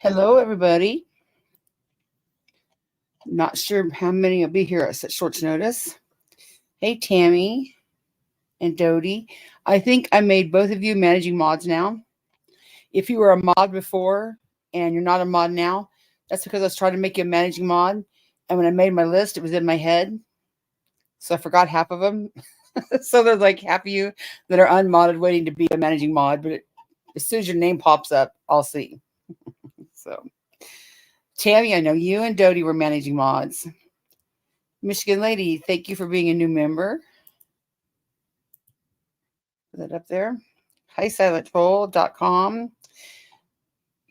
Hello, everybody. Not sure how many will be here at such short notice. Hey, Tammy and Dodie. I think I made both of you managing mods now. If you were a mod before and you're not a mod now, that's because I was trying to make you a managing mod. And when I made my list, it was in my head. So I forgot half of them. So there's like half of you that are unmodded waiting to be a managing mod. But as soon as your name pops up, I'll see. So, Tammy, I know you and Dodie were managing mods. Michigan Lady, thank you for being a new member. Put that up there. HighSilentTroll.com.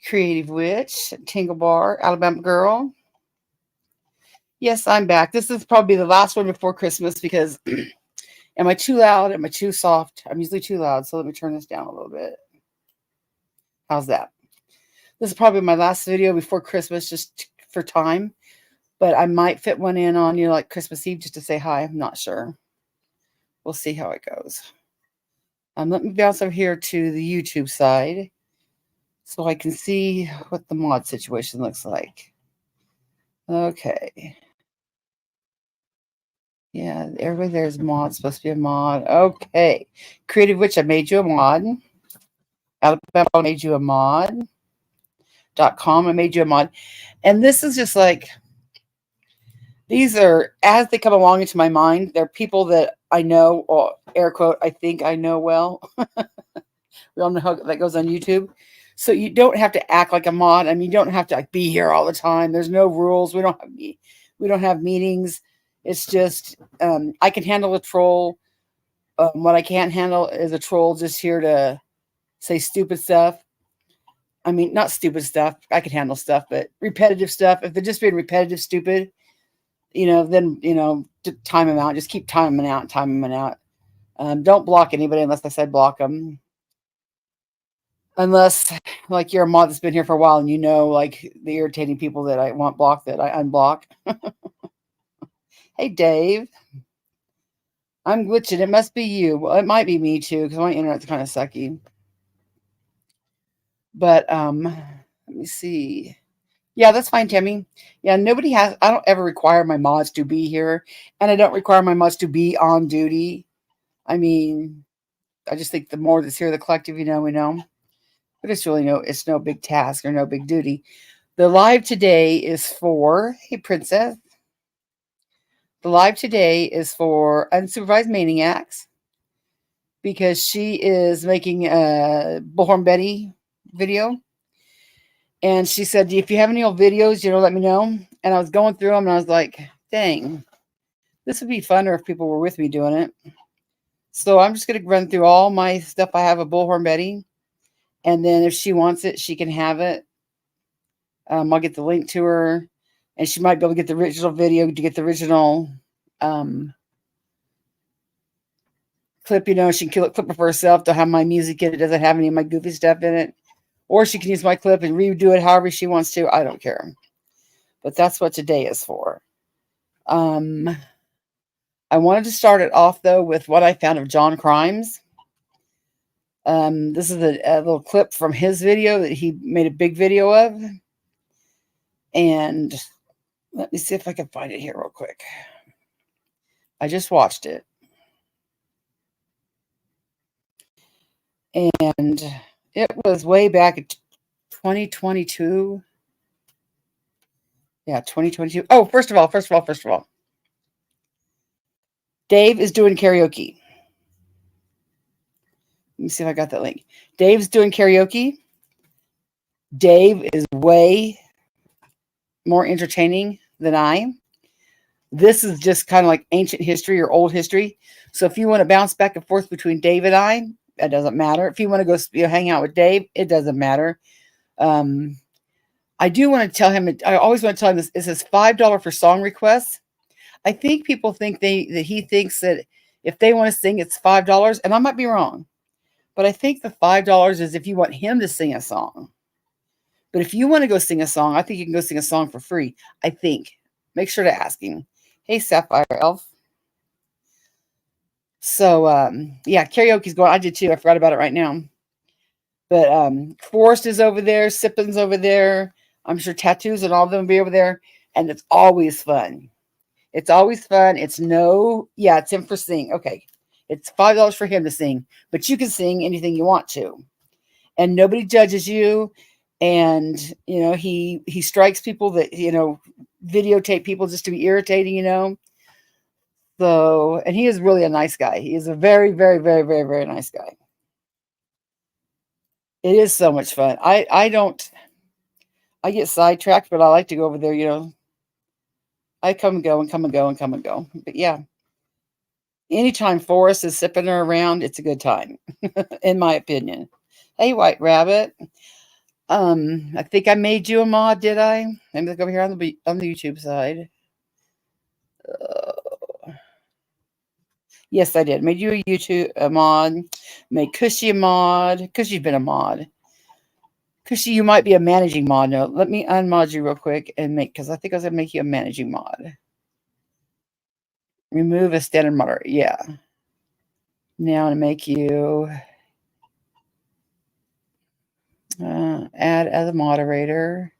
Creative Witch, Tingle Bar, Alabama Girl. Yes, I'm back. This is probably the last one before Christmas because am I too loud? Am I too soft? I'm usually too loud, so let me turn this down a little bit. How's that? This is probably my last video before Christmas just for time, but I might fit one in on like Christmas Eve just to say hi. I'm not sure. We'll see how it goes. Let me bounce over here to the YouTube side so I can see what the mod situation looks like. Okay. Yeah, everybody there's mod, supposed to be a mod. Okay. Creative Witch, I made you a mod. Alabama made you a mod. .com, I made you a mod. And this is just like, these are, as they come along into my mind, they're people that I know, or air quote, I think I know well. We all know how that goes on YouTube. So you don't have to act like a mod. I mean, you don't have to be here all the time. There's no rules. We don't have meetings. It's just I can handle a troll. What I can't handle is a troll just here to say stupid stuff. I mean, not stupid stuff. I can handle stuff, but repetitive stuff. If they're just being repetitive, stupid, then time them out. Just keep timing out. Don't block anybody unless I said block them. Unless, like, you're a mod that's been here for a while and like, the irritating people that I want blocked that I unblock. Hey, Dave. I'm glitching. It must be you. Well, it might be me, too, because my internet's kind of sucky. But, let me see. Yeah, that's fine, Tammy. Yeah, I don't ever require my mods to be here, and I don't require my mods to be on duty. I mean, I just think the more that's here, the collective, we know. But it's really it's no big task or no big duty. The live today is for, hey, Princess. The live today is for Unsupervised Maniacs because she is making a Bullhorn Betty video. And she said, if you have any old videos, let me know. And I was going through them and I was like, dang, this would be funner if people were with me doing it. So I'm just going to run through all my stuff I have of Bullhorn Betty. And then if she wants it, she can have it. I'll get the link to her. And she might be able to get the original video to get the original clip. She can clip it for herself to have my music in it. Doesn't have any of my goofy stuff in it. Or she can use my clip and redo it however she wants to. I don't care. But that's what today is for. I wanted to start it off, though, with what I found of John Crimes. This is a little clip from his video that he made a big video of. And let me see if I can find it here real quick. I just watched it. And it was way back in 2022. Yeah, 2022. Oh, first of all. Dave is doing karaoke. Let me see if I got that link. Dave's doing karaoke. Dave is way more entertaining than I. This is just kind of like ancient history or old history. So if you want to bounce back and forth between Dave and I, that doesn't matter. If you want to go hang out with Dave, it doesn't matter. I do want to tell him, I always want to tell him this, it says $5 for song requests. I think people think that he thinks that if they want to sing, it's $5, and I might be wrong. But I think the $5 is if you want him to sing a song. But if you want to go sing a song, I think you can go sing a song for free. I think. Make sure to ask him. Hey, Sapphire Elf. So, yeah, karaoke's going. I did too. I forgot about it right now. But Forrest is over there. Sippin's over there. I'm sure tattoos and all of them will be over there. And it's always fun. It's always fun. It's him for sing. Okay. It's $5 for him to sing, but you can sing anything you want to. And nobody judges you. And, he strikes people that, videotape people just to be irritating. So, and he is really a nice guy. He is a very, very, very, very, very nice guy. It is so much fun. I get sidetracked, but I like to go over there. I come and go and come and go and come and go. But yeah, anytime Forrest is sipping her around, it's a good time, in my opinion. Hey, White Rabbit. I think I made you a mod, did I? Let me look over here on the YouTube side. Yes, I did. Made you a mod. Made Cushy a mod. Cushy's been a mod. Cushy, you might be a managing mod. No, let me unmod you real quick and because I think I was gonna make you a managing mod. Remove a standard moderator. Yeah. Now to make you add as a moderator.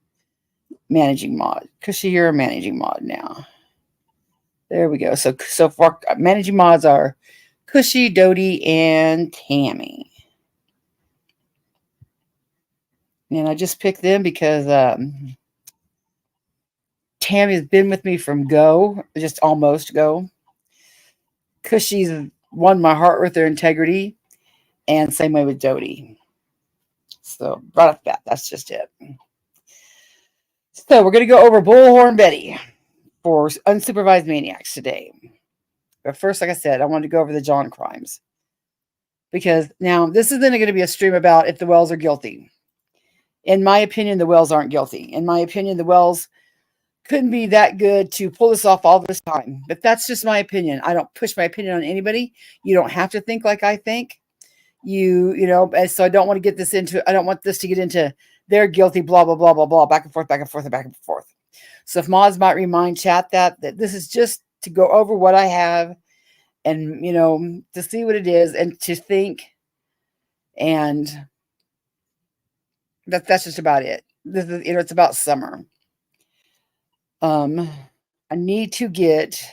Managing mod. Cushy, you're a managing mod now. There we go. So far, managing mods are Cushy, Dodie, and Tammy. And I just picked them because Tammy has been with me from go, just almost go. Cushy's won my heart with her integrity, and same way with Dodie. So right off the bat, that's just it. So we're going to go over Bullhorn Betty for unsupervised maniacs today. But first, like I said, I wanted to go over the John crimes. Because now this isn't going to be a stream about if the Wells are guilty. In my opinion, the Wells aren't guilty. In my opinion, the Wells couldn't be that good to pull this off all this time. But that's just my opinion. I don't push my opinion on anybody. You don't have to think like I think. So I don't want to get this into, I don't want this to get into they're guilty, blah, blah, blah, blah, blah, back and forth, back and forth, and back and forth. So if mods might remind chat that this is just to go over what I have and, to see what it is and to think. And that's just about it. This is, it's about summer. I need to get,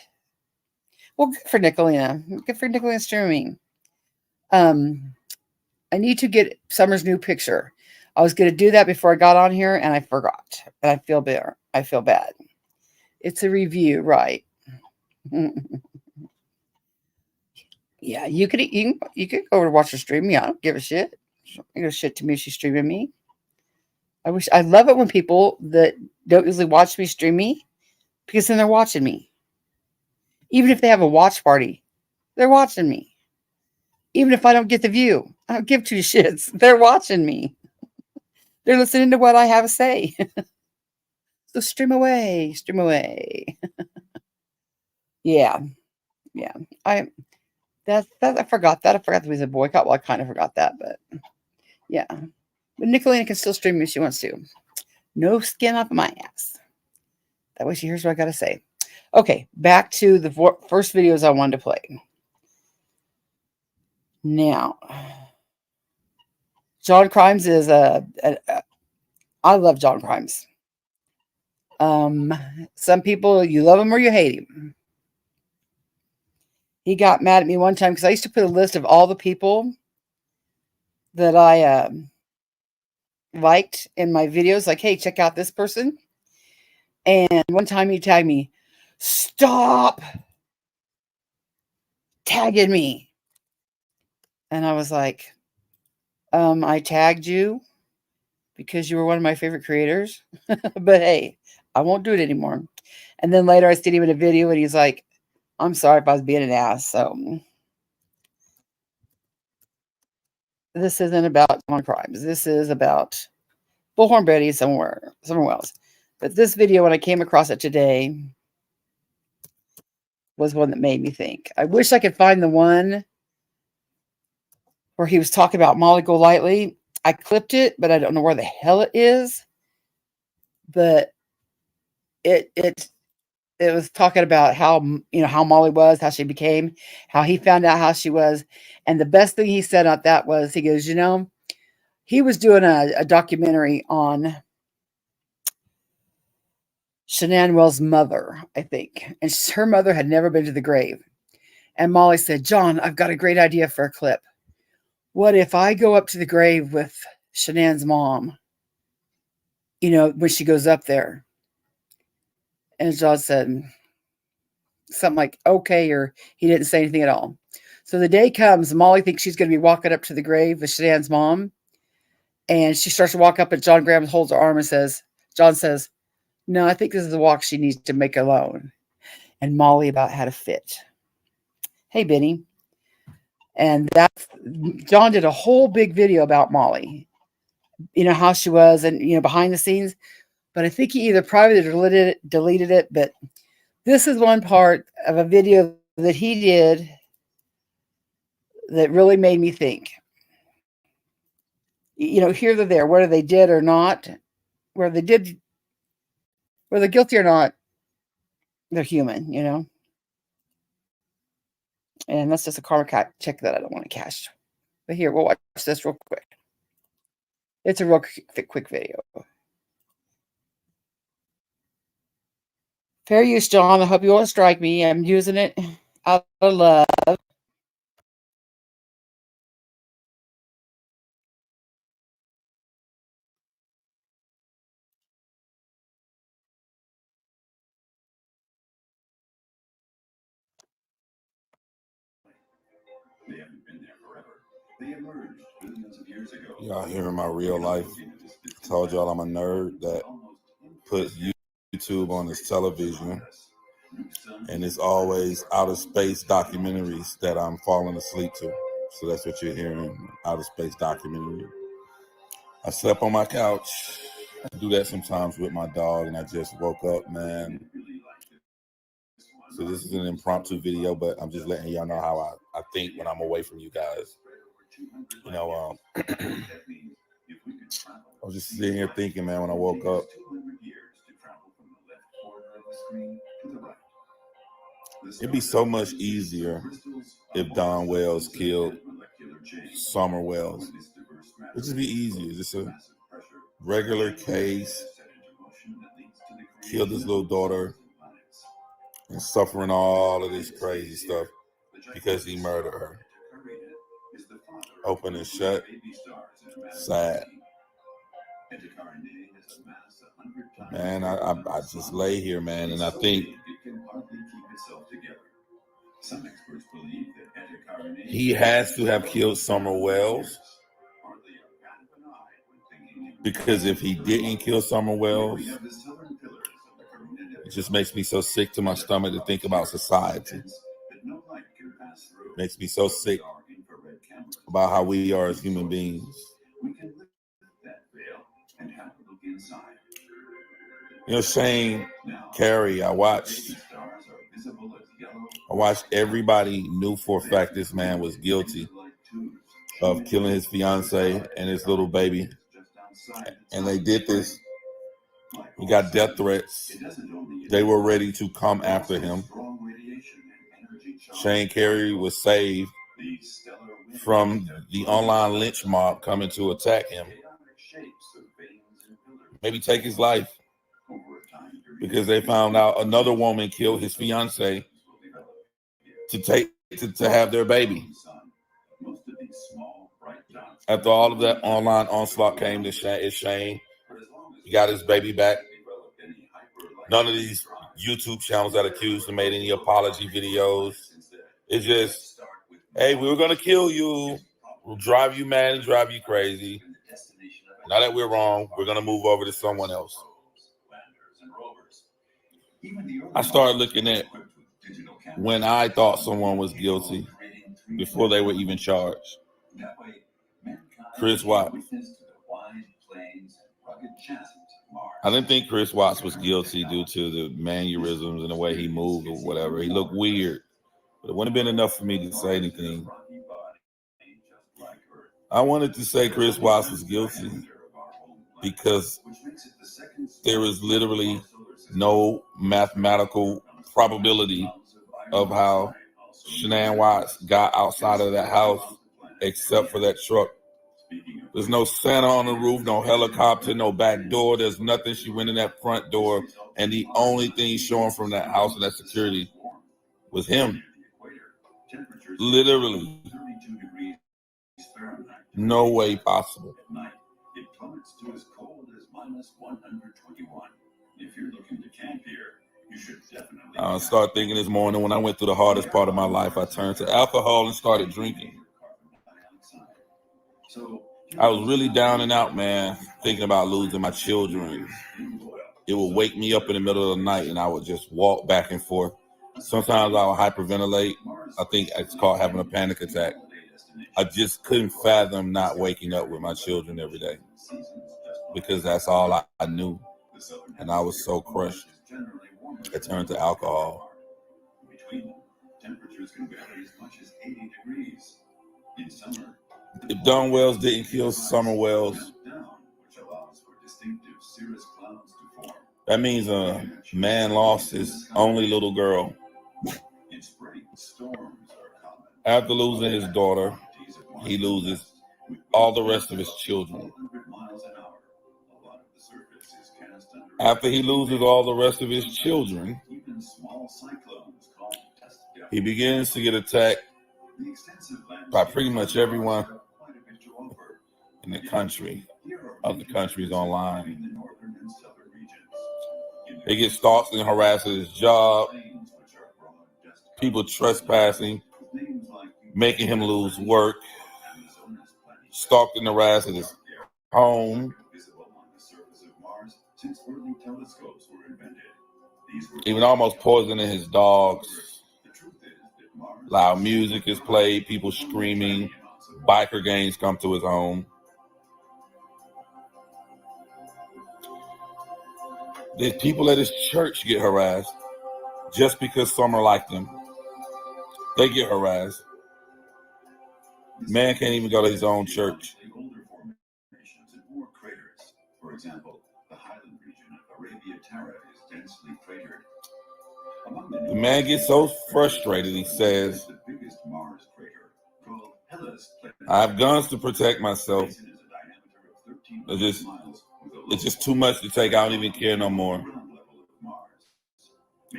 good for Nicolina. Good for Nicolina streaming. I need to get Summer's new picture. I was going to do that before I got on here, and I forgot. And I feel bad. It's a review, right? Yeah, you could go over to watch her stream me. I don't give a shit. I don't give a shit to me if she's streaming me. I love it when people that don't usually watch me stream me, because then they're watching me. Even if they have a watch party, they're watching me. Even if I don't get the view, I don't give two shits. They're watching me. They're listening to what I have to say. So stream away. Yeah. I forgot that. I forgot there was a boycott. Well, I kind of forgot that, but yeah. But Nicolina can still stream me if she wants to. No skin off my ass. That way she hears what I got to say. Okay, back to the first videos I wanted to play. Now, John Crimes is I love John Crimes. Some people, you love him or you hate him. He got mad at me one time because I used to put a list of all the people that I liked in my videos. Like, hey, check out this person. And one time he tagged me, stop tagging me. And I was like, I tagged you because you were one of my favorite creators. But hey, I won't do it anymore. And then later I seen him in a video and he's like, I'm sorry if I was being an ass. So this isn't about John Crimes. This is about Bullhorn Betty somewhere else. But this video, when I came across it today, was one that made me think. I wish I could find the one where he was talking about Molly Golightly. I clipped it, but I don't know where the hell it is. But it was talking about how Molly was, how she became, how he found out how she was. And the best thing he said about that was, he goes, he was doing a documentary on Shanann Wells' mother, I think. And her mother had never been to the grave. And Molly said, John, I've got a great idea for a clip. What if I go up to the grave with Shanann's mom, when she goes up there? And John said something like, okay, or he didn't say anything at all. So the day comes, Molly thinks she's going to be walking up to the grave with Shanann's mom. And she starts to walk up, and John Graham holds her arm and John says, no, I think this is the walk she needs to make alone. And Molly about had a fit. Hey, Benny. And John did a whole big video about Molly, how she was and, behind the scenes. But I think he either privately or deleted it. But this is one part of a video that he did that really made me think. Here they're there, whether they did or not, whether they're guilty or not, they're human. And that's just a karma check that I don't want to cash. But here, we'll watch this real quick. It's a real quick video. Fair use, John. I hope you won't strike me. I'm using it out of love. Y'all hearing my real life? I told y'all I'm a nerd that puts YouTube on his television, and it's always outer space documentaries that I'm falling asleep to. So that's what you're hearing, outer space documentary. I slept on my couch. I do that sometimes with my dog, and I just woke up, man. So this is an impromptu video, but I'm just letting y'all know how I think when I'm away from you guys. I was just sitting here thinking, man, when I woke up. It'd be so much easier if Don Wells killed Summer Wells. It'd just be easier. Just a regular case. Killed his little daughter and suffering all of this crazy stuff because he murdered her. Open and shut. Sad. Man, I just lay here, man, and I think he has to have killed Summer Wells, because if he didn't kill Summer Wells, it just makes me so sick to my stomach to think about society. It makes me so sick about how we are as human beings. Shane Carey, I watched everybody knew for a fact this man was guilty of killing his fiance and his little baby. And they did this. He got death threats. They were ready to come after him. Shane Carey was saved from the online lynch mob coming to attack him. Maybe take his life, because they found out another woman killed his fiance to have their baby. After all of that online onslaught came to Shane. He got his baby back. None of these YouTube channels that accused him made any apology videos. It's just, hey, we were going to kill you. We'll drive you mad and drive you crazy. Now that we're wrong, we're going to move over to someone else. I started looking at when I thought someone was guilty before they were even charged. Chris Watts. I didn't think Chris Watts was guilty due to the mannerisms and the way he moved or whatever. He looked weird, but it wouldn't have been enough for me to say anything. I wanted to say Chris Watts was guilty because there is literally no mathematical probability of how Shanann Watts got outside of that house except for that truck There's no Santa on the roof, no helicopter, no back door. There's nothing. She went in that front door, and the only thing showing from that house and that security was him. Literally. No way possible. It plummets to as cold as -121. If you're looking to camp here, you should definitely. I started thinking this morning when I went through the hardest part of my life, I turned to alcohol and started drinking. I was really down and out, man, thinking about losing my children. It would wake me up in the middle of the night, and I would just walk back and forth. Sometimes I would hyperventilate. I think it's called having a panic attack. I just couldn't fathom not waking up with my children every day because that's all I knew. And I was so crushed. I turned to alcohol. Temperatures can vary as much as 80 degrees. In summer, if Dawn Wells didn't kill Summer Wells, that means a man lost his only little girl. After losing his daughter, he loses all the rest of his children. After he loses all the rest of his children, he begins to get attacked by pretty much everyone in the country. Other countries online. He gets stalked and harassed at his job. People trespassing, making him lose work. Stalked and harassed at his home. Even almost poisoning his dogs. Loud music is played, people screaming, biker gangs come to his home. There's people at his church get harassed just because Summer liked them. They get harassed. Man can't even go to his own church. For example, the highland region of Arabia Terra is densely cratered. The man gets so frustrated, he says, I have guns to protect myself. It's just too much to take. I don't even care no more.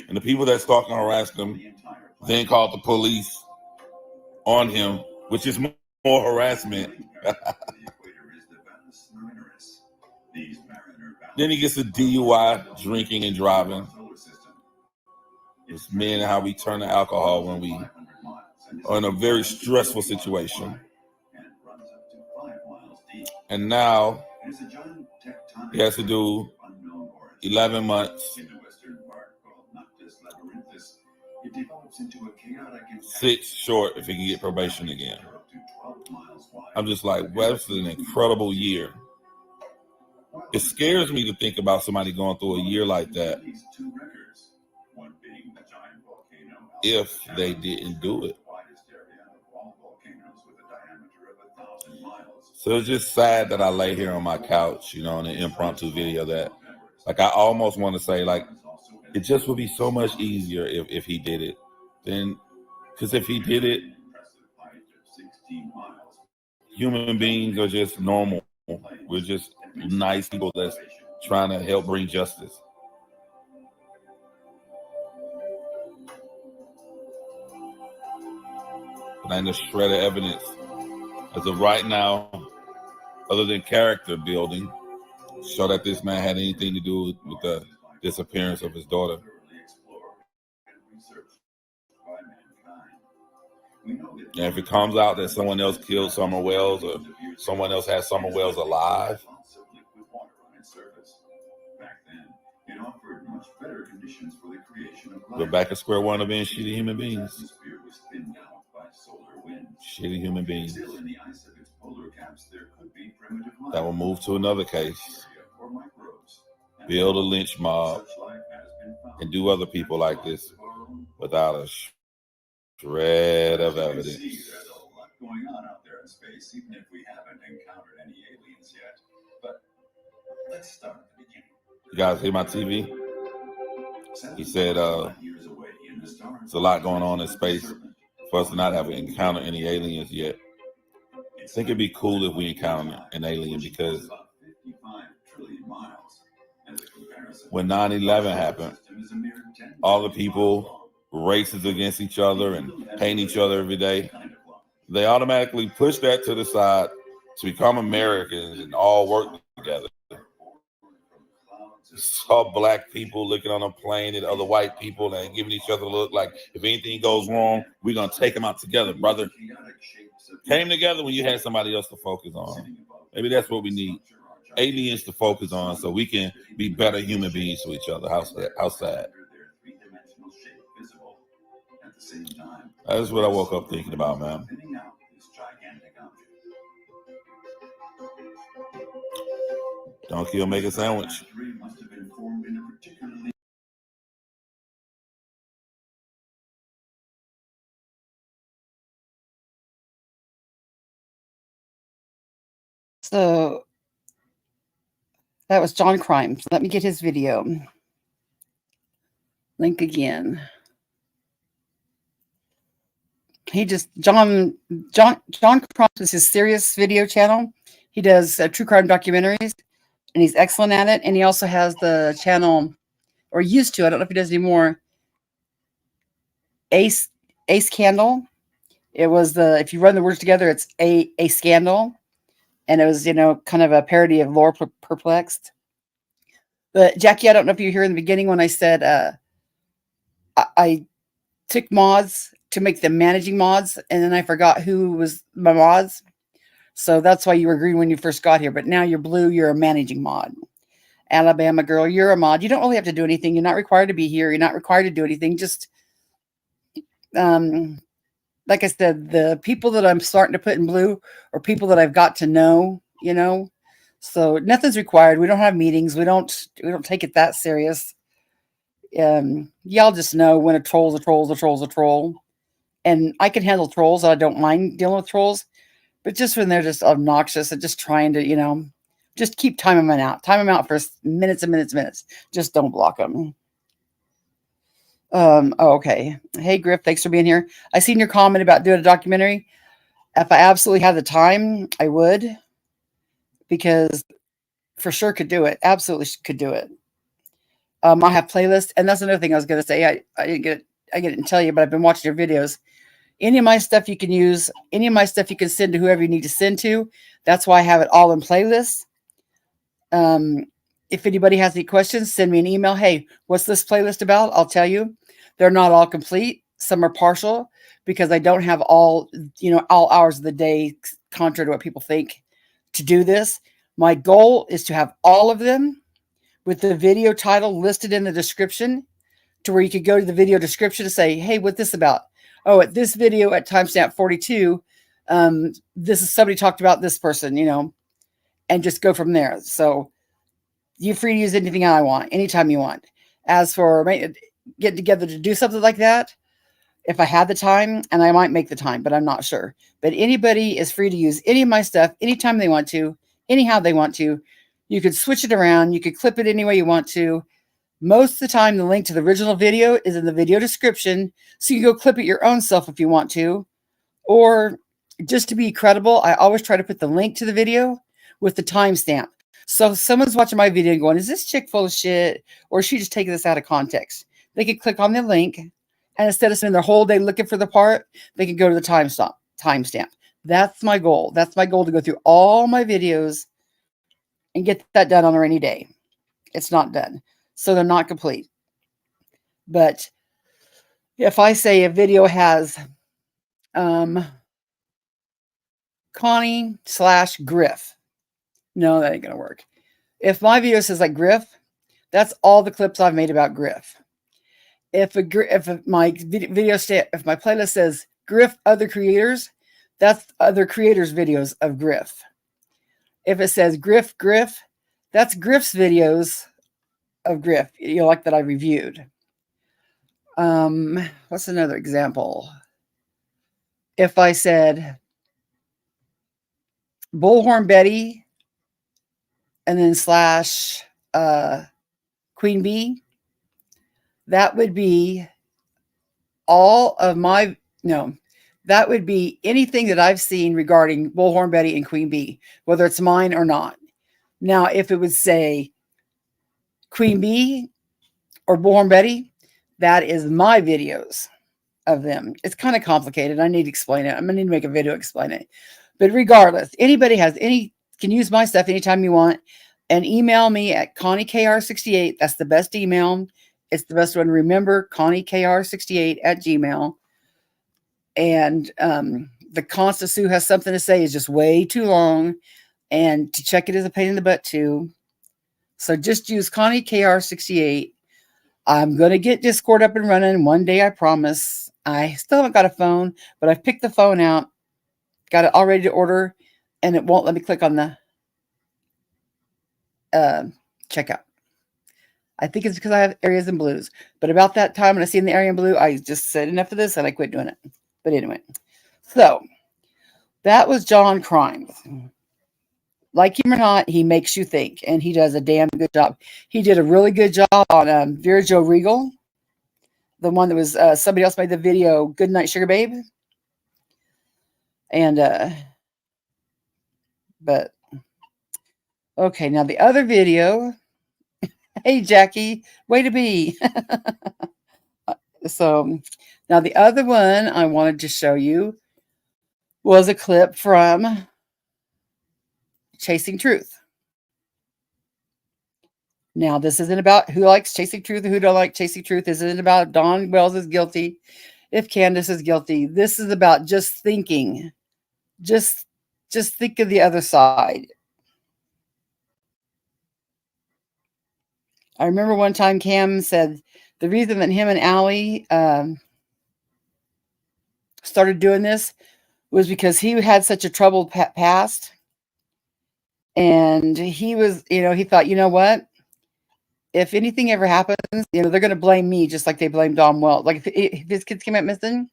And the people that stalk and harass him then called the police on him, which is more harassment. Then he gets a DUI, drinking and driving. It's men and how we turn to alcohol when we are in a very stressful situation. And now he has to do 11 months, 6 short if he can get probation again. I'm just like, well, this is an incredible year. It scares me to think about somebody going through a year like that if they didn't do it. So it's just sad that I lay here on my couch, in an impromptu video that, I almost want to say, it just would be so much easier if he did it. Then, because if he did it, human beings are just normal. We're just nice people that's trying to help bring justice. But ain't a shred of evidence as of right now, other than character building, show that this man had anything to do with the disappearance of his daughter. And if it comes out that someone else killed Summer Wells or someone else has Summer Wells alive, we're back at square one of being shitty human beings. Shitty human beings that will move to another case, build a lynch mob, and do other people like this without a shred of evidence. There's a lot going on out there in space, even if we haven't encountered any aliens yet. But let's start at the beginning. You guys hear my TV? He said there's a lot going on in space for us to not have encountered any aliens yet. think it'd be cool if we encounter an alien, because when 9/11 happened, all the people racist against each other and hating each other every day, they automatically push that to the side to become Americans and all work together. Saw black people looking on a plane at other white people and giving each other a look like, if anything goes wrong, we're going to take them out together, brother. Came together when you had somebody else to focus on. Maybe that's what we need. Aliens to focus on so we can be better human beings to each other. How sad. That's what I woke up thinking about, man. Don't kill, make a sandwich. So that was John Crime. So let me get his video. Link again. He just John Crime is his serious video channel. He does true crime documentaries, and he's excellent at it. And he also has the channel, or used to, I don't know if he does anymore, Ace Candle. It was if you run the words together, it's a scandal. And it was, kind of a parody of Lore Perplexed. But Jackie, I don't know if you hear in the beginning when I said I took mods to make them managing mods, and then I forgot who was my mods. So that's why you were green when you first got here. But now you're blue, you're a managing mod. Alabama girl, you're a mod. You don't really have to do anything. You're not required to be here. You're not required to do anything. Just, like I said, the people that I'm starting to put in blue are people that I've got to know, So nothing's required. We don't have meetings. We don't take it that serious. Y'all just know when a troll's a troll's a troll's a troll. And I can handle trolls. I don't mind dealing with trolls. But just when they're just obnoxious and just trying to, just keep timing them out. Time them out for minutes and minutes and minutes. Just don't block them. Okay. Hey, Griff, thanks for being here. I seen your comment about doing a documentary. If I absolutely had the time, I would. Because for sure could do it. Absolutely could do it. I have playlists. And that's another thing I was going to say. I didn't tell you, but I've been watching your videos. Any of my stuff you can use. Any of my stuff you can send to whoever you need to send to. That's why I have it all in playlists. If anybody has any questions, send me an email. Hey, what's this playlist about? I'll tell you. They're not all complete. Some are partial because I don't have all hours of the day, contrary to what people think, to do this. My goal is to have all of them with the video title listed in the description, to where you could go to the video description to say, hey, what's this about? Oh, at this video at timestamp 42, this is somebody talked about this person, and just go from there. So you're free to use anything I want, anytime you want. As for getting together to do something like that, if I had the time, and I might make the time, but I'm not sure. But anybody is free to use any of my stuff anytime they want to, anyhow they want to. You could switch it around. You could clip it any way you want to. Most of the time, the link to the original video is in the video description, so you can go clip it your own self if you want to. Or just to be credible, I always try to put the link to the video with the timestamp. So if someone's watching my video and going, is this chick full of shit? Or is she just taking this out of context? They could click on the link, and instead of spending their whole day looking for the part, they can go to the timestamp. That's my goal. That's my goal, to go through all my videos and get that done on a rainy day. It's not done. So they're not complete. But if I say a video has Connie/Griff, no, that ain't going to work. If my video says like Griff, that's all the clips I've made about Griff. If my playlist says Griff other creators, that's other creators' videos of Griff. If it says Griff, that's Griff's videos of Griff, like that I reviewed. What's another example? If I said Bullhorn Betty and then / Queen Bee, that would be all of my, no, that would be anything that I've seen regarding Bullhorn Betty and Queen Bee, whether it's mine or not. Now, if it would say Queen Bee or Bullhorn Betty, that is my videos of them. It's kind of complicated. I need to explain it. I'm going to need to make a video explain it. But regardless, anybody can use my stuff anytime you want, and email me at ConnieKR68. That's the best email. It's the best one to remember, ConnieKR68 @gmail. And the Constant Sue has something to say is just way too long, and to check it is a pain in the butt too. So just use ConnieKR68. I'm going to get Discord up and running one day, I promise. I still haven't got a phone, but I've picked the phone out, got it all ready to order, and it won't let me click on the checkout. I think it's because I have areas in blues. But about that time when I see in the area in blue, I just said enough of this and I quit doing it. But anyway, so that was John Crimes. Like him or not, he makes you think, and he does a damn good job. He did a really good job on Vera Jo Regal, the one that was somebody else made the video, Good Night Sugar Babe. And but okay, now the other video. Hey Jackie, way to be. So now the other one I wanted to show you was a clip from Chasing Truth. Now, this isn't about who likes Chasing Truth and who don't like Chasing Truth. This isn't about Don Wells is guilty, if Candace is guilty. This is about just thinking. Just think of the other side. I remember one time Cam said the reason that him and Allie started doing this was because he had such a troubled past. And he was, he thought, you know what? If anything ever happens, they're going to blame me just like they blamed Don Wells. Like if his kids came out missing,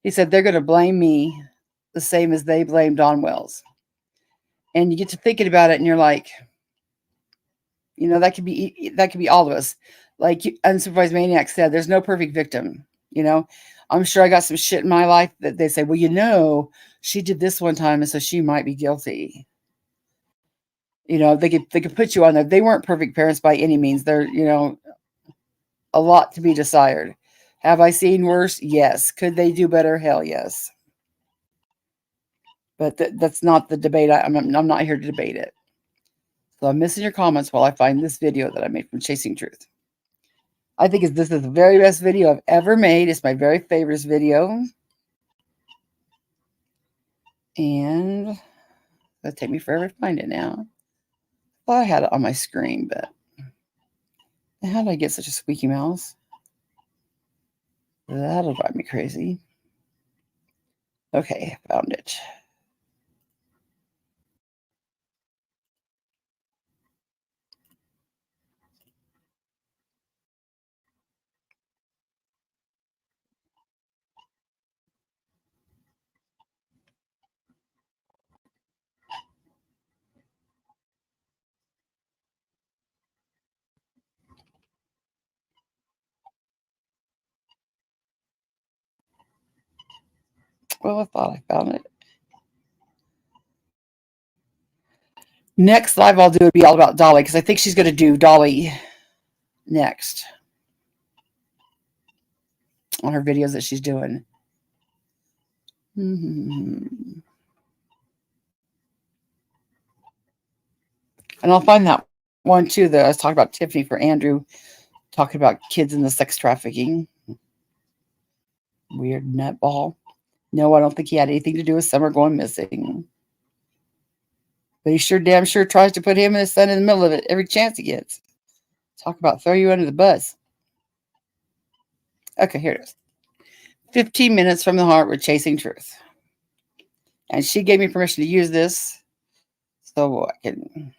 he said they're going to blame me the same as they blamed Don Wells. And you get to thinking about it, and you're like, that could be all of us. Like Unsupervised Maniac said, there's no perfect victim. I'm sure I got some shit in my life that they say, well, she did this one time, and so she might be guilty. They could put you on there. They weren't perfect parents by any means. They're, a lot to be desired. Have I seen worse? Yes. Could they do better? Hell yes. But that's not the debate. I'm not here to debate it. So I'm missing your comments while I find this video that I made from Chasing Truth. I think this is the very best video I've ever made. It's my very favorite video. And it'll take me forever to find it now. I thought I had it on my screen, but how did I get such a squeaky mouse? That'll drive me crazy. Okay, found it. Well, I thought I found it. Next live I'll do would be all about Dolly, because I think she's going to do Dolly next on her videos that she's doing. Mm-hmm. And I'll find that one too that I was talking about Tiffany for Andrew, talking about kids in the sex trafficking. Weird nutball. No, I don't think he had anything to do with Summer going missing. But he damn sure tries to put him and his son in the middle of it every chance he gets. Talk about throw you under the bus. Okay, here it is. 15 minutes from the heart with Chasing Truth. And she gave me permission to use this so I can.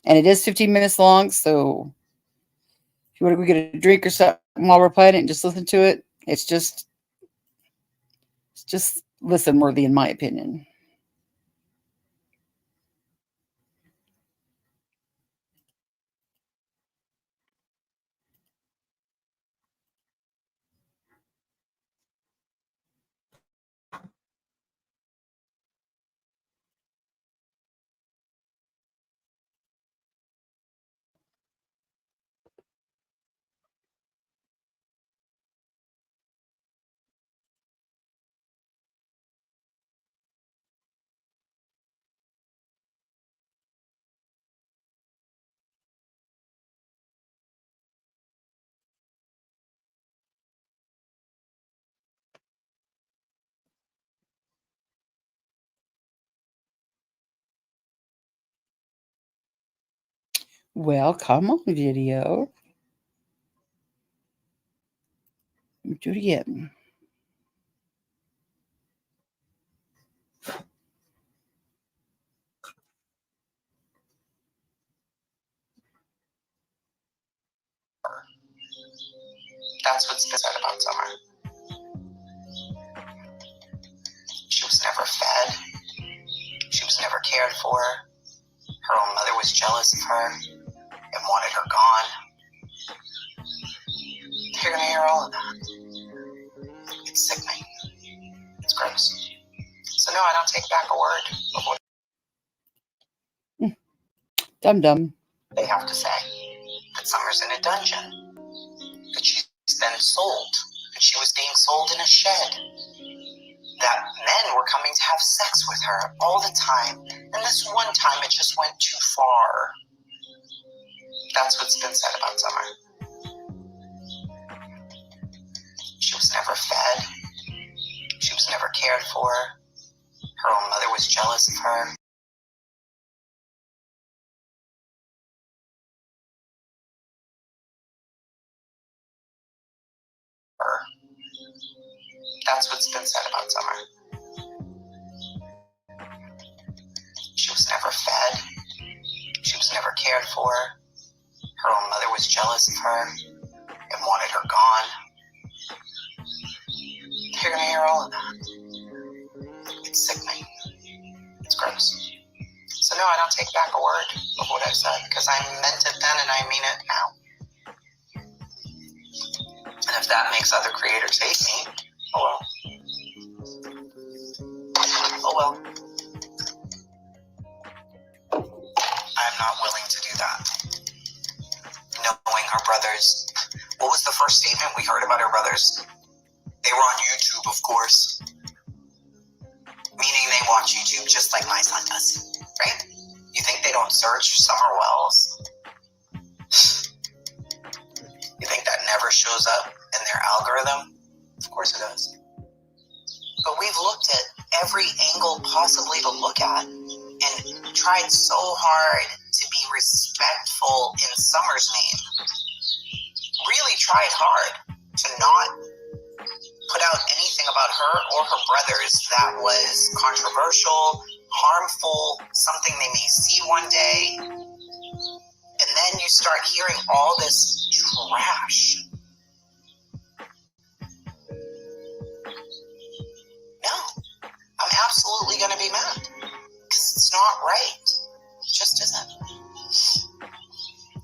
And it is 15 minutes long, so if you want to go get a drink or something while we're playing it and just listen to it, it's just listen worthy in my opinion. Well, come on, video. Do it again. That's what's been said about Summer. She was never fed. She was never cared for. Her own mother was jealous of her and wanted her gone. You're gonna hear all of that. It's sickening. It's gross. So no, I don't take back a word of what Dum-dum. they have to say. That Summer's in a dungeon. That she's been sold. That she was being sold in a shed. That men were coming to have sex with her all the time. And this one time it just went too far. That's what's been said about Summer. She was never fed. She was never cared for. Her own mother was jealous of her. That's what's been said about Summer. She was never fed. She was never cared for. Her own mother was jealous of her and wanted her gone. You're gonna hear all of that. It's sickening. It's gross. So no, I don't take back a word of what I said, because I meant it then and I mean it now. And if that makes other creators hate me, oh well. Oh well. I'm not willing to do that. Knowing her brothers, what was the first statement we heard about her brothers? They were on YouTube, of course. Meaning they watch YouTube just like my son does, right? You think they don't search Summer Wells? You think that never shows up in their algorithm? Of course it does. But we've looked at every angle possibly to look at and tried so hard to be respectful in Summer's name. Really tried hard to not put out anything about her or her brothers that was controversial, harmful, something they may see one day. And then you start hearing all this trash. No, I'm absolutely going to be mad. Because it's not right. It just isn't.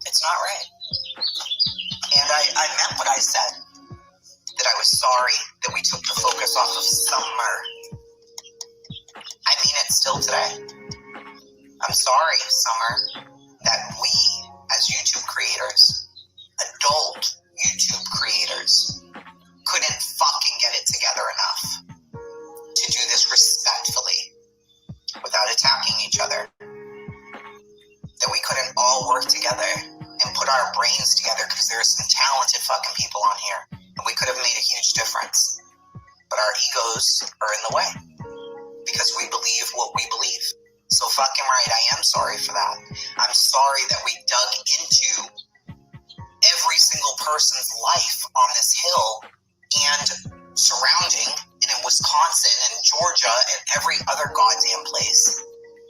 It's not right. And I meant what I said. That I was sorry that we took the focus off of Summer. I mean it still today. I'm sorry, Summer, that we, as YouTube creators, adult YouTube creators, couldn't fucking get it together enough to do this respectfully, without attacking each other. That we couldn't all work together and put our brains together, because there are some talented fucking people on here, and we could have made a huge difference. But our egos are in the way, because we believe what we believe. So fucking right, I am sorry for that. I'm sorry that we dug into every single person's life on this hill and surrounding, and in Wisconsin and Georgia and every other goddamn place.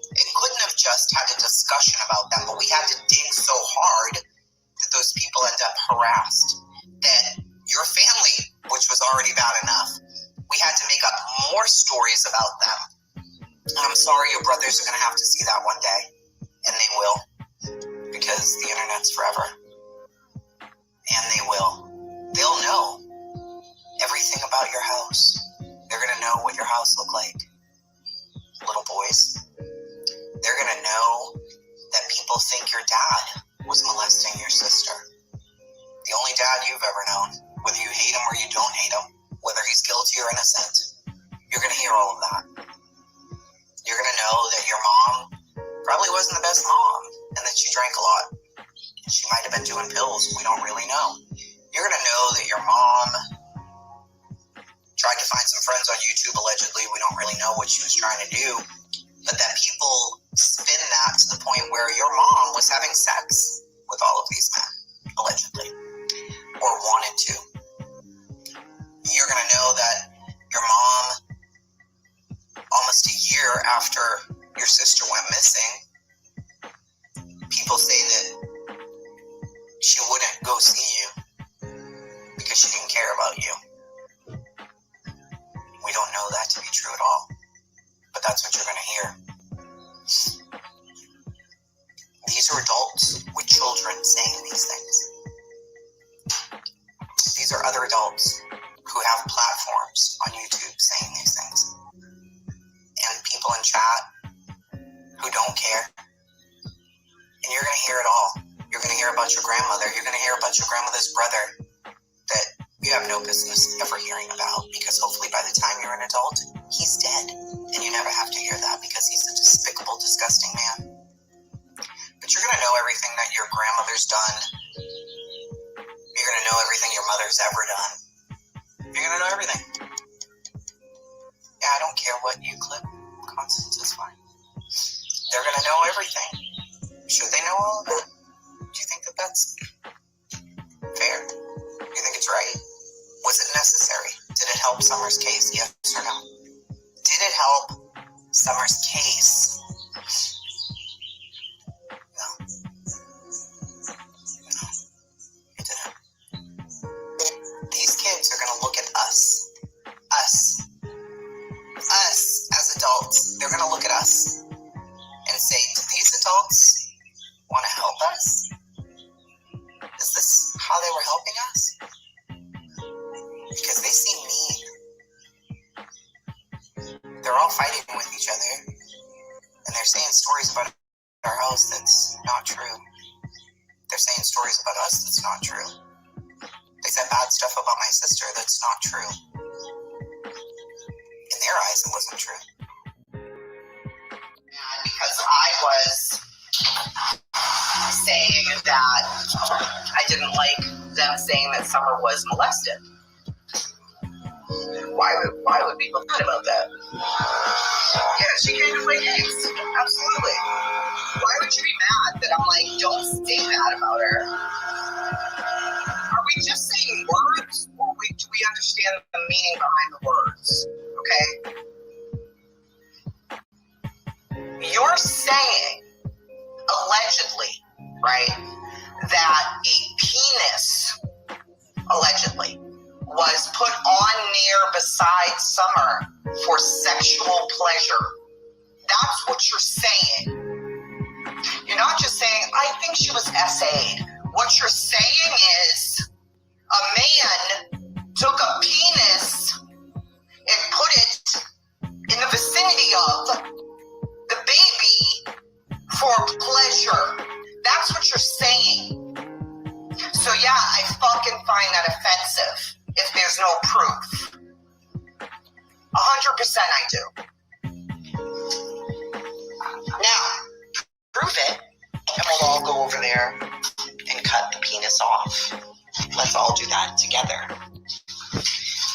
And couldn't have just had a discussion about them, but we had to dig so hard that those people end up harassed. That your family, which was already bad enough, we had to make up more stories about them. And I'm sorry your brothers are going to have to see that one day. And they will. Because the internet's forever. And they will. They'll know everything about your house. They're going to know what your house looked like. Little boys. They're going to know that people think your dad was molesting your sister. The only dad you've ever known. Whether you hate him or you don't hate him. Whether he's guilty or innocent. You're going to hear all of that. You're going to know that your mom probably wasn't the best mom. And that she drank a lot. And she might have been doing pills. We don't really know. You're going to know that your mom tried to find some friends on YouTube, allegedly. We don't really know what she was trying to do. But that people spin that to the point where your mom was having sex these men, allegedly, or wanted to. You're going to know that your mom, almost a year after your sister went missing, people say that she wouldn't go see you because she didn't care about you. We don't know that to be true at all, but that's what you're going to hear. These are adults with children saying these things. These are other adults who have platforms on YouTube saying these things. And people in chat who don't care. And you're going to hear it all. You're going to hear about your grandmother. You're going to hear about your grandmother's brother that you have no business ever hearing about, because hopefully by the time you're an adult, he's dead. And you never have to hear that because he's a despicable, disgusting man. But you're going to know everything that your grandmother's done. You're going to know everything your mother's ever done. You're going to know everything. Yeah, I don't care what you clip. Constant is fine. They're going to know everything. Should they know all of it? Do you think that that's fair? Do you think it's right? Was it necessary? Did it help Summer's case? Yes or no? Did it help Summer's case? No. No. It didn't. These kids are going to look at us. Us as adults. They're going to look at us and say, do these adults want to help us? Is this how they were helping us? Because they seem mean. They're all fighting with each other. And they're saying stories about our house that's not true. They're saying stories about us that's not true. They said bad stuff about my sister that's not true. In their eyes, it wasn't true. And because I was saying that I didn't like them saying that Summer was molested. Why would people mad about that? Yeah, she came to play games. Absolutely. Why would you be mad that I'm like, don't say that about her? Are we just saying words, or do we understand the meaning behind the words? Okay? You're saying, allegedly, right, that a penis, allegedly, was put on near beside Summer for sexual pleasure. That's what you're saying. You're not just saying, I think she was SA'd. What you're saying is, a man took a penis and put it in the vicinity of the baby for pleasure. That's what you're saying. So yeah, I fucking find that offensive if there's no proof. 100% I do. Now, prove it, and we'll all go over there and cut the penis off. Let's all do that together.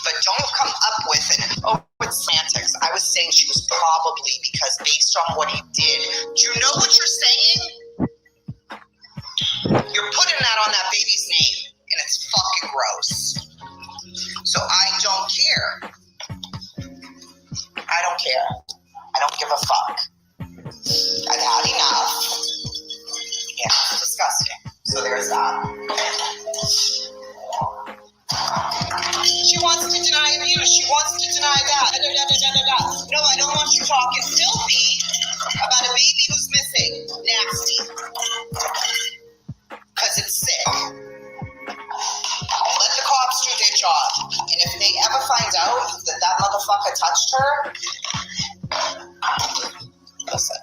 But don't come up with it's semantics. I was saying she was probably, because based on what he did. Do you know what you're saying? You're putting that on that baby's name, and it's fucking gross. So I don't care. I don't care. I don't give a fuck. I've had enough. Yeah, it's disgusting. So there's that. She wants to deny abuse. She wants to deny that. No, I don't want you talking filthy about a baby who's missing. Nasty. Because it's sick. Let the cops do their job. And if they ever find out that motherfucker touched her, listen,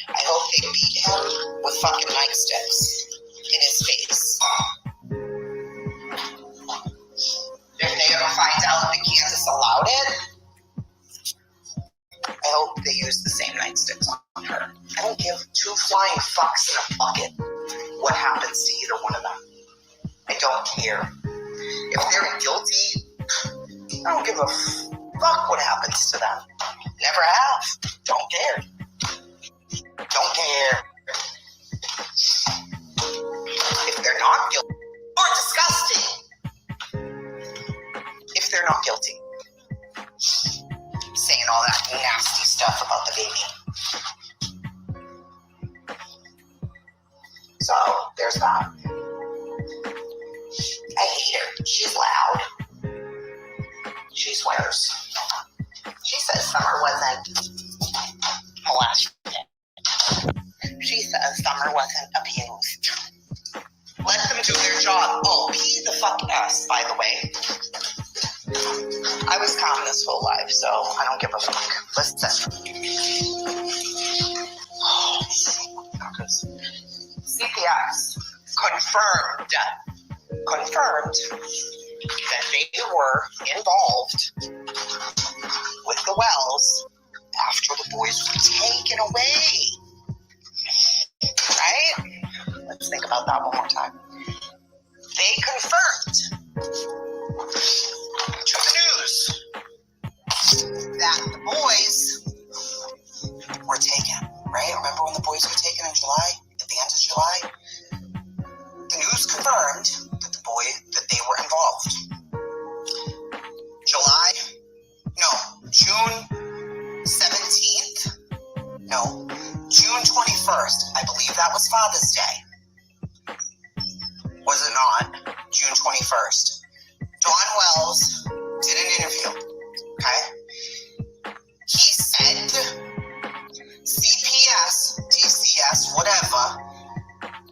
I hope they beat him with fucking nightsticks in his face. If they ever find out that Kansas allowed it, I hope they use the same nightsticks on her. I don't give two flying fucks in a bucket what happens to either one of them. I don't care. If they're guilty, I don't give a fuck what happens to them. Never have. Don't care. Don't care. they're not guilty, or disgusting if they're not guilty. Saying all that nasty stuff about the baby. So, there's that. I hate her. She's loud. She swears. She says Summer wasn't molested. She says Summer wasn't abused. Let them do their job. Oh, he the fuck ass, by the way. I was calm this whole life, so I don't give a fuck. Listen. Oh, CPS confirmed that they were involved with the wells after the boys were taken away. Right? Let's think about that one more time. They confirmed to the news that the boys were taken, right? Remember when the boys were taken in July? At the end of July? The news confirmed that they were involved. June 17th? No, June 21st. I believe that was Father's Day. Was it not? June 21st. Dawn Wells did an interview, okay? He said CPS, DCS, whatever,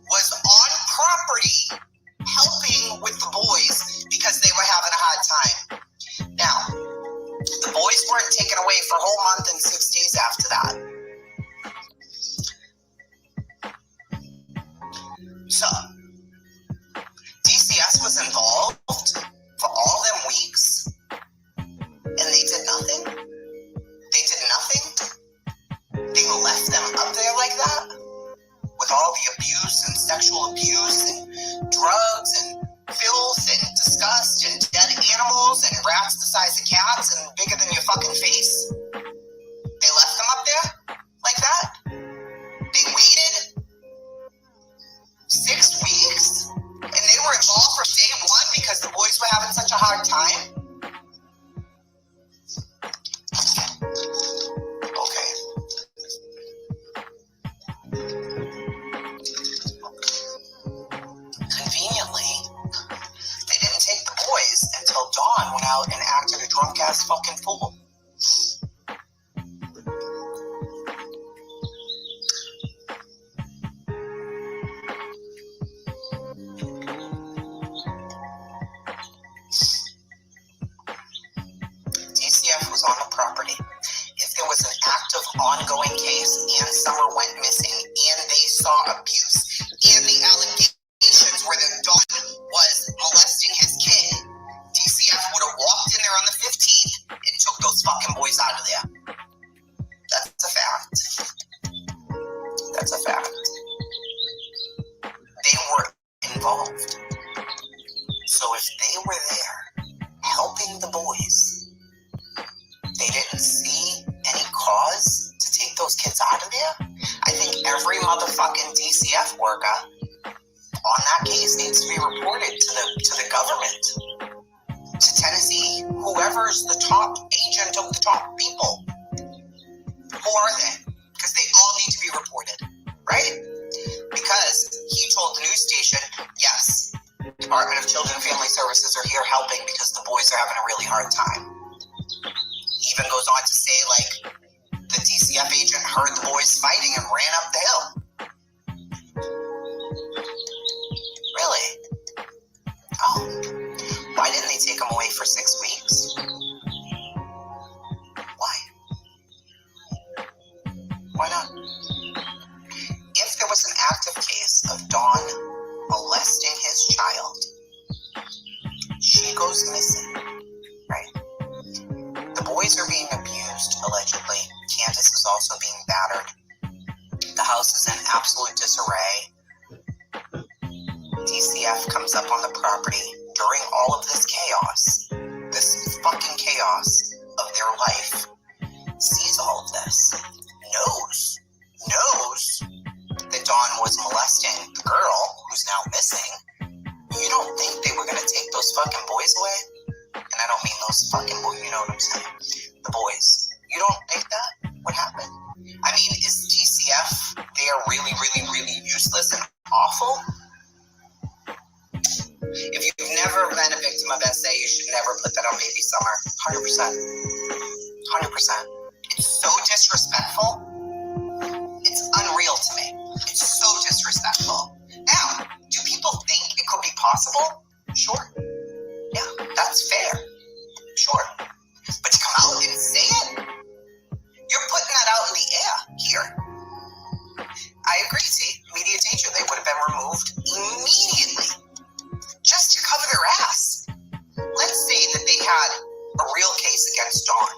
was on property helping with the boys because they were having a hard time. Now, the boys weren't taken away for a whole month and 6 days after that. So, DCS was involved for all them weeks, and they did nothing? They did nothing? They left them up there like that? With all the abuse and sexual abuse and drugs and filth and disgust and dead animals and rats the size of cats and bigger than your fucking face? They left them up there like that? They waited 6 weeks and they were involved from day one because the boys were having such a hard time? Okay. Conveniently, they didn't take the boys until Dawn went out and acted a drunk ass fucking fool. DCF was on the property. If there was an active ongoing case and Summer went missing and they saw abuse and the allegations were that Dawn was molesting his kid, DCF would have walked in there on the 15th and took those fucking boys out of there. That's a fact. That's a fact. They were involved. So if they were there helping the boys, they didn't see any cause to take those kids out of there? I think every motherfucking DCF worker on that case needs to be reported to the government, to Tennessee, whoever's the top agent of the top people. Who are they? Because they all need to be reported, right? Because he told the news station, yes, Department of Children and Family Services are here helping because the boys are having a really hard time. He even goes on to say, like, the DCF agent heard the boys fighting and ran up the hill. Really? Oh. Why didn't they take him away for 6 weeks? Why? Why not? If there was an active case of Dawn molesting his child, she goes missing, right? The boys are being abused, allegedly. Candace is also being battered. The house is in absolute disarray. DCF comes up on the property during all of this chaos, this fucking chaos of their life, sees all of this, knows that Dawn was molesting the girl who's now missing, If you've never been a victim of SA, you should never put that on Baby Summer. 100%. 100%. It's so disrespectful. It's unreal to me. It's so disrespectful. Now, do people think it could be possible? Sure. Yeah, that's fair. Sure. But to come out and say it, you're putting that out in the air here. I agree, see, media danger, they would have been removed immediately just to cover their ass. Let's say that they had a real case against Dawn,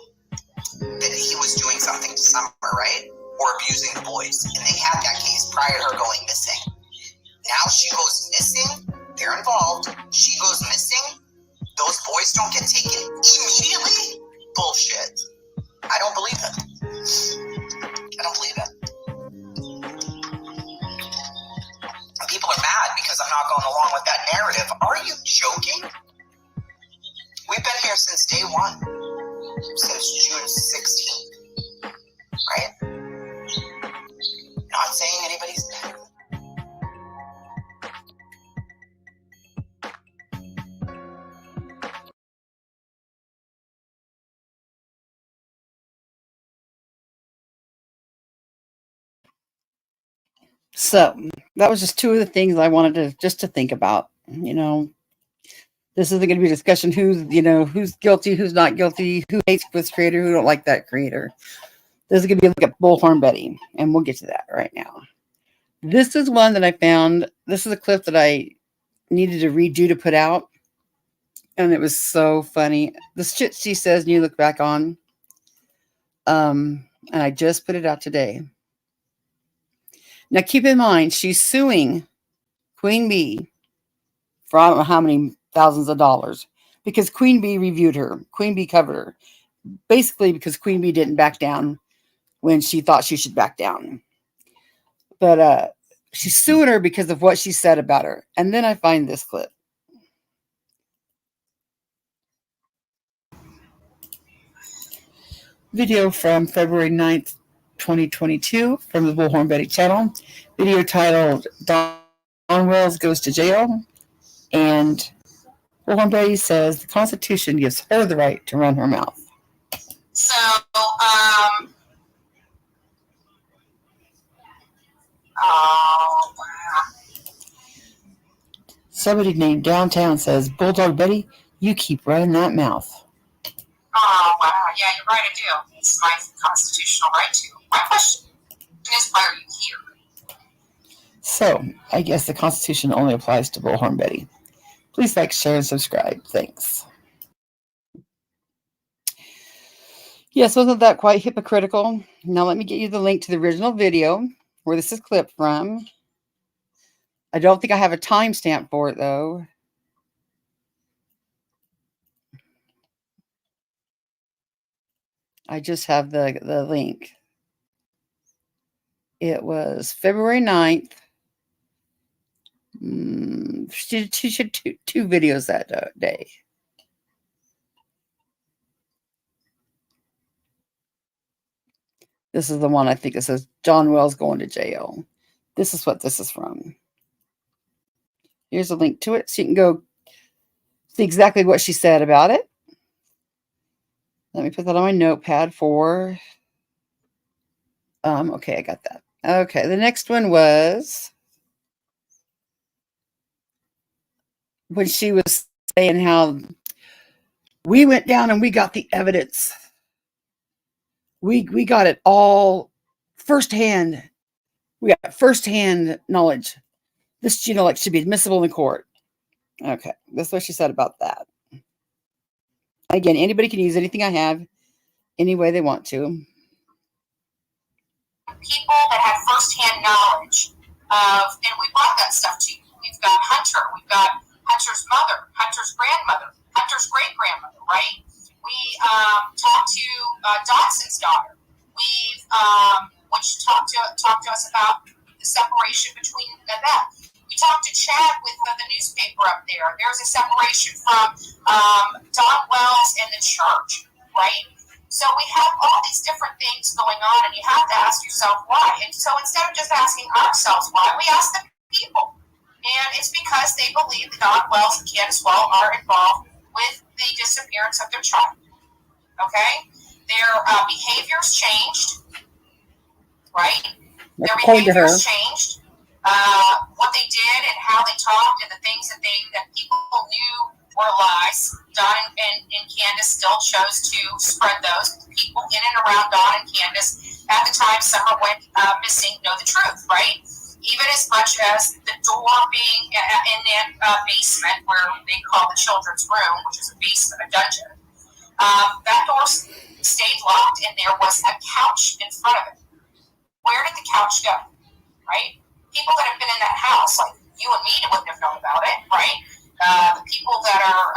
that he was doing something to Summer, right? Or abusing the boys, and they had that case prior to her going missing. Now she goes missing, they're involved, she goes missing, those boys don't get taken immediately? Bullshit. I don't believe it. I don't believe it. And people are mad because I'm not going along with that narrative. Are you joking? We've been here since day one. Since June 16th. Right? Not saying anybody's better. So that was just two of the things I wanted to think about. You know, this isn't going to be a discussion who's guilty, who's not guilty, who hates this creator, who don't like that creator. This is going to be a look at Bullhorn Betty, and we'll get to that right now. This is one that I found. This is a clip that I needed to redo to put out, and it was so funny. The shit she says, and you look back on, and I just put it out today. Now, keep in mind, she's suing Queen Bee for I don't know how many thousands of dollars because Queen Bee reviewed her. Queen Bee covered her. Basically, because Queen Bee didn't back down when she thought she should back down. But she's suing her because of what she said about her. And then I find this clip. Video from February 9th, 2022 from the Bullhorn Betty channel. Video titled Dawn Wells Goes to Jail. And Bullhorn Betty says the Constitution gives her the right to run her mouth. So, Somebody named Downtown says, Bulldog Betty, you keep running that mouth. oh, wow. Yeah, you're right, I do. It's my constitutional right to. My question is, why are you here? So, I guess the Constitution only applies to Bullhorn Betty. Please like, share, and subscribe. Thanks. Yes, wasn't that quite hypocritical? Now let me get you the link to the original video where this is clipped from. I don't think I have a timestamp for it, though. I just have the link. It was February 9th. She did two videos that day. This is the one I think it says John Wells going to jail. This is what this is from. Here's a link to it so you can go see exactly what she said about it. Let me put that on my notepad for... okay, I got that. Okay, the next one was when she was saying how we went down and we got the evidence. We got it all firsthand. We got firsthand knowledge. This, like, should be admissible in court. Okay, that's what she said about that. Again, anybody can use anything I have any way they want to. People that have firsthand knowledge of, and we brought that stuff to you. We've got Hunter, we've got Hunter's mother, Hunter's grandmother, Hunter's great-grandmother, right? We talked to Dotson's daughter. We've which talked to us about the separation between them. We talked to Chad with the newspaper up there. There's a separation from Don Wells and the church, right? So we have all these different things going on, and you have to ask yourself why. And so instead of just asking ourselves why, we ask the people. And it's because they believe that Don Wells and Candace Well are involved with the disappearance of their child. Okay? Their behaviors changed, right? Their According to her. behaviors changed. What they did and how they talked and the things that people knew were lies. Don and Candace still chose to spread those. People in and around Don and Candace at the time Summer went missing know the truth, right? Even as much as the door being in that basement where they call the children's room, which is a basement, a dungeon, that door stayed locked and there was a couch in front of it. Where did the couch go, right? People that have been in that house, like you and me, wouldn't have known about it, right? The people that are,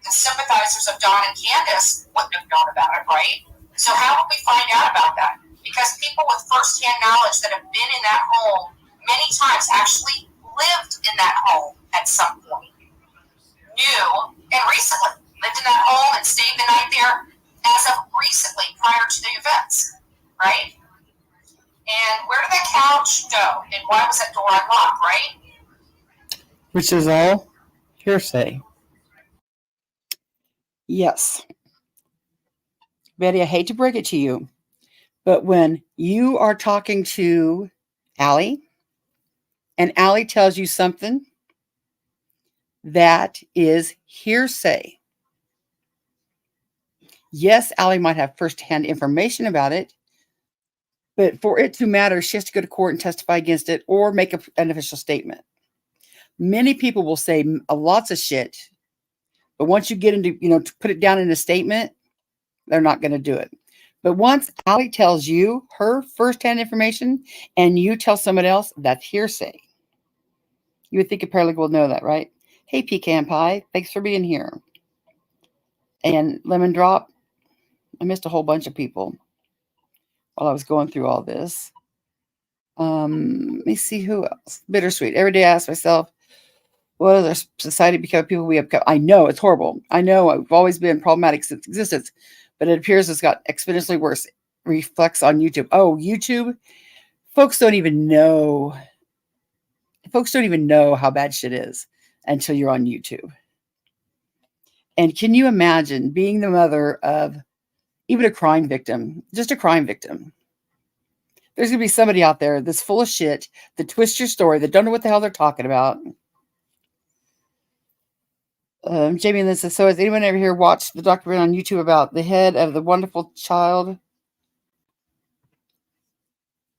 the sympathizers of Don and Candace wouldn't have known about it, right? So how would we find out about that? Because people with firsthand knowledge that have been in that home many times, actually lived in that home at some point, knew, and recently lived in that home and stayed the night there as of recently prior to the events, right? And where did that couch go? And why was that door unlocked, right? Which is all hearsay. Yes. Betty, I hate to break it to you, but when you are talking to Allie and Allie tells you something that is hearsay. Yes, Allie might have firsthand information about it, but for it to matter, she has to go to court and testify against it or make an official statement. Many people will say lots of shit, but once you get into, to put it down in a statement, they're not going to do it. But once Allie tells you her firsthand information and you tell someone else, that's hearsay. You would think a paralegal would know that, right? Hey, Pecan Pie, thanks for being here. And Lemon Drop, I missed a whole bunch of people while I was going through all this. Let me see who else. Bittersweet. Every day I ask myself, what does our society become people we have become? I know it's horrible. I know I've always been problematic since existence, but it appears it's got exponentially worse. Reflects on YouTube. Oh, YouTube. Folks don't even know how bad shit is until you're on YouTube. And can you imagine being the mother of even a crime victim, just a crime victim? There's going to be somebody out there that's full of shit, that twists your story, that don't know what the hell they're talking about. Jamie Lynn says, so has anyone ever here watched the documentary on YouTube about the head of the wonderful child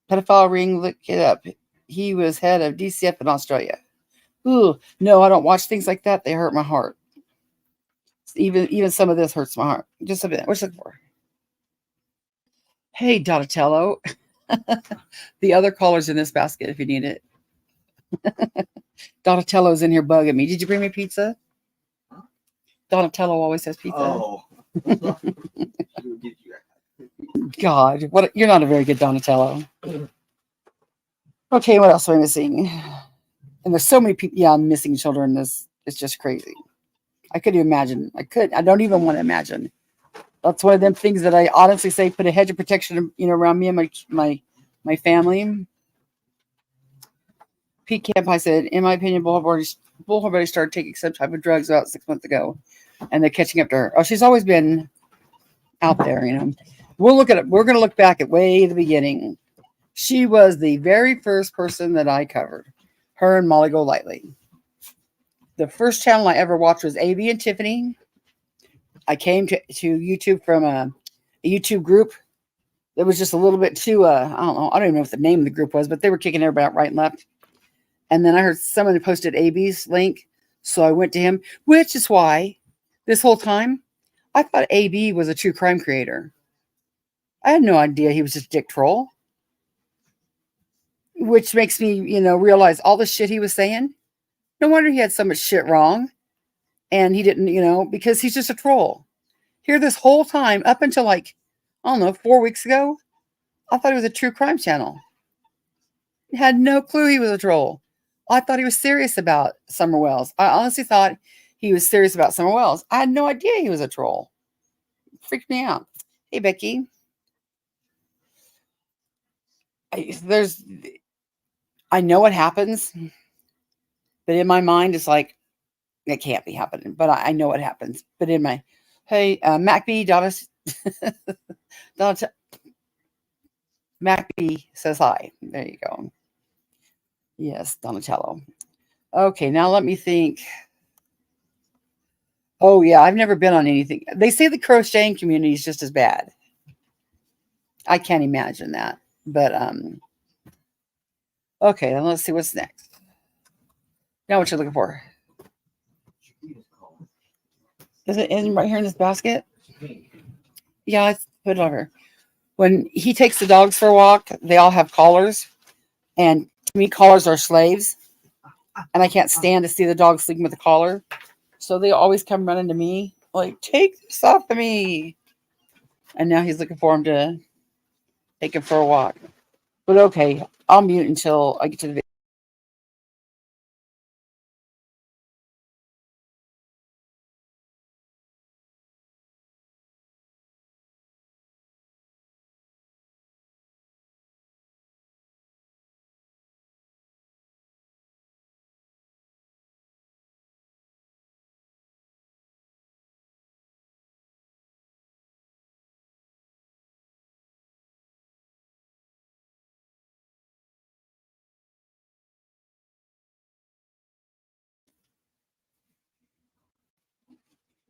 pedophile ring? Look it up. He was head of DCF in Australia. Ooh, no, I don't watch things like that. They hurt my heart. Even some of this hurts my heart. Just a bit. What's it for? Hey, Donatello. The other caller's in this basket if you need it. Donatello's in here bugging me. Did you bring me pizza? Donatello always has pizza. Oh. God, what? You're not a very good Donatello. Okay, what else am I missing? And there's so many people. Yeah, I'm missing children in this. It's just crazy. I couldn't imagine. I don't even want to imagine. That's one of them things that I honestly say put a hedge of protection, around me and my family. Pete Camp, I said, in my opinion, Bullhorn Betty started taking some type of drugs about 6 months ago, and they're catching up to her. Oh, she's always been out there, We'll look at it. We're going to look back at way the beginning. She was the very first person that I covered. Her and Molly Golightly. The first channel I ever watched was A.B. and Tiffany. I came to YouTube from a YouTube group that was just a little bit too, I don't even know what the name of the group was, but they were kicking everybody out right and left. And then I heard someone had posted AB's link, so I went to him, which is why this whole time I thought AB was a true crime creator. I had no idea he was just a dick troll, which makes me, realize all the shit he was saying. No wonder he had so much shit wrong. And he didn't, because he's just a troll. Here this whole time, up until 4 weeks ago, I thought it was a true crime channel. I had no clue he was a troll. I thought he was serious about Summer Wells. I honestly thought he was serious about Summer Wells. I had no idea he was a troll. Freaked me out. Hey, Becky. I know what happens But in my mind, it's like, it can't be happening. But I know what happens. But in my, hey, Mac B, Mac B says hi. There you go. Yes, Donatello. Okay, now let me think. Oh yeah, I've never been on anything. They say the crocheting community is just as bad. I can't imagine that. But okay, then let's see what's next. Now what you're looking for. Is it in right here in this basket? Yeah, let's put it over. When he takes the dogs for a walk, they all have collars. And to me, collars are slaves. And I can't stand to see the dog sleeping with a collar. So they always come running to me, like, take this off of me. And now he's looking for him to take him for a walk. But okay, I'll mute until I get to the video.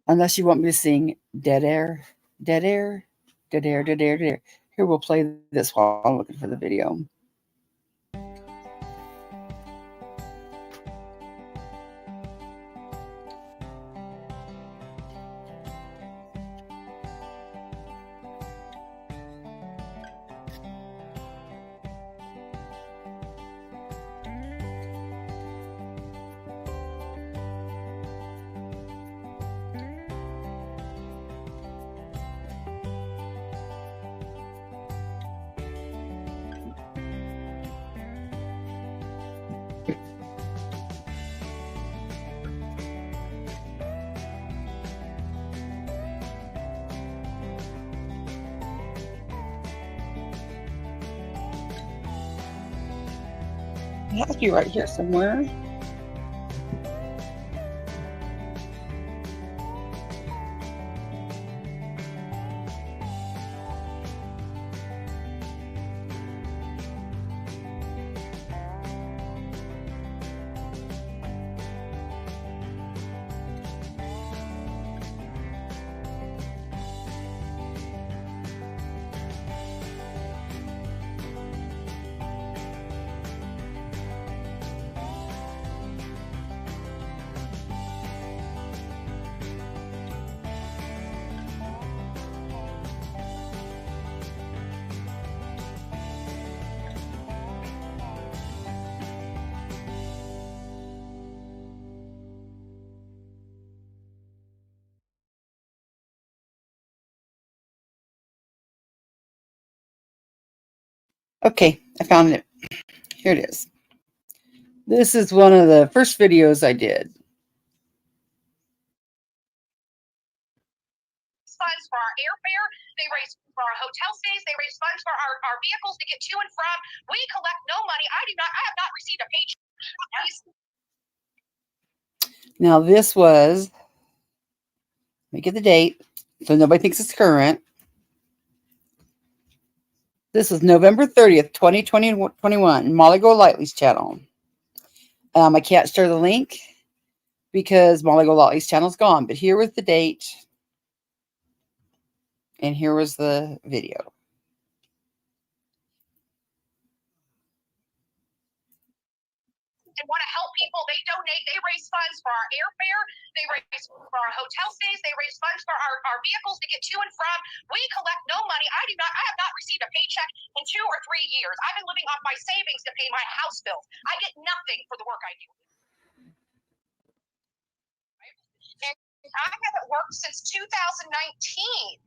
Unless you want me to sing Dead Air, Dead Air, Dead Air, Dead Air, Dead Air. Here, we'll play this while I'm looking for the video. It has to be right here somewhere. Okay, I found it. Here it is. This is one of the first videos I did. Funds for our airfare, they raise for our hotel stays, they raise funds for our vehicles to get to and from. We collect no money. I have not received a paycheck. Now this was, let me get the date so nobody thinks it's current. This was November 30th, 2021, Molly Golightly's channel. I can't share the link because Molly Golightly's channel's gone, but here was the date and here was the video. And want to help people, they donate, they raise funds for our airfare, they raise for our hotel stays, they raise funds for our vehicles to get to and from. We collect no money. I have not received a paycheck in 2 or 3 years. I've been living off my savings to pay my house bills. I get nothing for the work I do. And I haven't worked since 2019.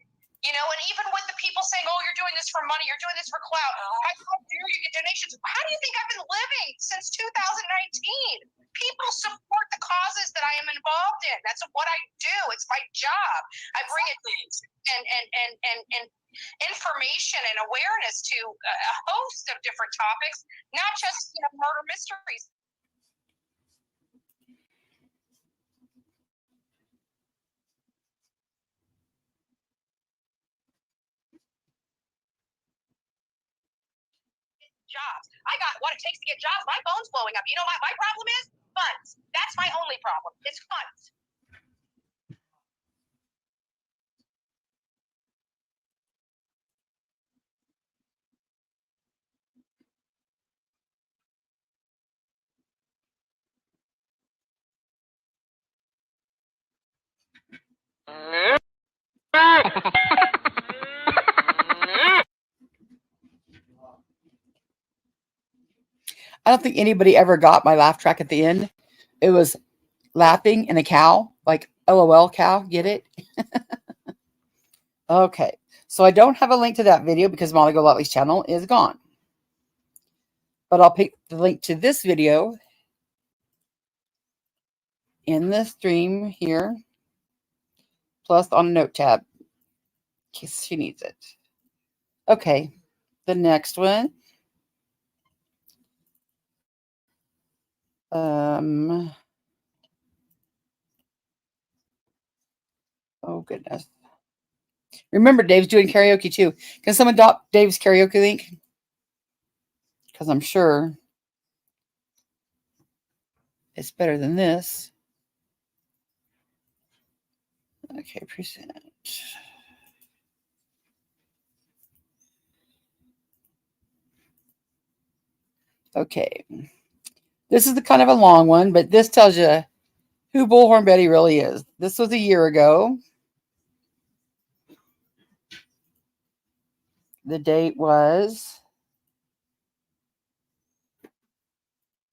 You know, and even with the people saying, oh, you're doing this for money, you're doing this for clout, how dare you get donations? How do you think I've been living since 2019? People support the causes that I am involved in. That's what I do. It's my job. I bring it and information and awareness to a host of different topics, not just murder mysteries. jobs. I got what it takes to get jobs. My phone's blowing up. You know what my problem is? Funds. That's my only problem. It's funds. I don't think anybody ever got my laugh track at the end. It was laughing and a cow, like LOL cow. Get it? Okay. So I don't have a link to that video because Molly Golightly's channel is gone. But I'll pick the link to this video in the stream here, plus on a note tab, in case she needs it. Okay. The next one. Oh goodness. Remember, Dave's doing karaoke too. Can someone adopt Dave's karaoke link? Because I'm sure it's better than this. Okay, present. Okay. This is the kind of a long one, but this tells you who Bullhorn Betty really is. This was a year ago. The date was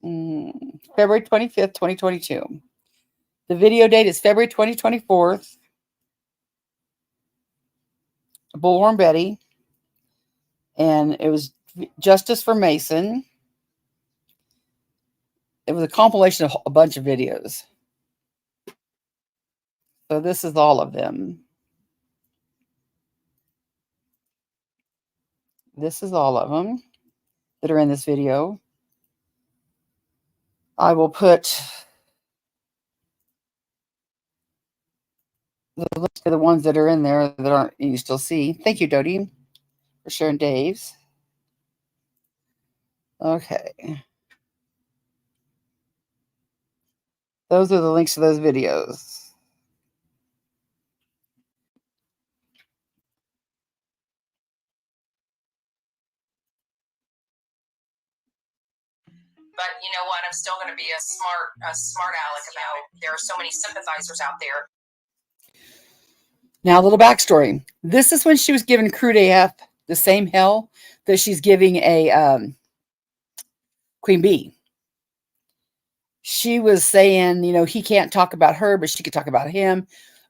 February 25th, 2022. The video date is February 2024. Bullhorn Betty. And it was Justice for Mason. It was a compilation of a bunch of videos. So this is all of them. This is all of them that are in this video. I will put the list to the ones that are in there that aren't you still see. Thank you, Dodie, for sharing Dave's. Okay. Those are the links to those videos. But you know what? I'm still going to be a smart aleck about it. There are so many sympathizers out there. Now, a little backstory. This is when she was giving Crude AF the same hell that she's giving a Queen Bee. She was saying, you know, he can't talk about her, but she could talk about him.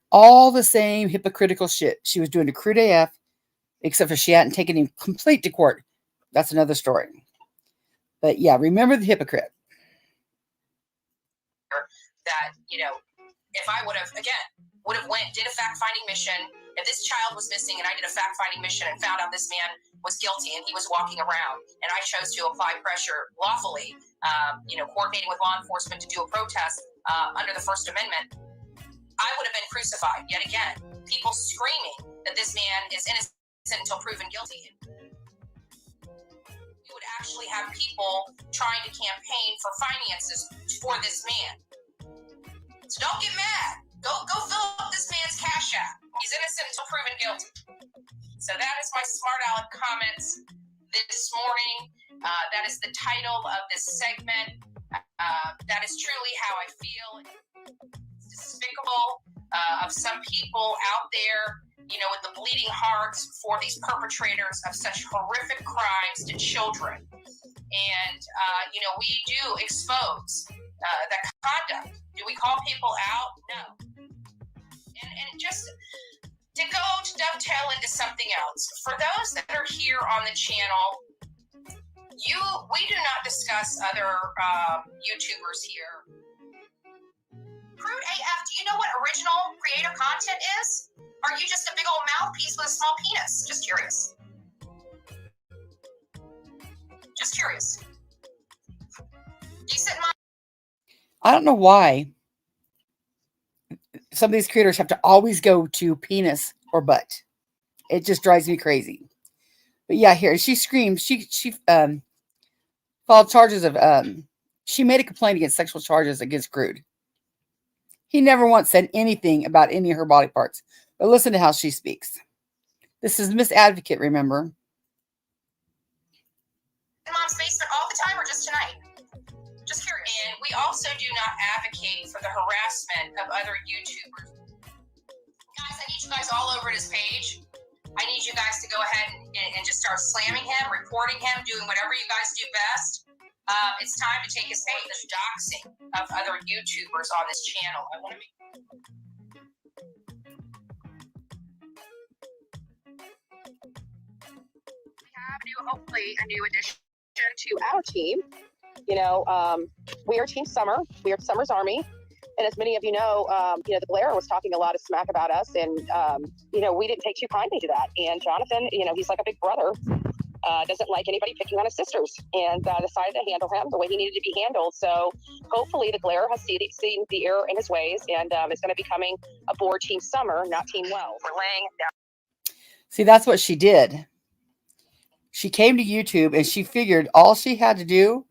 All the same hypocritical shit she was doing to Crude AF, except for she hadn't taken him complete to court. That's another story. But yeah, remember the hypocrite. That, you know, if I would have, did a fact-finding mission, if this child was missing and I did a fact-finding mission and found out this man was guilty and he was walking around and I chose to apply pressure lawfully, coordinating with law enforcement to do a protest under the First Amendment, I would have been crucified yet again. People screaming that this man is innocent until proven guilty. We would actually have people trying to campaign for finances for this man. So don't get mad. Go fill up this man's cash app. He's innocent until proven guilty. So that is my smart aleck comments this morning. That is the title of this segment. That is truly how I feel. It's despicable of some people out there, you know, with the bleeding hearts for these perpetrators of such horrific crimes to children. And, we do expose that conduct. Do we call people out? No. And just to go to dovetail into something else, for those that are here on the channel, we do not discuss other YouTubers here. Crude AF, do you know what original creator content is? Are you just a big old mouthpiece with a small penis? Just curious. Just curious. Decent mind. I don't know why some of these creators have to always go to penis or butt. It just drives me crazy. But yeah, here she screams. She filed charges of, she made a complaint against sexual charges against Crude. He never once said anything about any of her body parts. But listen to how she speaks. This is Miss Advocate, remember? In Mom's basement all the time or just tonight? Just here. And we also do not advocate for the harassment of other YouTubers. Guys, I need you guys all over this page. I need you guys to go ahead and just start slamming him, reporting him, doing whatever you guys do best. It's time to take his page. There's doxing of other YouTubers on this channel. I want to make... We have hopefully a new addition to our team. You know, we are Team Summer. We are Summer's Army. And as many of you know, the Blair was talking a lot of smack about us. And, we didn't take too kindly to that. And Jonathan, he's like a big brother, doesn't like anybody picking on his sisters, and decided to handle him the way he needed to be handled. So hopefully the Blair has seen the error in his ways and is going to be coming aboard Team Summer, not Team Well. We're laying down. See, that's what she did. She came to YouTube and she figured all she had to do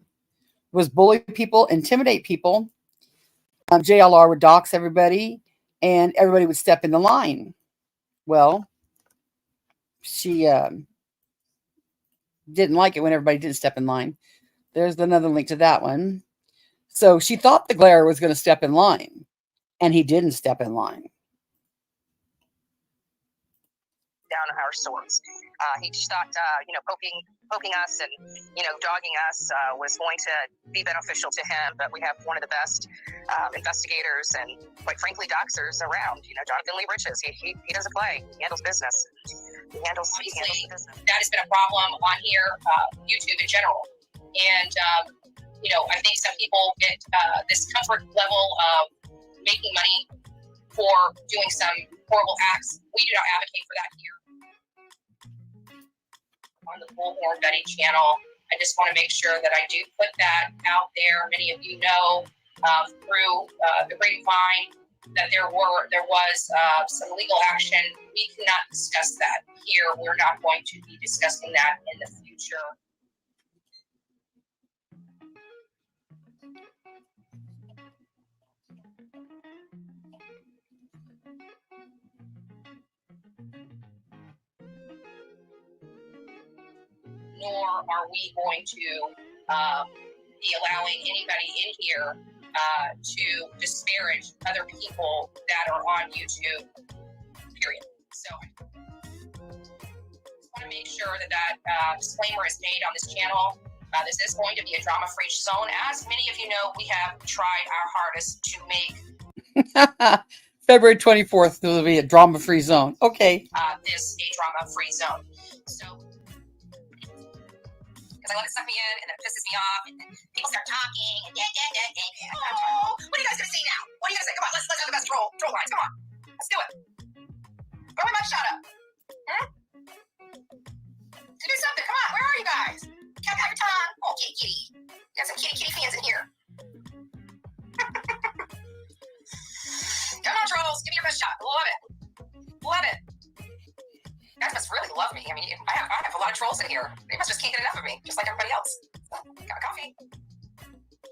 was bully people, intimidate people. JLR would dox everybody and everybody would step in the line. Well, she didn't like it when everybody didn't step in line. There's another link to that one. So she thought the Glare was going to step in line, and he didn't step in line. Down our swords. He just thought, poking us and, dogging us was going to be beneficial to him. But we have one of the best investigators and, quite frankly, doxers around. Jonathan Lee Riches. He doesn't play. He handles business. He handles the business. That has been a problem on here, YouTube in general. And, I think some people get this comfort level of making money for doing some horrible acts. We do not advocate for that here. On the Bullhorn Betty channel, I just want to make sure that I do put that out there. Many of you know through the grapevine that there was some legal action. We cannot discuss that here. We're not going to be discussing that in the future. Nor are we going to be allowing anybody in here to disparage other people that are on YouTube, period. So I just want to make sure that disclaimer is made on this channel. This is going to be a drama-free zone. As many of you know, we have tried our hardest to make February 24th, there will be a drama-free zone. Okay. This a drama-free zone. So I let it suck me in, and then it pisses me off, and then people start talking, and oh, what are you guys gonna say now? What are you gonna say? Come on, let's have the best troll lines. Come on, let's do it. Where my shut up? Do something. Come on, where are you guys? Cat got your tongue. Oh, kitty. Got some kitty fans in here. Come on, trolls, give me your best shot. Love it. You guys must really love me. I mean, I have a lot of trolls in here. They must just can't get enough of me, just like everybody else. Got coffee.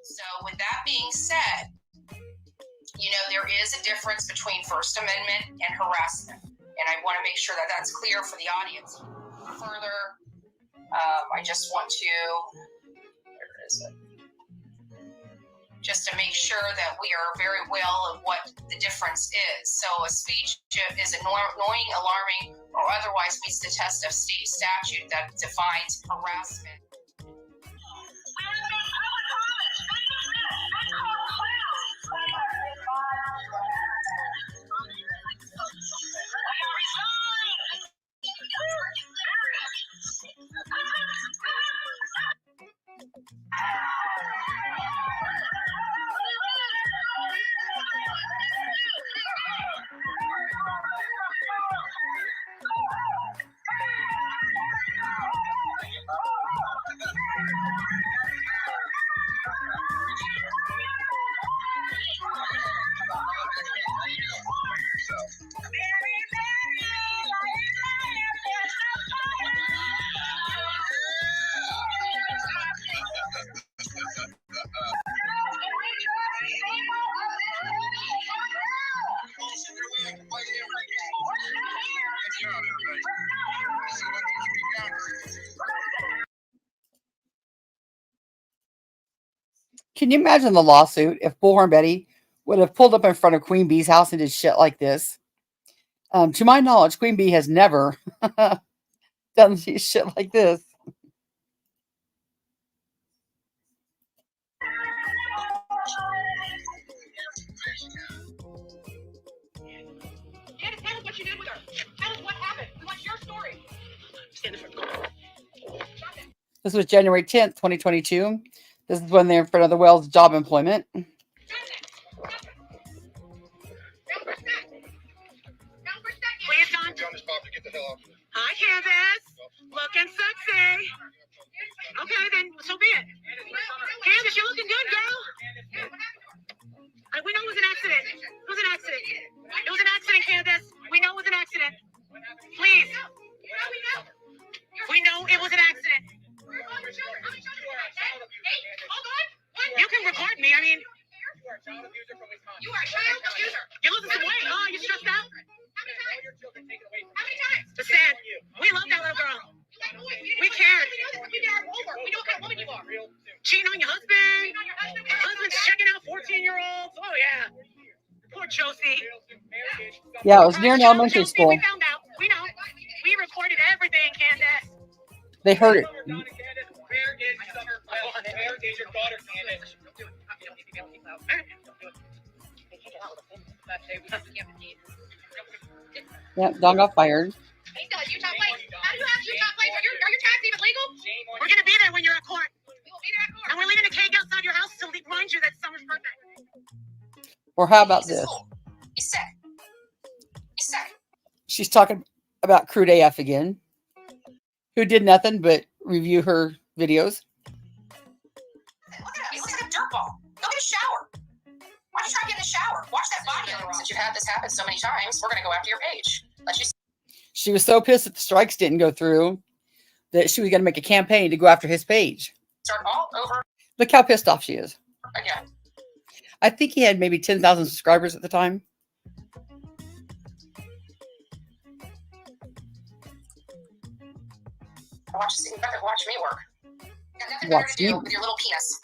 So with that being said, there is a difference between First Amendment and harassment. And I want to make sure that that's clear for the audience. Further, I just want to, where is it? Just to make sure that we are very well of what the difference is. So a speech is annoying, alarming, or otherwise meets the test of state statute that defines harassment. Can you imagine the lawsuit if Bullhorn Betty would have pulled up in front of Queen Bee's house and did shit like this? To my knowledge, Queen Bee has never done shit like this. Candace, tell us what you did with her. Tell us what happened. We want your story. This was January 10th, 2022. This is when they're in front of the Wells Job Employment. Please, John. Hi, Candace. Looking sexy. Okay, then so be it. Candace, you're looking good, girl. We know it was an accident. It was an accident. It was an accident, Candace. We know it was an accident. Please. We know it was an accident. You can record me. I mean, you are a child abuser. You're losing some weight. Oh, you stressed out? How many times? It's sad. We love that little girl. We cared. We know what kind of woman you are. Cheating on your husband. Husband's checking out 14-year-olds. Oh, yeah. Poor Josie. Yeah, it was near an elementary Josie, school. we found out. We know. We recorded everything, Candace. They heard it. Where is your daughter, Candace? Yeah, Don got fired. Hey, still have Utah plates. How do you have Utah plates? Are your tags even legal? We're going to be there when you're at court. We will be there at court. And we're leaving a cake outside your house to remind you that it's Summer's birthday. Or how about this? He's sick. He's sick. She's talking about Crude AF again, who did nothing but review her videos. Look at him. He looks like a dirtball. Go get a shower. Why don't you try to get in the shower? Watch that body on the road. Since you've had this happen so many times, we're going to go after your page. Let you. She was so pissed that the strikes didn't go through that she was going to make a campaign to go after his page. Start all over Look how pissed off she is. again. I think he had maybe 10,000 subscribers at the time. Watch me work. Got nothing better Watch to do me. with your little penis.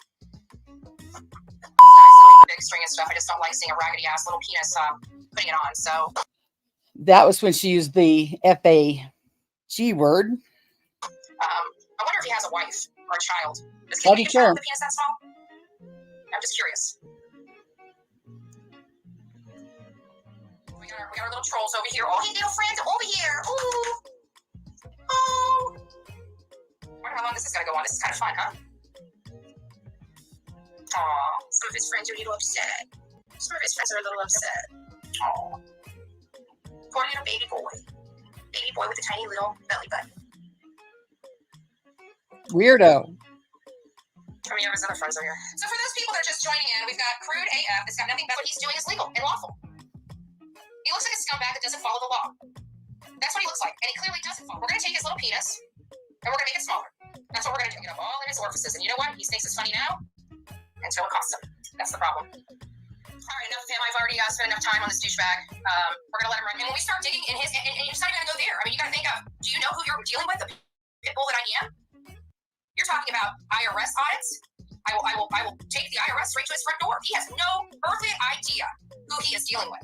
Nice big string and stuff. I just don't like seeing a raggedy ass little penis putting it on. So That was when she used the FAG word. I wonder if he has a wife or a child. Does I'll he be make a child sure. with a penis that small? I'm just curious. We got our little trolls over here. Oh, hey, little friends over here. Ooh. Oh. I wonder how long this is going to go on. This is kind of fun, huh? Aw, some of his friends are a little upset. Some of his friends are a little upset. Aw. Poor little baby boy. Baby boy with a tiny little belly button. Weirdo. I mean, his other friends are here. So for those people that are just joining in, we've got Crude AF. It's got nothing but what he's doing is legal and lawful. He looks like a scumbag that doesn't follow the law. That's what he looks like. And he clearly doesn't follow. We're going to take his little penis and we're going to make it smaller. That's what we're going to do. Get up all in his orifices. And you know what? He thinks it's funny now until it costs him. That's the problem. All right, enough of him. I've already spent enough time on this douchebag. We're going to let him run. And when we start digging in his, and it's not even going to go there. I mean, you got to think of, do you know who you're dealing with? The pit bull that I am? You're talking about IRS audits? I will take the IRS straight to his front door. He has no earthly idea who he is dealing with.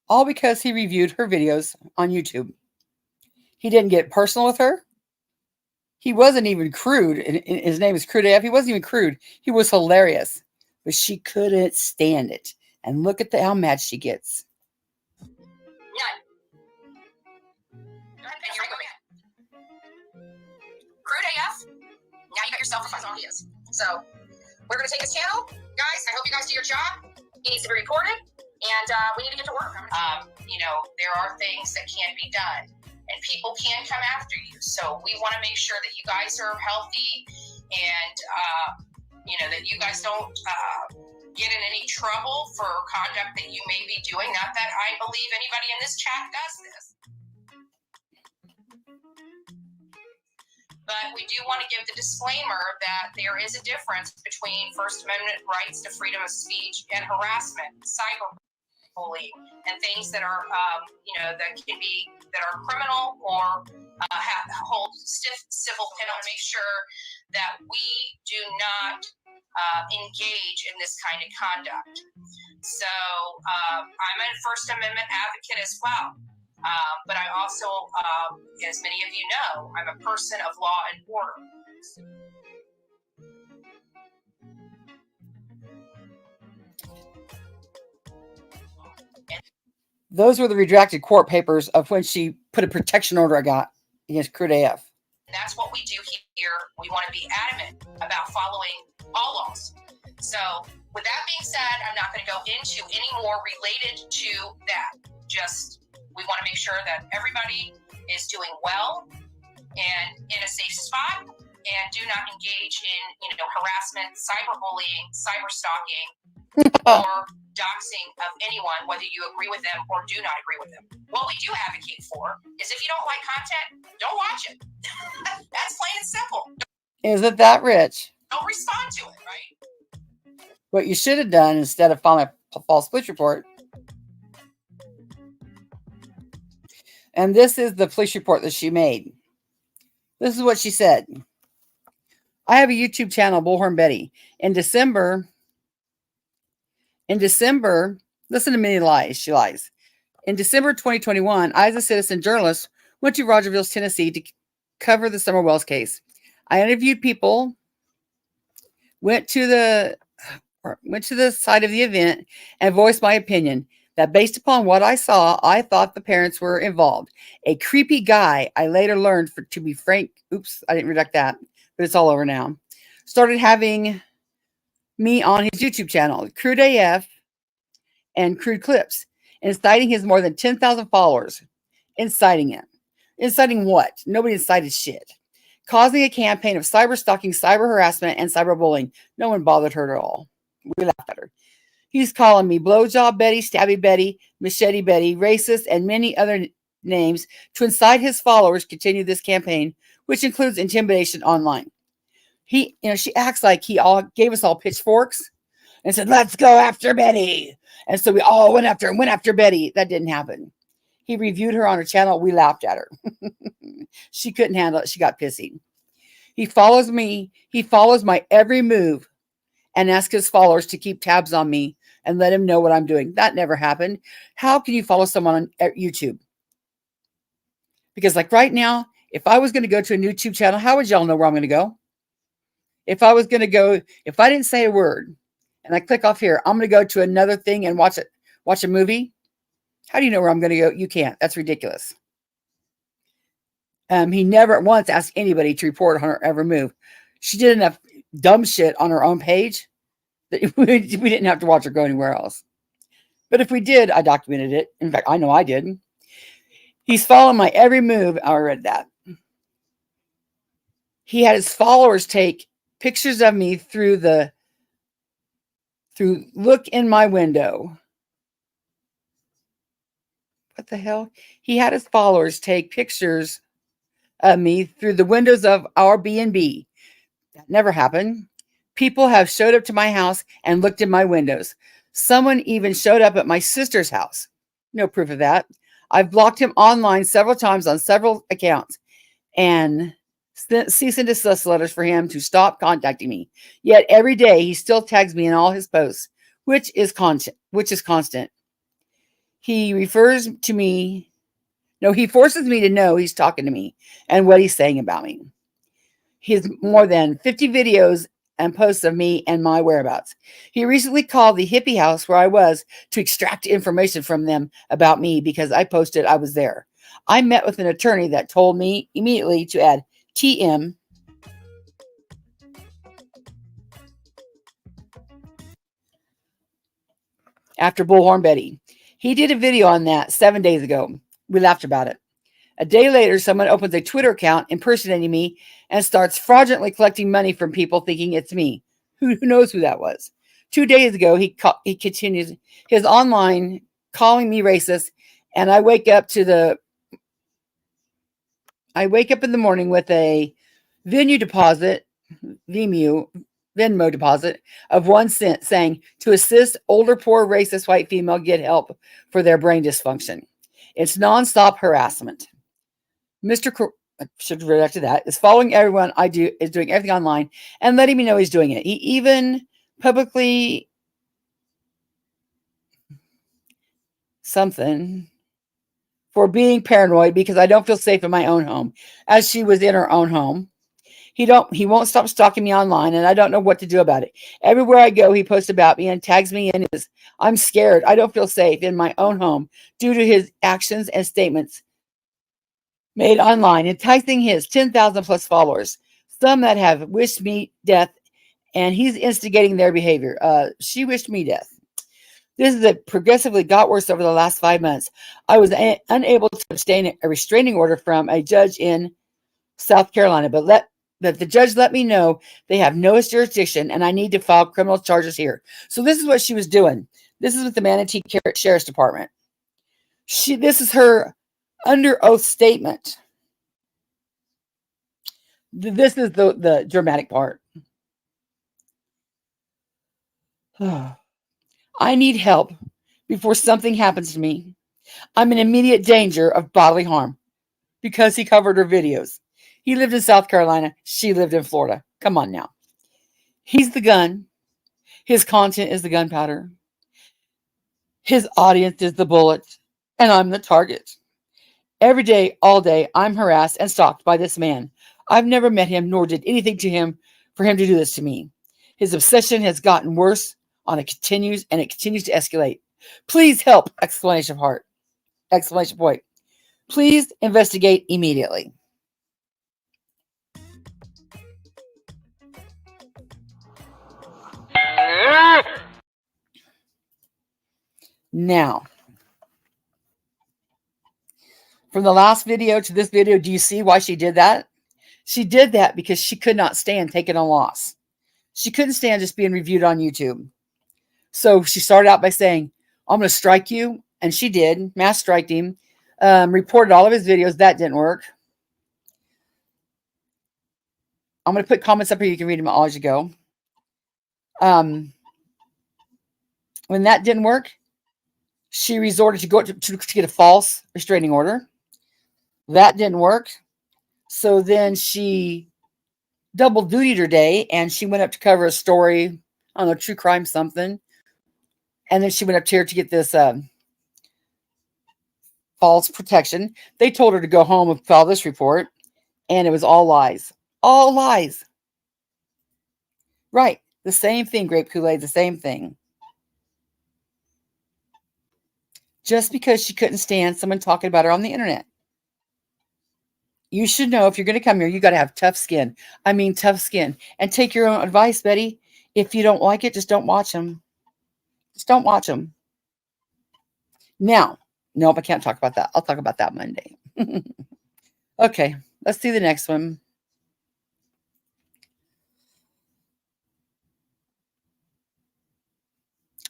All because he reviewed her videos on YouTube. He didn't get personal with her. He wasn't even crude. His name is Crude AF. He wasn't even crude. He was hilarious. But she couldn't stand it. And look at how mad she gets. None. Go ahead and pay your again. Crude AF. Now you got yourself a fun all he is. So we're going to take his channel. Guys, I hope you guys do your job. He needs to be recorded. And we need to get to work. You know, there are things that can be done. And people can come after you. So we want to make sure that you guys are healthy and, you know, that you guys don't get in any trouble for conduct that you may be doing. Not that I believe anybody in this chat does this. But we do want to give the disclaimer that there is a difference between First Amendment rights to freedom of speech and harassment, cyberbullying, and things that are, you know, that are criminal or hold stiff civil penalties. Make sure that we do not engage in this kind of conduct. So I'm a First Amendment advocate as well. But I also, as many of you know, I'm a person of law and order. Those were the redacted court papers of when she put a protection order I got against Crude AF. That's what we do here. We want to be adamant about following all laws. So with that being said, I'm not going to go into any more related to that. Just, we want to make sure that everybody is doing well and in a safe spot, and do not engage in, harassment, cyberbullying, cyberstalking, or doxing of anyone, whether you agree with them or do not agree with them. What we do advocate for is if you don't like content, don't watch it. That's plain and simple. Isn't that rich? Don't respond to it, right? What you should have done instead of filing a false police report. And this is the police report that she made. This is what she said. I have a YouTube channel, Bullhorn Betty. In December, listen to many lies. She lies. In December 2021, I, as a citizen journalist, went to Rogersville, Tennessee to cover the Summer Wells case. I interviewed people, went to the site of the event, and voiced my opinion that based upon what I saw, I thought the parents were involved. A creepy guy, I later learned to be Frank. Oops, I didn't redact that, but it's all over now. Started having me on his YouTube channel, Crude AF and Crude Clips, inciting his more than 10,000 followers. Inciting him. Inciting what? Nobody incited shit. Causing a campaign of cyber stalking, cyber harassment, and cyberbullying. No one bothered her at all. We laughed at her. He's calling me Blowjob Betty, Stabby Betty, Machete Betty, racist, and many other names to incite his followers to continue this campaign, which includes intimidation online. She acts like he all gave us all pitchforks and said, let's go after Betty. And so we all went after Betty. That didn't happen. He reviewed her on her channel. We laughed at her. She couldn't handle it. She got pissy. He follows me. He follows my every move and asks his followers to keep tabs on me and let him know what I'm doing. That never happened. How can you follow someone on YouTube? Because like right now, if I was going to go to a YouTube channel, how would y'all know where I'm going to go? If I was going to go, if I didn't say a word and I click off here, I'm going to go to another thing and watch a movie. How do you know where I'm going to go? You can't. That's ridiculous. He never once asked anybody to report on her every move. She did enough dumb shit on her own page that we didn't have to watch her go anywhere else. But if we did, I documented it. In fact, I know I did. He's following my every move. I read that. He had his followers take pictures of me through look in my window. What the hell? He had his followers take pictures of me through the windows of our B&B. That never happened. People have showed up to my house and looked in my windows. Someone even showed up at my sister's house. No proof of that. I've blocked him online several times on several accounts and cease and desist letters for him to stop contacting me. Yet every day he still tags me in all his posts, which is constant. He refers to me. No, he forces me to know he's talking to me and what he's saying about me. He has more than 50 videos and posts of me and my whereabouts. He recently called the hippie house where I was to extract information from them about me because I posted I was there. I met with an attorney that told me immediately to add TM after Bullhorn Betty. He did a video on that 7 days ago. We laughed about it. A day later, someone opens a Twitter account impersonating me and starts fraudulently collecting money from people thinking it's me. Who knows who that was? 2 days ago, he continues his online calling me racist, and I wake up in the morning with a Venmo deposit of 1 cent saying to assist older, poor, racist white female get help for their brain dysfunction. It's nonstop harassment. Mr. I should react to that, is following everyone I do, is doing everything online and letting me know he's doing it. He even publicly something for being paranoid because I don't feel safe in my own home, as she was in her own home. He won't stop stalking me online, and I don't know what to do about it. Everywhere I go, he posts about me and tags me in his. I'm scared. I don't feel safe in my own home due to his actions and statements made online, enticing his 10,000 plus followers, some that have wished me death, and he's instigating their behavior. She wished me death. This is progressively got worse over the last 5 months. I was unable to obtain a restraining order from a judge in South Carolina, but the judge let me know they have no jurisdiction and I need to file criminal charges here. So this is what she was doing. This is with the Manatee Sheriff's Department. This is her under oath statement. This is the dramatic part. I need help before something happens to me. I'm in immediate danger of bodily harm because he covered her videos. He lived in South Carolina. She lived in Florida. Come on now. He's the gun. His content is the gunpowder. His audience is the bullet. And I'm the target. Every day, all day, I'm harassed and stalked by this man. I've never met him nor did anything to him for him to do this to me. His obsession has gotten worse and it continues to escalate. Please help! Exclamation heart. Exclamation point. Please investigate immediately. Now, from the last video to this video, do you see why she did that? She did that because she could not stand taking a loss. She couldn't stand just being reviewed on YouTube. So she started out by saying, I'm going to strike you. And she did. Mass striked him. Reported all of his videos. That didn't work. I'm going to put comments up here. You can read them all as you go. When that didn't work, she resorted to go to get a false restraining order. That didn't work. So then she double dutied her day and she went up to cover a story on a true crime something. And then she went up here to get this false protection. They told her to go home and file this report. And it was all lies. All lies. Right. The same thing, grape Kool-Aid, the same thing. Just because she couldn't stand someone talking about her on the internet. You should know if you're going to come here, you got to have tough skin. I mean, tough skin. And take your own advice, Betty. If you don't like it, just don't watch them. Just don't watch them. Now, nope, I can't talk about that. I'll talk about that Monday. Okay, let's see the next one.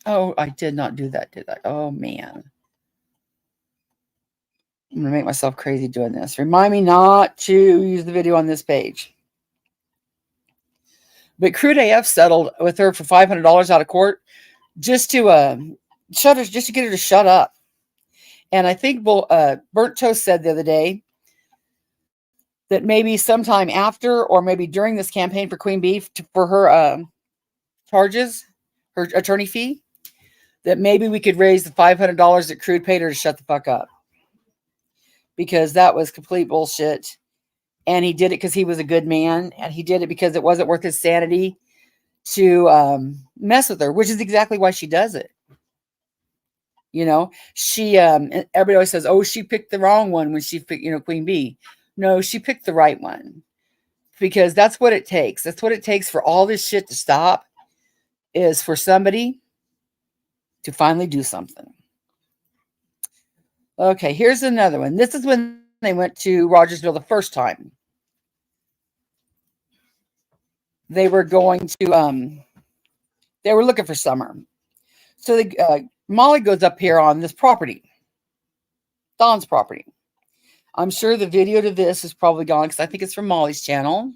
Oh, I did not do that, did I? Oh, man. I'm going to make myself crazy doing this. Remind me not to use the video on this page. But Crude AF settled with her for $500 out of court just to shut her, just to get her to shut up. And I think Burnt Toast said the other day that maybe sometime after or maybe during this campaign for Queen Bee for her charges, her attorney fee, that maybe we could raise the $500 that Crude paid her to shut the fuck up. Because that was complete bullshit. And he did it because he was a good man. And he did it because it wasn't worth his sanity to mess with her, which is exactly why she does it. You know, she, everybody always says, oh, she picked the wrong one when she picked, Queen Bee. No, she picked the right one. Because that's what it takes. That's what it takes for all this shit to stop, is for somebody to finally do something. Okay, here's another one. This is when they went to Rogersville the first time. They were going to, they were looking for Summer. So Molly goes up here on this property, Dawn's property. I'm sure the video to this is probably gone because I think it's from Molly's channel.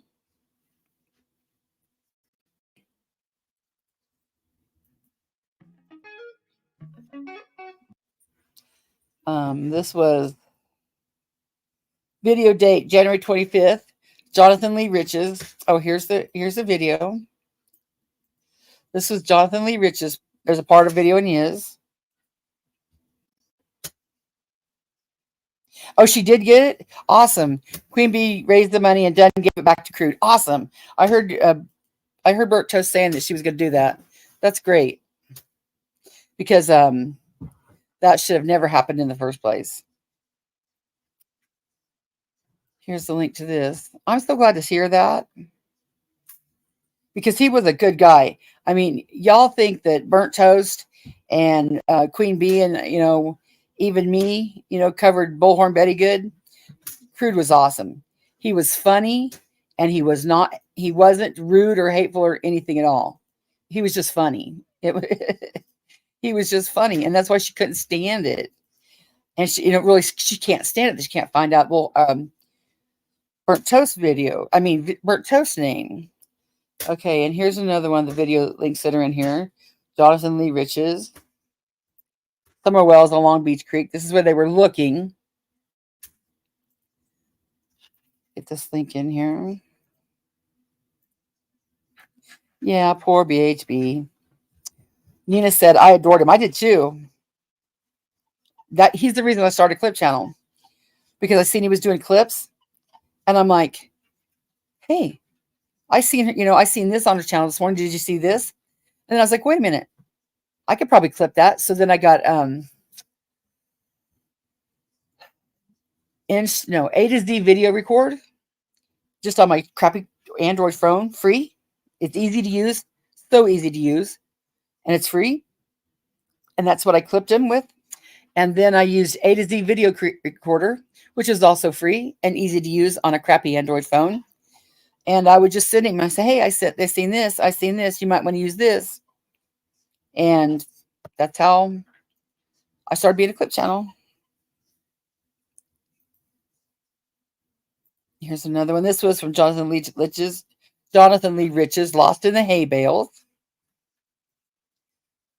This was Video date January 25th. Jonathan Lee Riches. Oh, here's the video. This was Jonathan Lee Riches. There's a part of video in his. Oh, she did get it? Awesome. Queen Bee raised the money and doesn't give it back to Crude. Awesome. I heard Bert Toast saying that she was going to do that. That's great. Because that should have never happened in the first place. Here's the link to this. I'm so glad to hear that. Because he was a good guy. I mean, y'all think that Burnt Toast and Queen Bee and, even me, covered Bullhorn Betty good. Crude was awesome. He was funny, and he wasn't rude or hateful or anything at all. He was just funny. He was just funny, and that's why she couldn't stand it. And she, really, she can't stand it. She can't find out, Burnt Toast video. I mean, Burnt Toast name. Okay, and here's another one of the video links that are in here. Jonathan Lee Riches. Summer Wells on Long Beach Creek. This is where they were looking. Get this link in here. Yeah, poor BHB. Nina said, I adored him. I did too. He's the reason I started a clip channel. Because I seen he was doing clips. And I'm like, hey, I seen this on her channel this morning. Did you see this? And then I was like, wait a minute. I could probably clip that. So then I got A to Z video record just on my crappy Android phone, free. It's easy to use, so easy to use, and it's free. And that's what I clipped him with. And then I used A to Z video recorder, which is also free and easy to use on a crappy Android phone. And I would just send him. I say, hey, I've seen this. You might want to use this. And that's how I started being a clip channel. Here's another one. This was from Jonathan Lee Riches, Lost in the Hay Bales.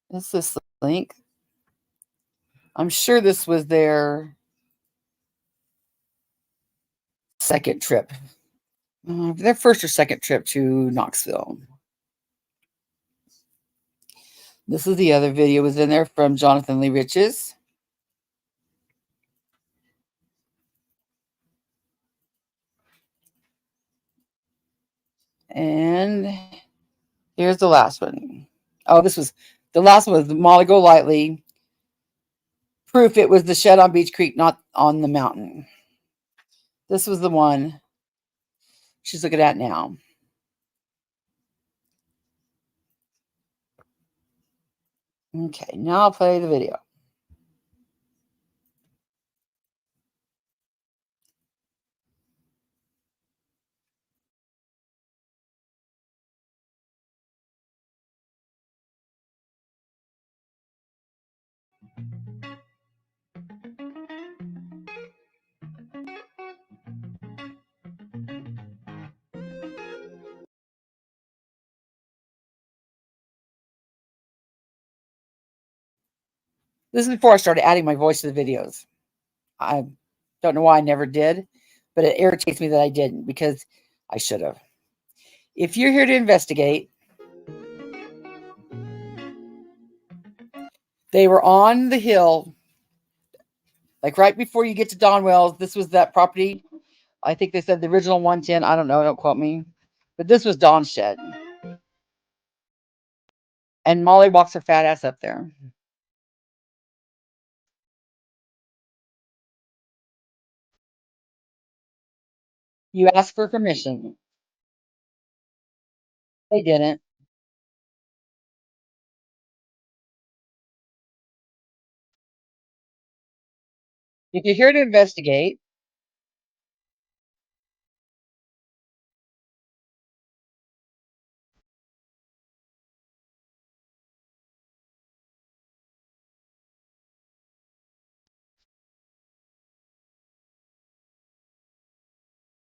What's this link? I'm sure this was their second trip. Their first or second trip to Knoxville. This is the other video was in there from Jonathan Lee Riches. And here's the last one. Oh, the last one was Molly Golightly. Proof it was the shed on Beach Creek, not on the mountain. This was the one she's looking at now. Okay, now I'll play the video. This is before I started adding my voice to the videos. I don't know why I never did, but it irritates me that I didn't because I should have. If you're here to investigate, they were on the hill, like right before you get to Donwell's. This was that property. I think they said the original 110. I don't know. Don't quote me. But this was Dawn's shed. And Molly walks her fat ass up there. You asked for permission. They didn't. If you're here to investigate,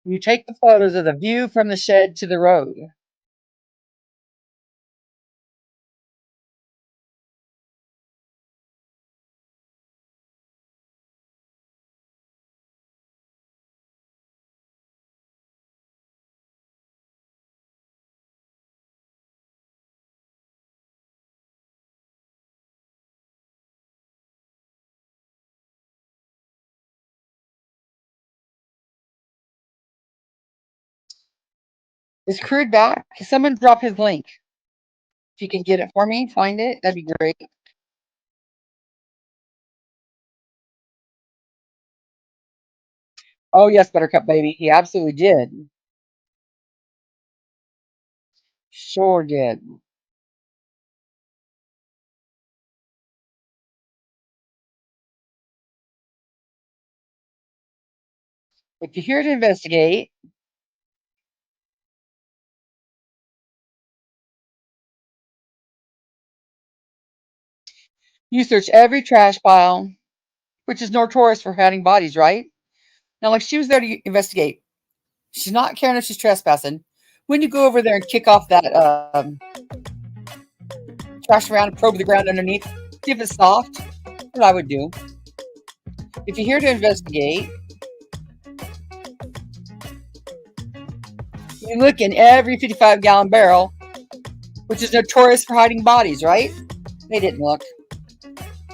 you take the photos of the view from the shed to the road. Is Crude back? Can someone drop his link? If you can get it for me, find it, that'd be great. Oh, yes, Buttercup Baby. He absolutely did. Sure did. If you're here to investigate, you search every trash pile, which is notorious for hiding bodies, right? Now, like she was there to investigate. She's not caring if she's trespassing. When you go over there and kick off that trash around and probe the ground underneath, see if it's soft, what I would do. If you're here to investigate, you look in every 55-gallon barrel, which is notorious for hiding bodies, right? They didn't look.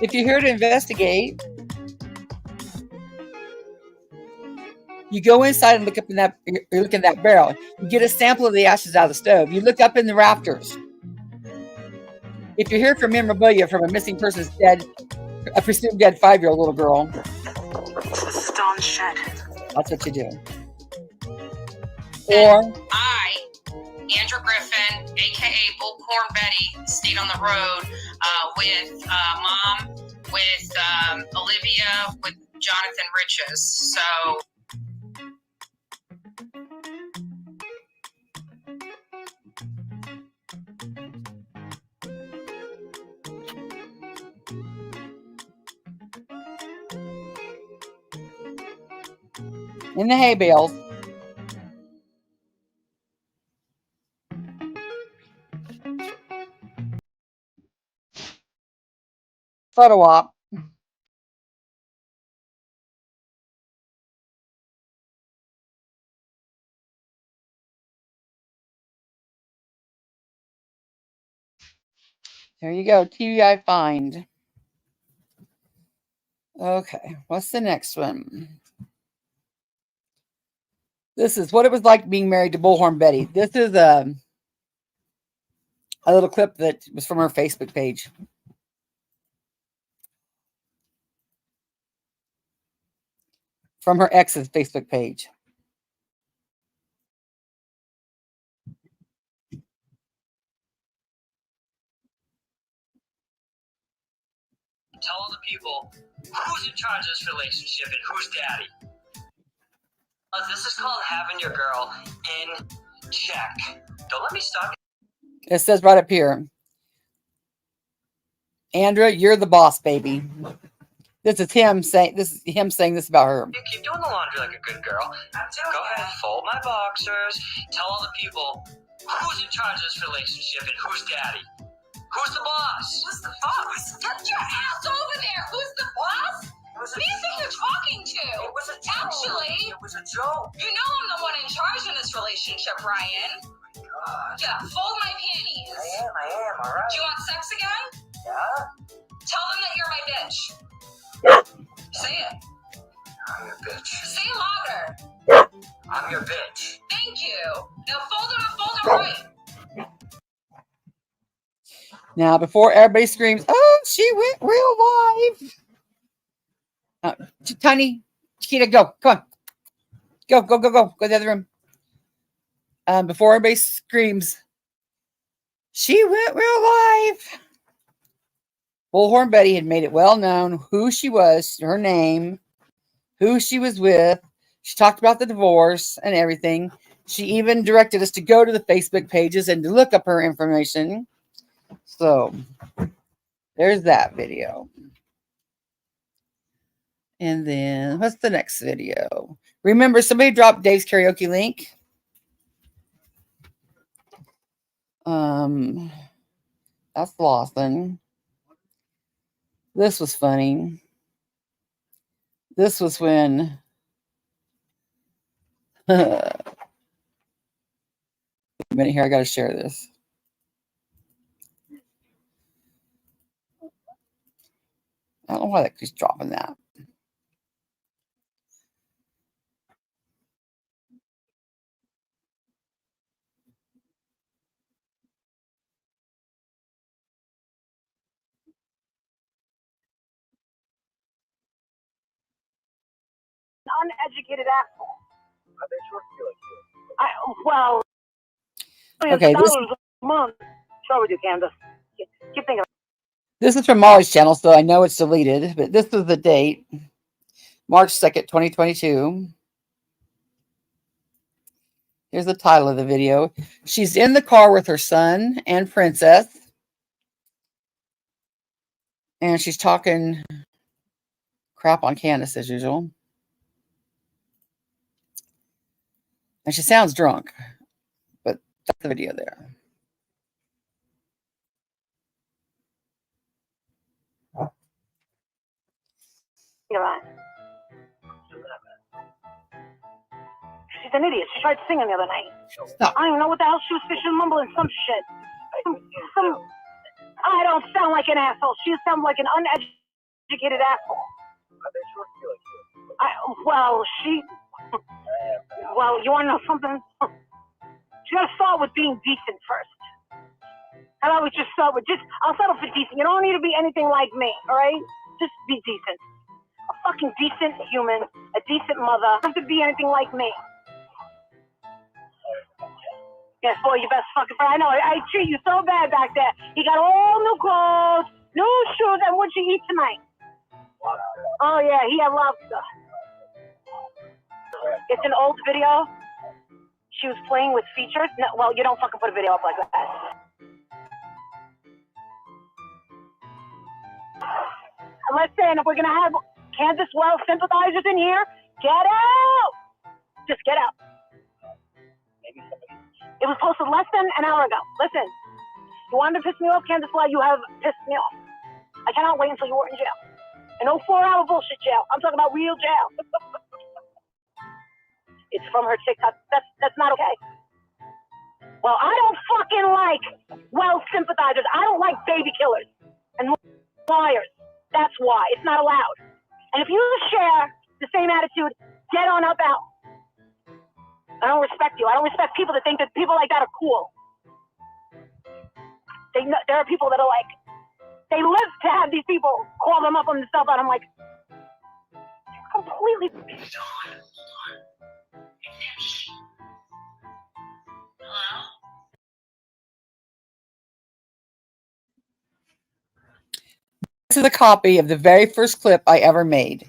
If you're here to investigate, you go inside and look up in that. You look in that barrel. You get a sample of the ashes out of the stove. You look up in the rafters. If you're here for memorabilia from a missing person's dead, a presumed dead 5-year-old little girl, Stone shed. that's what you do. Or I, Andrew Griffin, aka Bullhorn Betty, stayed on the road with Mom, with Olivia, with Jonathan Riches. So. in the hay bales. Photo op. There you go. TBI find. Okay, what's the next one? This is what it was like being married to Bullhorn Betty. This is a little clip that was from her Facebook page. From her ex's Facebook page. Tell all the people who's in charge of this relationship and who's daddy. This is called having your girl in check. Don't let me stop. It says right up here, Andrea, you're the boss, baby. This is him saying this about her. You keep doing the laundry like a good girl. Go ahead, fold my boxers. Tell all the people who's in charge of this relationship and who's daddy. Who's the boss? Who's the boss? Get your ass over there! Who's the boss? Who do you think you're talking to? It was a joke. Actually, It was a joke. you know I'm the one in charge in this relationship, Ryan. God. Yeah, fold my panties. I am, alright. Do you want sex again? Yeah? Tell them that you're my bitch. Say it. I'm your bitch. Say it louder. I'm your bitch. Thank you. Now fold them right. Now, before everybody screams, "Oh, she went real live!" Tiny, Chiquita, go, come on, go to the other room. Before everybody screams, "She went real live!" Bullhorn Betty had made it well known who she was, her name, who she was with. She talked about the divorce and everything. She even directed us to go to the Facebook pages and to look up her information. So there's that video. And then what's the next video? Remember, somebody dropped Dave's karaoke link. That's Lawson. This was funny. This was when a minute here, I gotta share this. I don't know why that keeps dropping that. uneducated asshole. Well, Okay, this a month. Sure we do, Candace. Keep thinking. this is from Molly's channel, so I know it's deleted, but this is the date, March 2nd, 2022. Here's the title of the video. She's in the car with her son and Princess, and she's talking crap on Candace as usual. And she sounds drunk, but that's the video there. She's an idiot. She tried singing the other night. Stop. I don't even know what the hell she was fishing, mumbling some shit. I don't sound like an asshole. She sounds like an uneducated asshole. Well, you want to know something? You gotta start with being decent first. How about we just start with I'll settle for decent. You don't need to be anything like me, all right? Just be decent. A fucking decent human, a decent mother. You don't have to be anything like me. Yes, boy, you best fucking friend. I know, I treat you so bad back there. You got all new clothes, new shoes, and what'd you eat tonight? Oh, yeah, he had lobster. It's an old video. She was playing with features. No, well, you don't fucking put a video up like that. Listen, if we're gonna have Kansas Well sympathizers in here, get out! Just get out. It was posted less than an hour ago. Listen, you wanted to piss me off, Kansas Well, you have pissed me off. I cannot wait until you were in jail. And no 4-hour bullshit jail. I'm talking about real jail. It's from her TikTok. That's not okay. Well, I don't fucking like well sympathizers. I don't like baby killers and liars. That's why. It's not allowed. And if you share the same attitude, get on up out. I don't respect you. I don't respect people that think that people like that are cool. There are people that are like, they live to have these people call them up on the cell phone. I'm like, completely. This is a copy of the very first clip I ever made.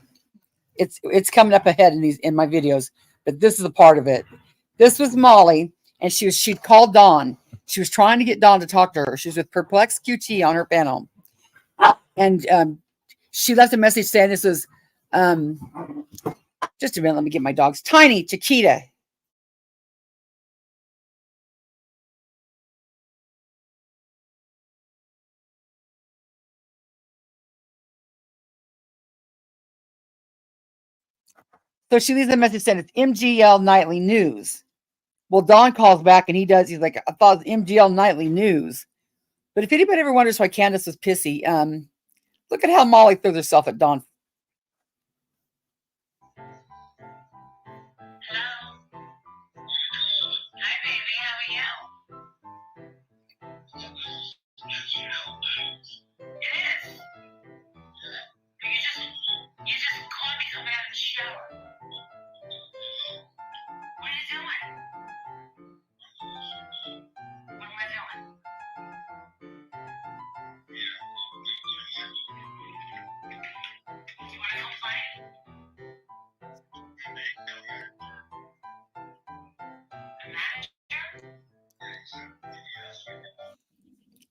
It's coming up ahead in my videos, but this is a part of it. This was Molly, and she'd called Dawn. She was trying to get Dawn to talk to her. She was with Perplexed QT on her panel, and she left a message saying this was just a minute. Let me get my dogs. Tiny, Chiquita. So she leaves a message saying it's MGL Nightly News. Well, Don calls back and he's like, I thought it was MGL Nightly News. But if anybody ever wonders why Candace was pissy, look at how Molly threw herself at Don. Hello. Hi, baby. How are you? It is. You just caught me coming out of the shower. What are you doing? What am I doing? You want to complain? The manager?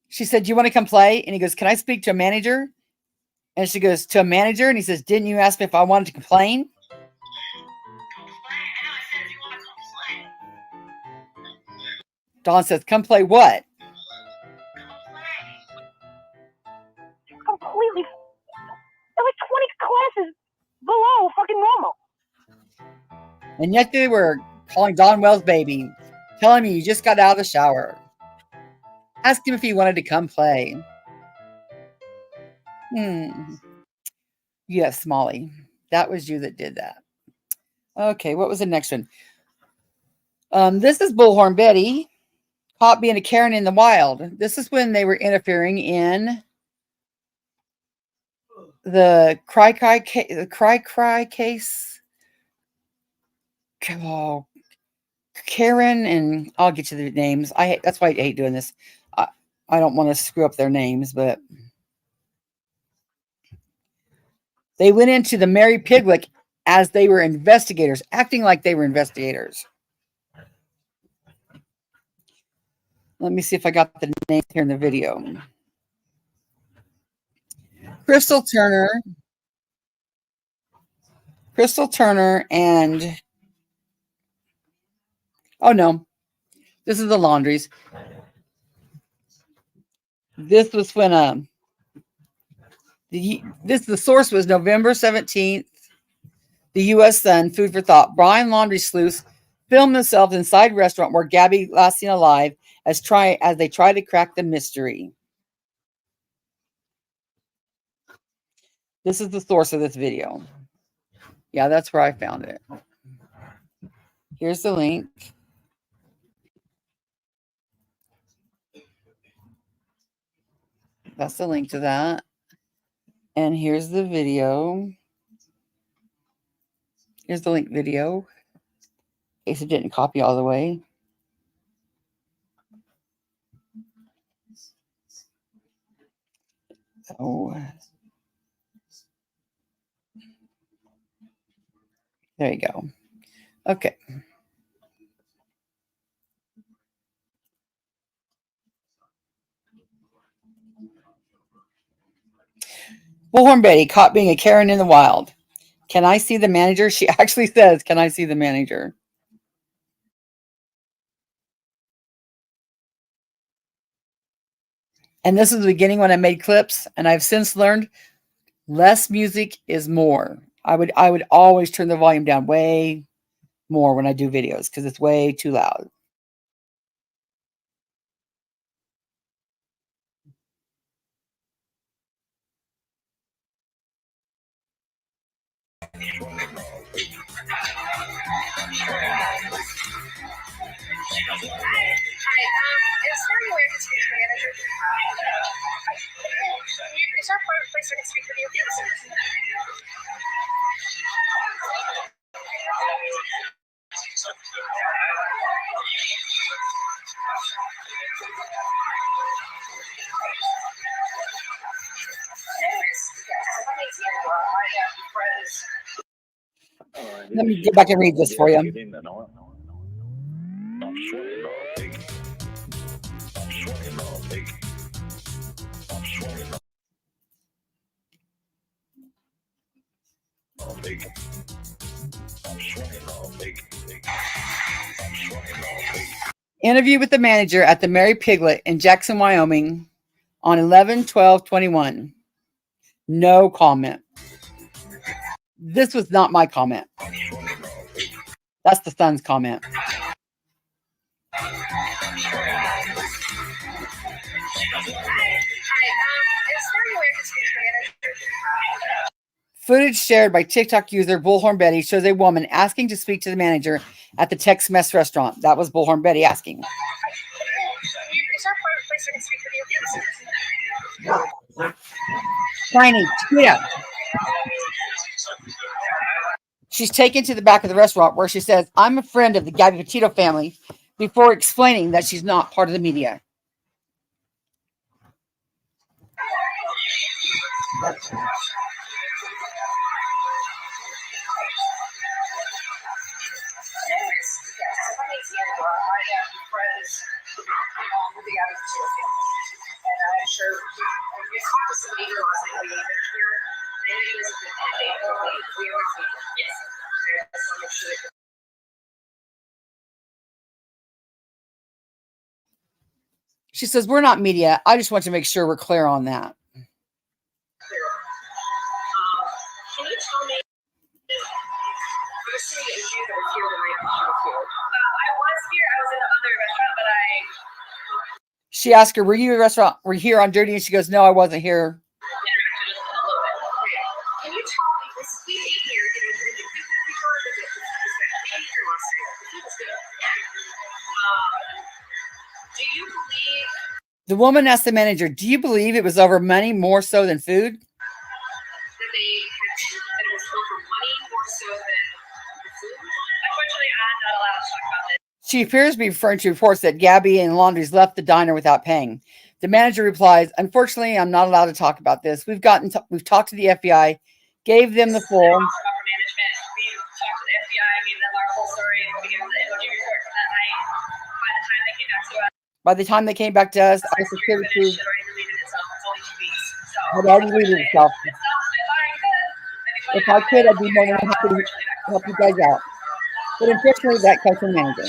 She said, "You want to come play?" And he goes, "Can I speak to a manager?" And she goes, "To a manager?" And he says, "Didn't you ask me if I wanted to complain?" Dawn says, "Come play what?" Completely. They're like 20 classes below fucking normal. And yet they were calling Don Wells baby, telling me you just got out of the shower. Asked him if he wanted to come play. Yes, Molly. That was you that did that. Okay, what was the next one? This is Bullhorn Betty, caught being a Karen in the wild. This is when they were interfering in the cry case. oh, Karen, and I'll get you the names. That's why I hate doing this. I don't want to screw up their names, but they went into the Mary Piglet as they were investigators, acting like they were investigators. Let me see if I got the names here in the video. Crystal Turner, and oh no, this is the Laundries. This was when the source was November 17th. The U.S. Sun, food for thought. Brian Laundrie sleuths filmed themselves inside restaurant where Gabby last seen alive as they try to crack the mystery. This is the source of this video. Yeah, that's where I found it. Here's the link. That's the link to that. And here's the video. Here's the link video. In case it didn't copy all the way. Oh. There you go. Okay. Bullhorn Betty caught being a Karen in the wild. Can I see the manager? She actually says, can I see the manager? And this is the beginning when I made clips, and I've since learned less music is more. I would always turn the volume down way more when I do videos because it's way too loud. Is there any way I can speak to the manager? Is there a place I can speak with you? Let me go back and read this for you. Interview with the manager at the Mary Piglet in Jackson, Wyoming on 11/12/21. No comment. This was not my comment. That's the Sun's comment. Footage shared by TikTok user Bullhorn Betty shows a woman asking to speak to the manager at the Tex-Mex restaurant. That was Bullhorn Betty asking. Is there a place I can speak with you? Tiny, yeah. She's taken to the back of the restaurant where she says, I'm a friend of the Gabby Petito family, before explaining that she's not part of the media. She says, we're not media. I just want to make sure we're clear on that. Can you tell me the city that you were here the night that you were here? I was here. I was in the other restaurant, but She asked her, were you here on duty? And she goes, no, I wasn't here. Can you tell me this? We ate here. Do you believe? The woman asked the manager, do you believe it was over money more so than food? That it was over money more so than the food? I Unfortunately, I'm not allowed to talk about this. She appears to be referring to reports that Gabby and Laundries left the diner without paying. The manager replies, "Unfortunately, I'm not allowed to talk about this. We've talked to the FBI, gave them the full." Upper management. We talked to the FBI, gave them our whole story, and we gave them the emoji report from that night. By the time they came back to us, By the time they came back to us, our security crew had already deleted itself. It's only 2 weeks. So, had already deleted itself. If I could, I'd be more than happy to help you guys out. But unfortunately, that comes from manager.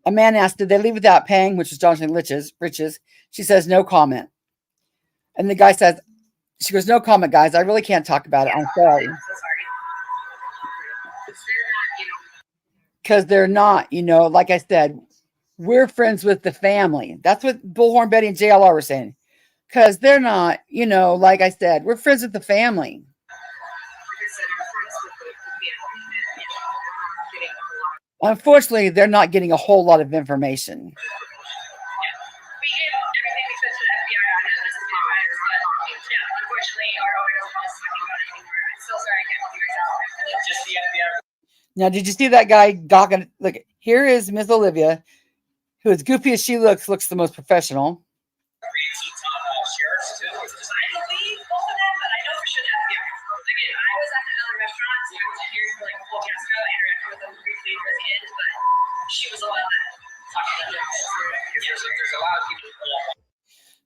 A man asked, "Did they leave without paying?" Which was Jonathan Riches. She says, "No comment." And the guy says, she goes, "No comment, guys. I really can't talk about it. I'm sorry." Because they're not, like I said, we're friends with the family. That's what Bullhorn Betty and JLR were saying. Because they're not, like I said, we're friends with the family. Unfortunately, they're not getting a whole lot of information. Now, did you see that guy gawking? Look, here is Miss Olivia, who, as goofy as she looks the most professional.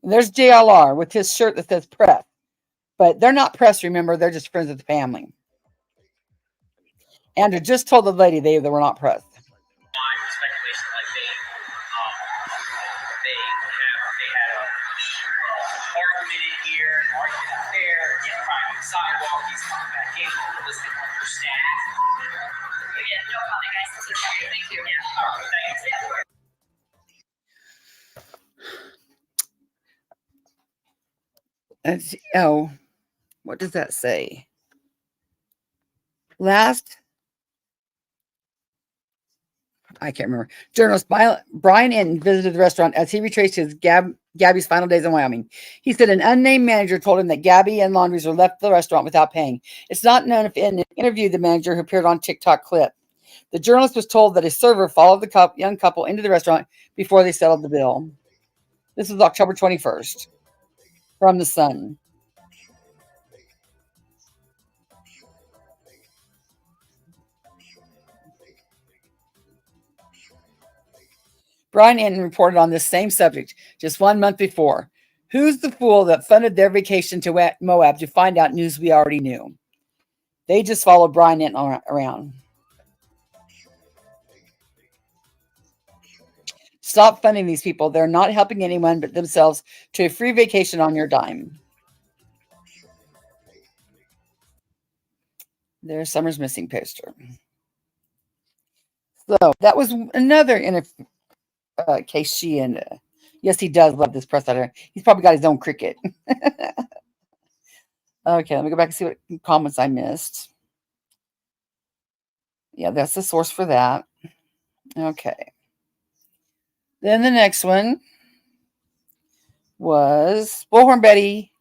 And there's JLR with his shirt that says press. But they're not press, remember, they're just friends of the family. Andrew just told the lady they were not press. Oh, what does that say? Last, I can't remember. Journalist Brian Inton visited the restaurant as he retraced his Gabby's final days in Wyoming. He said an unnamed manager told him that Gabby and Laundries were left the restaurant without paying. It's not known if Inton interviewed the manager who appeared on TikTok clip. The journalist was told that a server followed the young couple into the restaurant before they settled the bill. This was October 21st from The Sun. Brian Inton reported on this same subject just 1 month before. Who's the fool that funded their vacation to Moab to find out news we already knew? They just followed Brian Inton around. Stop funding these people. They're not helping anyone but themselves to a free vacation on your dime. There's Summer's missing poster. So that was another case she and yes, he does love this press editor. He's probably got his own cricket. Okay, let me go back and see what comments I missed. Yeah, that's the source for that. Okay. Then the next one was Bullhorn Betty.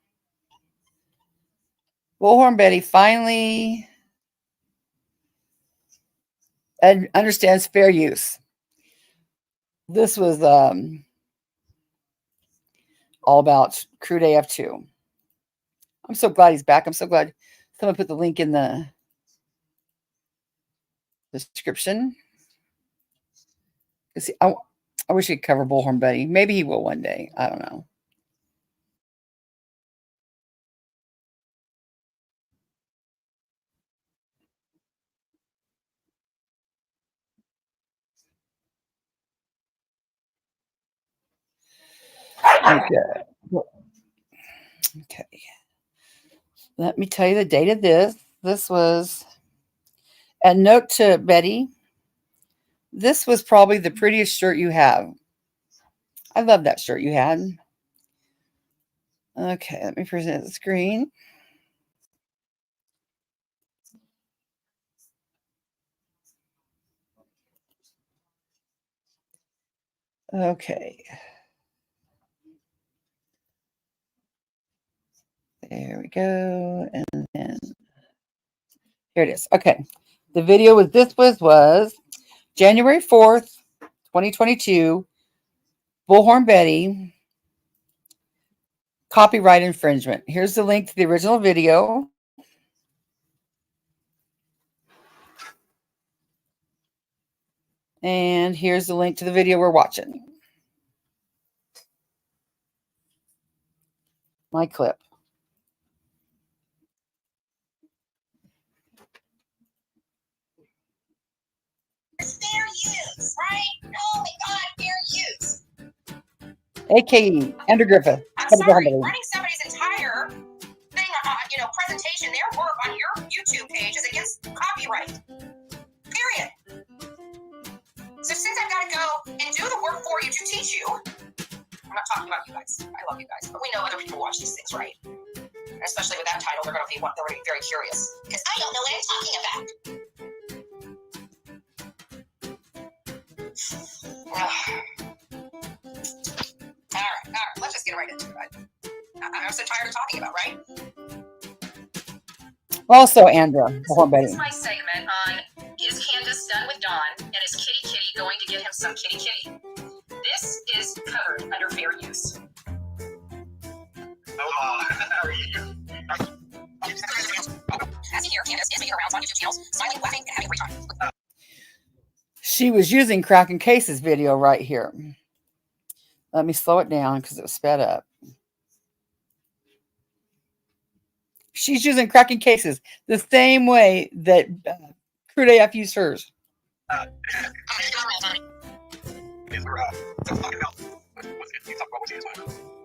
Bullhorn Betty finally understands fair use. This was all about Crude AF2. I'm so glad he's back. I'm so glad someone put the link in the description. See, I wish he'd cover Bullhorn Betty. Maybe he will one day. I don't know. Okay. Let me tell you the date of this. This was a note to Betty. This was probably the prettiest shirt you have. I love that shirt you had. Okay, let me present the screen. Okay. There we go. And then here it is. Okay. The video was January 4th, 2022. Bullhorn Betty. Copyright infringement. Here's the link to the original video. And here's the link to the video we're watching. My clip. Fair use, right? Oh my God, fair use. AKA Andrew Griffith. I'm sorry, running somebody's entire thing, presentation, their work on your YouTube page is against copyright. Period. So since I've got to go and do the work for you to teach you, I'm not talking about you guys. I love you guys, but we know other people watch these things, right? And especially with that title, they're going to be very curious because I don't know what I'm talking about. All right, let's just get right into it. I'm so tired of talking about, right? Also, Andra, Bullhorn Betty. This is my segment on Is Candace done with Dawn and is Kitty Kitty going to get him some kitty kitty? This is covered under fair use. How are you? As you hear, Candace is making her rounds on YouTube channels, smiling, laughing, and having a great time. She was using Cracking Cases video right here. Let me slow it down because it was sped up. She's using Cracking Cases the same way that Crude AF used hers.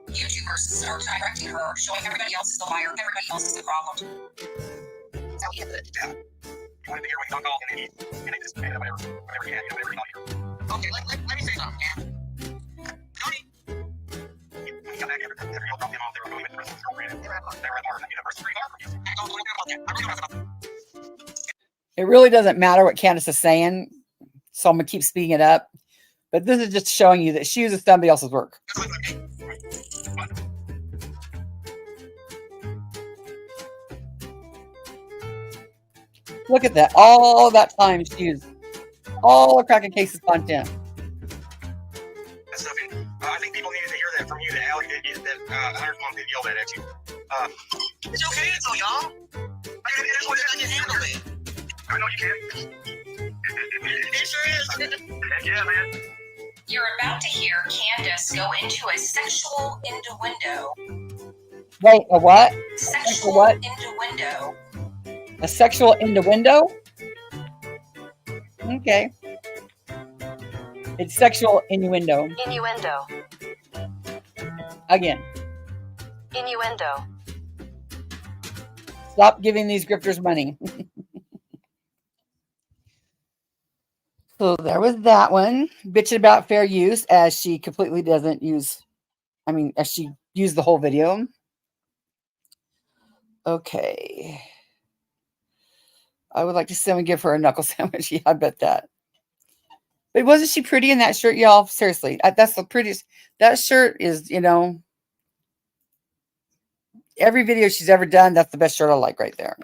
YouTubers are directing her, showing everybody else is the liar, everybody else is the problem. That's how we ended it. Yeah. You wanted to hear what you don't call and just whatever you had, whatever you call here. Okay, let me say something, man. Tony. You come back every year, drop them off, they were going to the rest of the program. They were at our university. I don't know about that. I really don't know about that. It really doesn't matter what Candace is saying, so I'm going to keep speeding it up. But this is just showing you that she uses somebody else's work. Look at that. All that time she used all the Cracking Cases content. That's nothing. I think people needed to hear that from you, that Allie did that 100 mom did yell that at you. It's okay, it's all y'all. I can handle it. I know you can. It sure is. Heck yeah, man. You're about to hear Candace go into a sexual innuendo. Wait, a what? Sexual what? innuendo. A sexual innuendo? Okay. It's sexual innuendo. Innuendo. Again. Innuendo. Stop giving these grifters money. So there was that one. Bitching about fair use as she completely doesn't use, as she used the whole video. Okay. I would like to see someone give her a knuckle sandwich. Yeah, I bet that. But wasn't she pretty in that shirt, y'all? Seriously, that's the prettiest. That shirt is, every video she's ever done, that's the best shirt I like right there.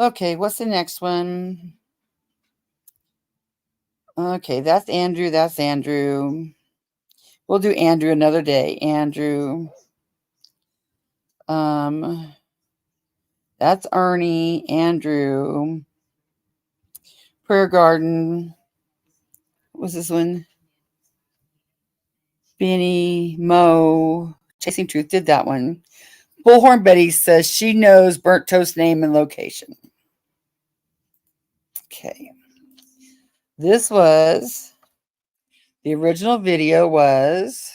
Okay, what's the next one? Okay, that's Andrew. That's Andrew. We'll do Andrew another day. Andrew. That's Ernie. Andrew. Prayer Garden. What was this one? Benny. Mo. Chasing Truth did that one. Bullhorn Betty says she knows Burnt Toast name and location. Okay. This was, the original video was,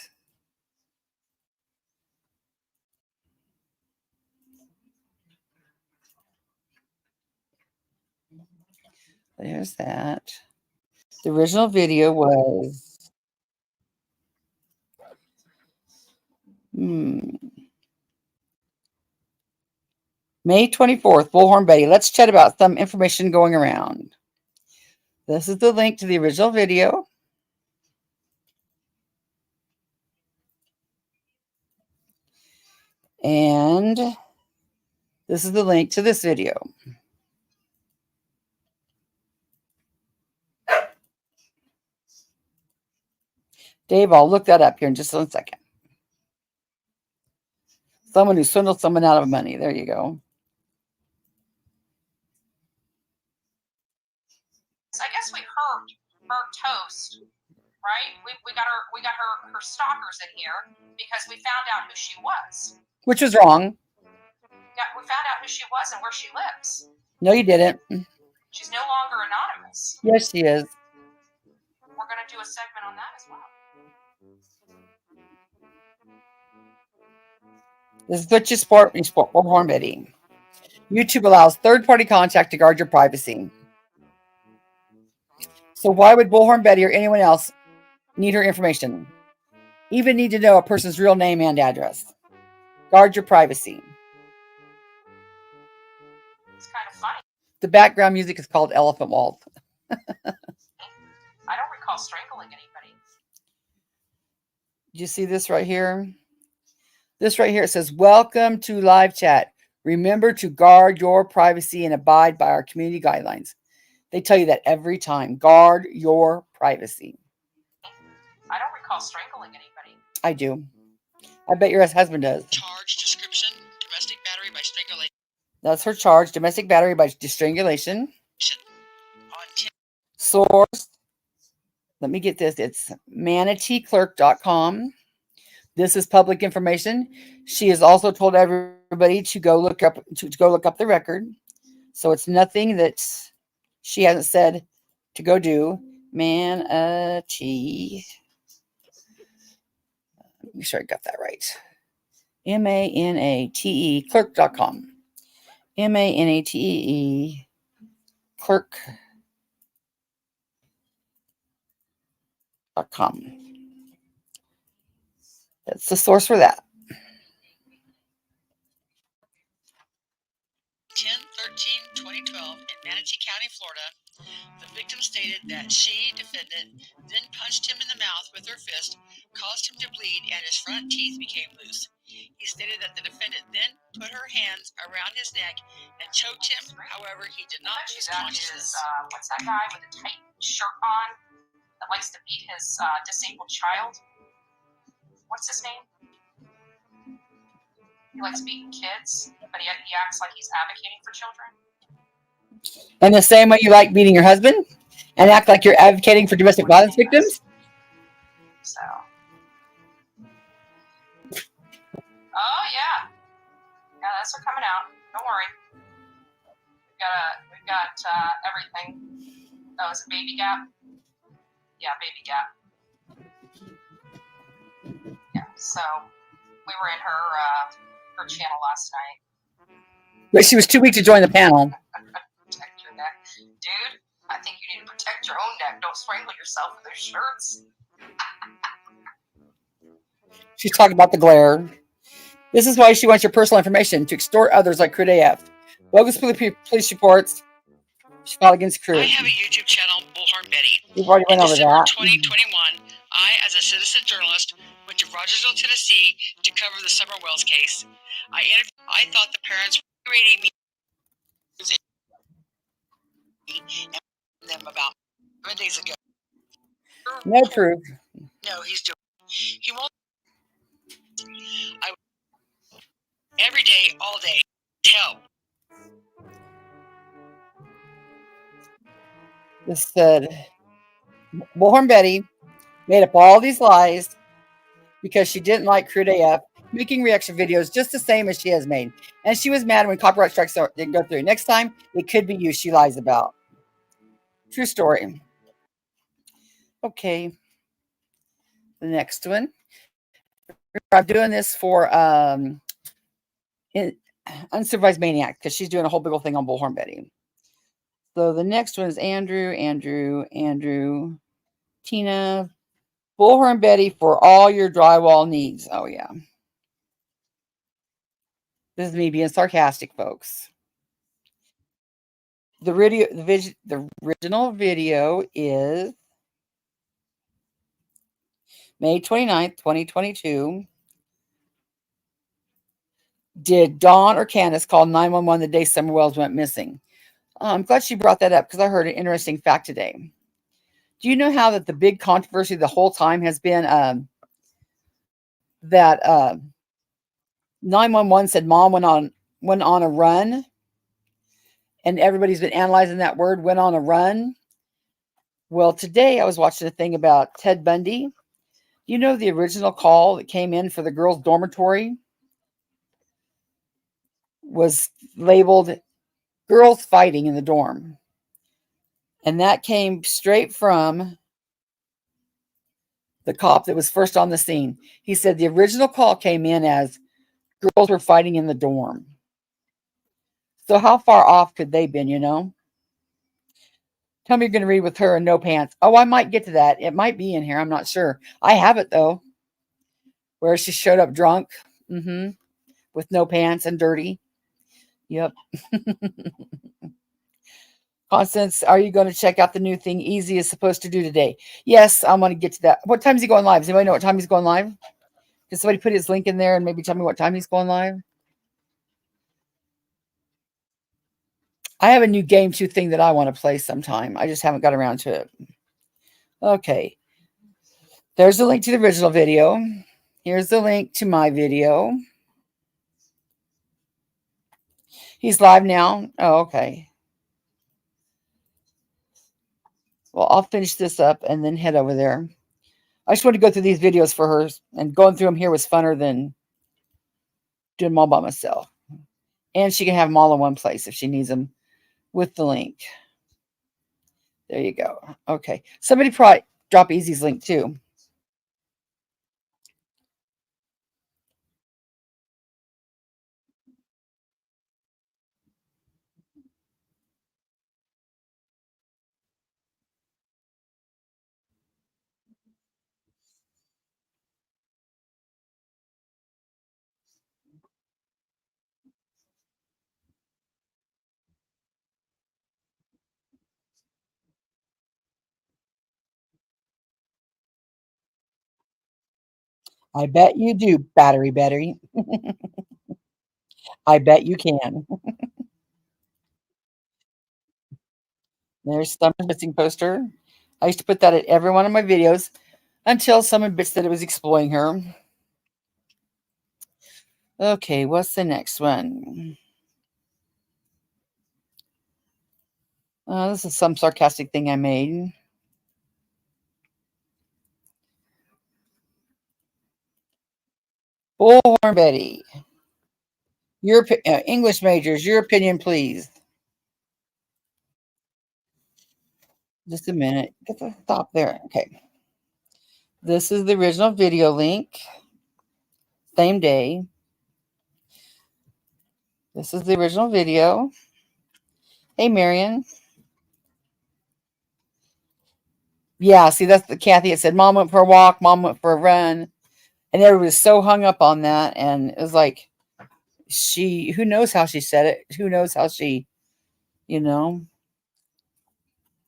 there's that. The original video was, May 24th, Bullhorn Betty. Let's chat about some information going around. This is the link to the original video. And This is the link to this video. Dave, I'll look that up here in just 1 second. Someone who swindled someone out of money. There you go. I guess we hurt her toast, right? We got her stalkers in here because we found out who she was. Which was wrong. Yeah, we found out who she was and where she lives. No, you didn't. She's no longer anonymous. Yes, she is. We're going to do a segment on that as well. This is what you support when you support Bullhorn Betty. YouTube allows third-party contact to guard your privacy. So why would Bullhorn Betty or anyone else need her information? Even need to know a person's real name and address. Guard your privacy. It's kind of funny. The background music is called Elephant Waltz. I don't recall strangling anybody. Do you see this right here? This right here, it says, welcome to live chat. Remember to guard your privacy and abide by our community guidelines. They tell you that every time. Guard your privacy. I don't recall strangling anybody. I do. I bet your husband does. Charge description, domestic battery by strangulation. That's her charge, domestic battery by strangulation. On Source, let me get this. It's manateeclerk.com. This is public information. She has also told everybody to go look up the record. So it's nothing that she hasn't said to go do. Manatee. Make sure I got that right. MANATE clerk.com. MANATE clerk.com. That's the source for that. 10/13/2012 in Manatee County, Florida, the victim stated that she, defendant, then punched him in the mouth with her fist, caused him to bleed, and his front teeth became loose. He stated that the defendant then put her hands around his neck and choked him. However, he did not lose consciousness. What's that guy with a tight shirt on that likes to beat his disabled child? What's his name? He likes beating kids, but he acts like he's advocating for children. And the same way you like beating your husband and act like you're advocating for domestic violence victims? So. Oh, yeah. Yeah, those are coming out. Don't worry. We've got everything. Oh, is it Baby Gap? Yeah, Baby Gap. Yeah, so we were in her channel last night. But she was too weak to join the panel. Protect your neck. Dude, I think you need to protect your own neck. Don't strangle yourself with those shirts. She's talking about the glare. This is why she wants your personal information to extort others like Crude AF. Bogus police reports. She filed against Crude. I have a YouTube channel, Bullhorn Betty. We've already went in over December that. 2021, I, as a citizen journalist, went to Rogersville, Tennessee to cover the Summer Wells case. I thought the parents were rating me and them about 7 days ago. No proof. No, he's doing. He won't. Every day, all day, help. This said, Bullhorn Betty made up all these lies because she didn't like Crude AF making reaction videos just the same as she has made. And she was mad when copyright strikes didn't go through. Next time, it could be you she lies about. True story. Okay. The next one. I'm doing this for Unsupervised Maniac because she's doing a whole big old thing on Bullhorn Betty. So the next one is Andrew, Tina, Bullhorn Betty for all your drywall needs. Oh, yeah. This is me being sarcastic, folks. The original video is May 29th, 2022. Did Dawn or Candace call 911 the day Summer Wells went missing? I'm glad she brought that up because I heard an interesting fact today. Do you know how that the big controversy the whole time has been that 911 said mom went on a run, and everybody's been analyzing that word, went on a run? Well, today I was watching a thing about Ted Bundy. You know the original call that came in for the girls' dormitory was labeled girls fighting in the dorm. And that came straight from the cop that was first on the scene. He said the original call came in as girls were fighting in the dorm. So how far off could they been, you know? Tell me you're going to read with her and no pants. Oh, I might get to that. It might be in here. I'm not sure. I have it, though, where she showed up drunk with no pants and dirty. Yep. Constance, are you going to check out the new thing Easy is supposed to do today? Yes, I'm going to get to that. What time is he going live? Does anybody know what time he's going live? Can somebody put his link in there and maybe tell me what time he's going live? I have a new game 2 thing that I want to play sometime. I just haven't got around to it. Okay. There's the link to the original video. Here's the link to my video. He's live now. Oh, okay. Well, I'll finish this up and then head over there. I just want to go through these videos for her, and going through them here was funner than doing them all by myself. And she can have them all in one place if she needs them with the link. There you go. Okay. Somebody probably drop Easy's link too. I bet you do, Battery Betty. I bet you can. There's Summer Missing poster. I used to put that at every one of my videos until someone bitched that it was exploiting her. Okay, what's the next one? This is some sarcastic thing I made. Bullhorn Betty. Your English majors, your opinion, please. Just a minute. Get the stop there. Okay. This is the original video link. Same day. This is the original video. Hey, Marion. Yeah, see, that's the Kathy. It said, Mom went for a walk, Mom went for a run. And everybody was so hung up on that. And it was like, who knows how she said it? Who knows how she,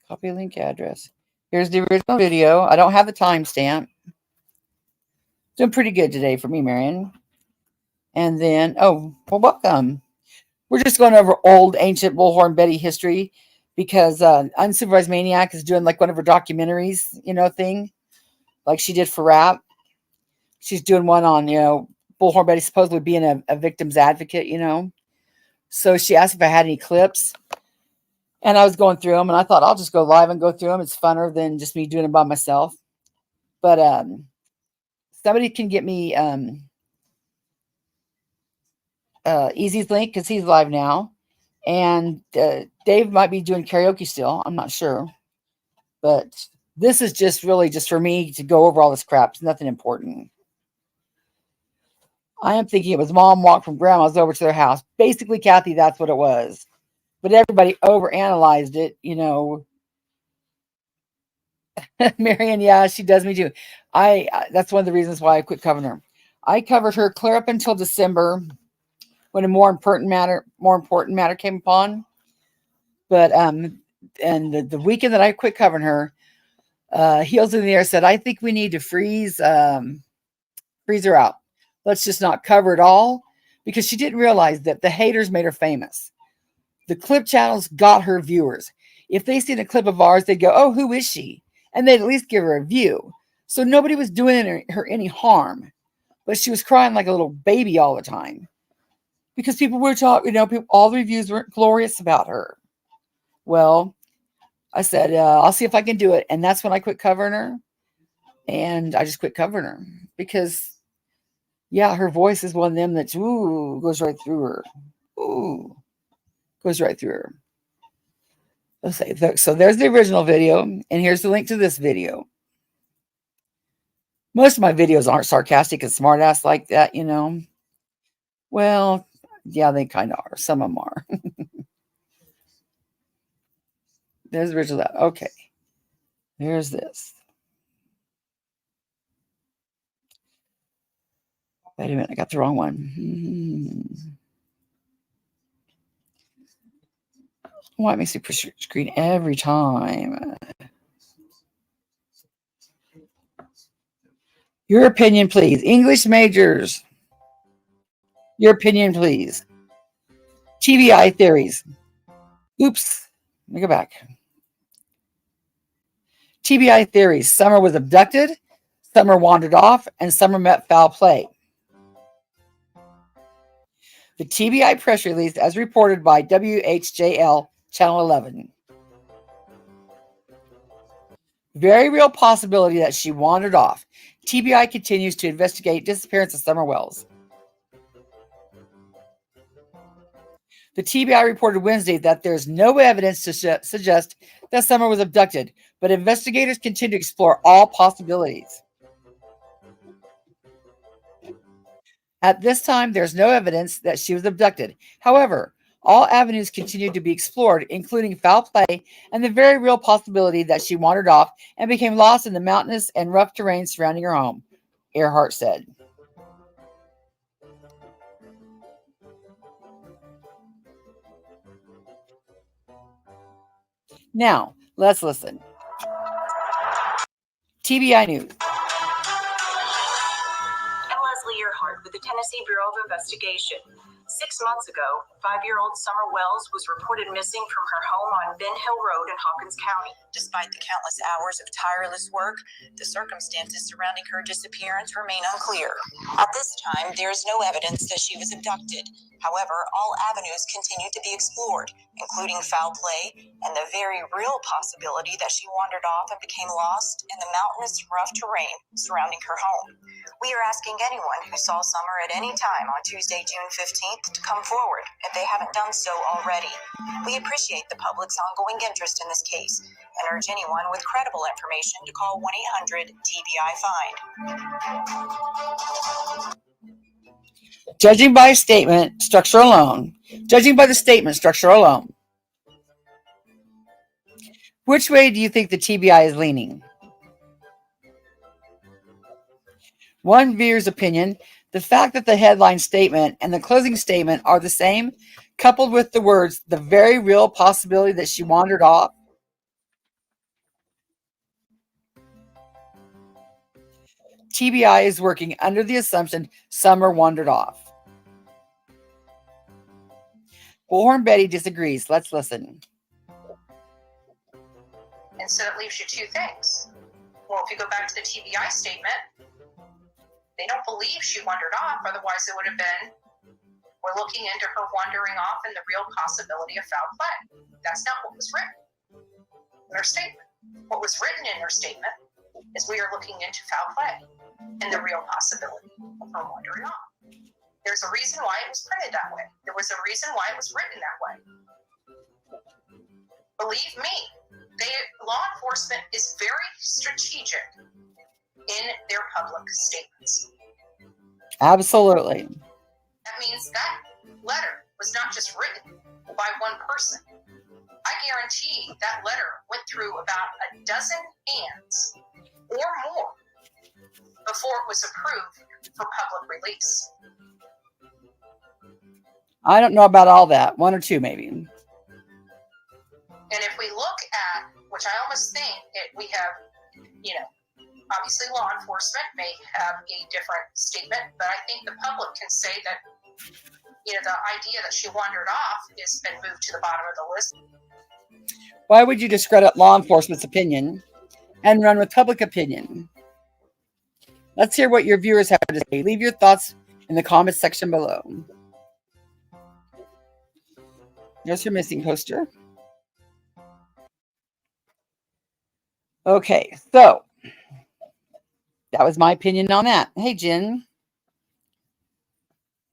copy link address. Here's the original video. I don't have the timestamp. Doing pretty good today for me, Marion. And then, well, welcome. We're just going over old, ancient Bullhorn Betty history because Unsupervised Maniac is doing like one of her documentaries, thing like she did for Rap. She's doing one on, Bullhorn Betty supposedly being a victim's advocate, So she asked if I had any clips. And I was going through them, and I thought I'll just go live and go through them. It's funner than just me doing it by myself. But somebody can get me Easy's link because he's live now. And Dave might be doing karaoke still. I'm not sure. But this is just really just for me to go over all this crap. It's nothing important. I am thinking it was Mom walked from Grandma's over to their house. Basically, Kathy, that's what it was. But everybody overanalyzed it, Marion, yeah, she does me too. That's one of the reasons why I quit covering her. I covered her clear up until December when a more important matter came upon. But and the weekend that I quit covering her, Heels in the Air said, I think we need to freeze her out. Let's just not cover it all because she didn't realize that the haters made her famous. The clip channels got her viewers. If they seen a clip of ours, they'd go, oh, who is she? And they'd at least give her a view. So nobody was doing her any harm. But she was crying like a little baby all the time. Because people were talking, all the reviews weren't glorious about her. Well, I said, I'll see if I can do it. And that's when I quit covering her. And I just quit covering her. Because, yeah, her voice is one of them that, goes right through her. Ooh. Goes right through her. Let's say, so there's the original video, and here's the link to this video. Most of my videos aren't sarcastic and smartass like that, Well, yeah, they kind of are. Some of them are. There's the original. Okay. Here's this. Wait a minute, I got the wrong one. Why it makes me push screen every time? Your opinion, please. English majors. Your opinion, please. TBI theories. Oops. Let me go back. TBI theories. Summer was abducted. Summer wandered off. And Summer met foul play. The TBI press release, as reported by WHJL Channel 11. Very real possibility that she wandered off. TBI continues to investigate disappearance of Summer Wells. The TBI reported Wednesday that there's no evidence to suggest that Summer was abducted, but investigators continue to explore all possibilities. At this time, there's no evidence that she was abducted. However, all avenues continue to be explored, including foul play and the very real possibility that she wandered off and became lost in the mountainous and rough terrain surrounding her home, Earhart said. Now, let's listen. TBI News. Earhart with the Tennessee Bureau of Investigation. 6 months ago, 5-year-old Summer Wells was reported missing from her home on Ben Hill Road in Hawkins County. Despite the countless hours of tireless work, the circumstances surrounding her disappearance remain unclear. At this time, there is no evidence that she was abducted. However, all avenues continue to be explored, including foul play and the very real possibility that she wandered off and became lost in the mountainous, rough terrain surrounding her home. We are asking anyone who saw Summer at any time on Tuesday, June 15th to come forward if they haven't done so already. We appreciate the public's ongoing interest in this case and urge anyone with credible information to call 1-800-TBI-FIND. Judging by statement structure alone, which way do you think the TBI is leaning? One viewer's opinion, the fact that the headline statement and the closing statement are the same, coupled with the words, the very real possibility that she wandered off. TBI is working under the assumption Summer wandered off. Bullhorn Betty disagrees. Let's listen. And so it leaves you two things. Well, if you go back to the TBI statement, they don't believe she wandered off, otherwise it would have been, we're looking into her wandering off and the real possibility of foul play. That's not what was written in her statement. What was written in her statement is we are looking into foul play and the real possibility of her wandering off. There's a reason why it was printed that way. There was a reason why it was written that way. Believe me, law enforcement is very strategic in their public statements. Absolutely. That means that letter was not just written by one person. I guarantee that letter went through about a dozen hands or more before it was approved for public release. I don't know about all that. One or two, maybe. And if we look at, which I almost think we have, Obviously, law enforcement may have a different statement, but I think the public can say that, you know, the idea that she wandered off has been moved to the bottom of the list. Why would you discredit law enforcement's opinion and run with public opinion? Let's hear what your viewers have to say. Leave your thoughts in the comments section below. There's your missing poster. Okay, so that was my opinion on that. Hey, Jen.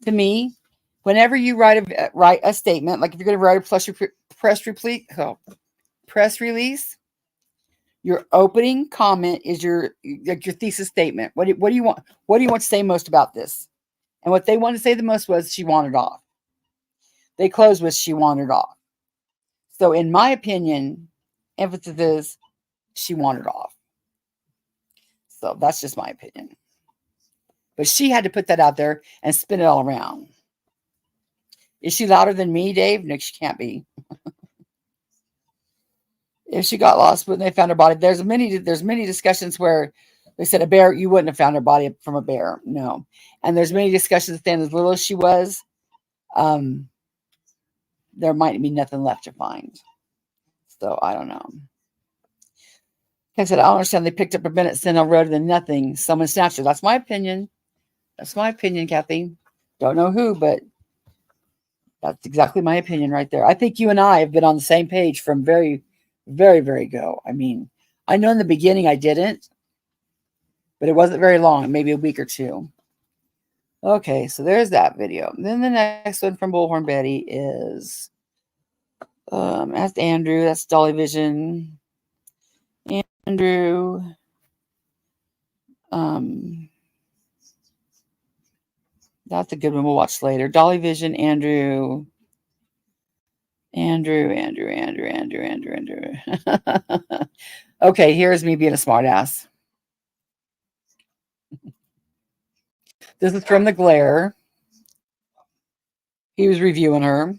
To me, whenever you write a statement, like if you're going to write a press release, your opening comment is your thesis statement. What do you want? What do you want to say most about this? And what they wanted to say the most was she wandered off. They closed with she wandered off. So, in my opinion, emphasis is she wandered off. So that's just my opinion. But she had to put that out there and spin it all around. Is she louder than me, Dave? No, she can't be. If she got lost when they found her body, there's many discussions where they said a bear, you wouldn't have found her body from a bear. No. And there's many discussions saying as little as she was, there might be nothing left to find. So I don't know. Like I said, I don't understand. They picked up a Bennett Sentinel Road and then nothing. Someone snatched her. That's my opinion. That's my opinion, Kathy. Don't know who, but that's exactly my opinion right there. I think you and I have been on the same page from very, very, very go. I mean, I know in the beginning I didn't, but it wasn't very long, maybe a week or two. Okay, so there's that video. Then the next one from Bullhorn Betty is asked Andrew. That's Dolly Vision. Andrew. That's a good one. We'll watch later. Dolly Vision, Andrew. Okay, here's me being a smartass. This is from The Glare. He was reviewing her.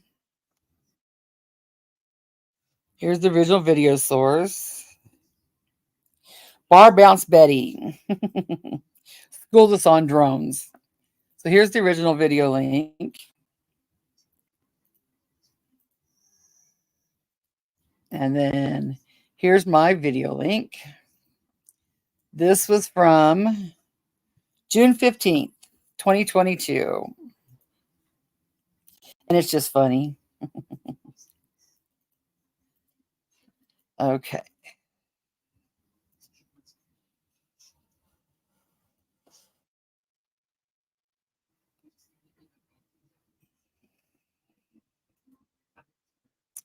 Here's the original video source. Bar Bounce Betty. Schooled us on drones. So here's the original video link. And then here's my video link. This was from June 15th, 2022. And it's just funny. Okay.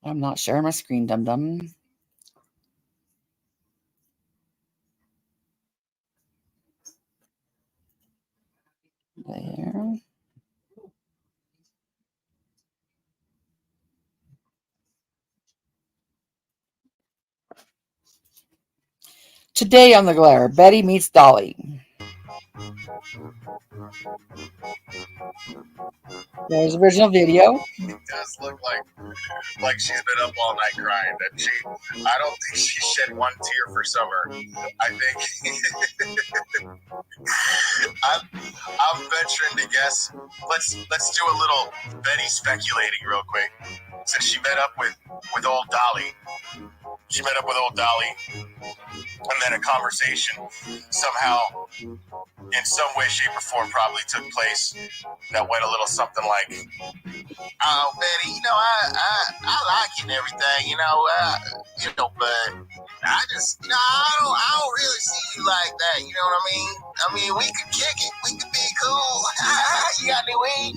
I'm not sharing my screen, dum-dum. There. Today on The Glare, Betty meets Dolly. There's the original video. It does look like she's been up all night crying. That I don't think she shed one tear for Summer. I think I'm venturing to guess. Let's do a little Betty speculating real quick. Since she met up with old Dolly. She met up with old Dolly, and then a conversation somehow, in some way, shape, or form, probably took place that went a little something like, "Oh, Betty, I like you and everything, but I just, I don't really see you like that, you know what I mean? I mean, we could kick it, we could be cool. You got any weed?"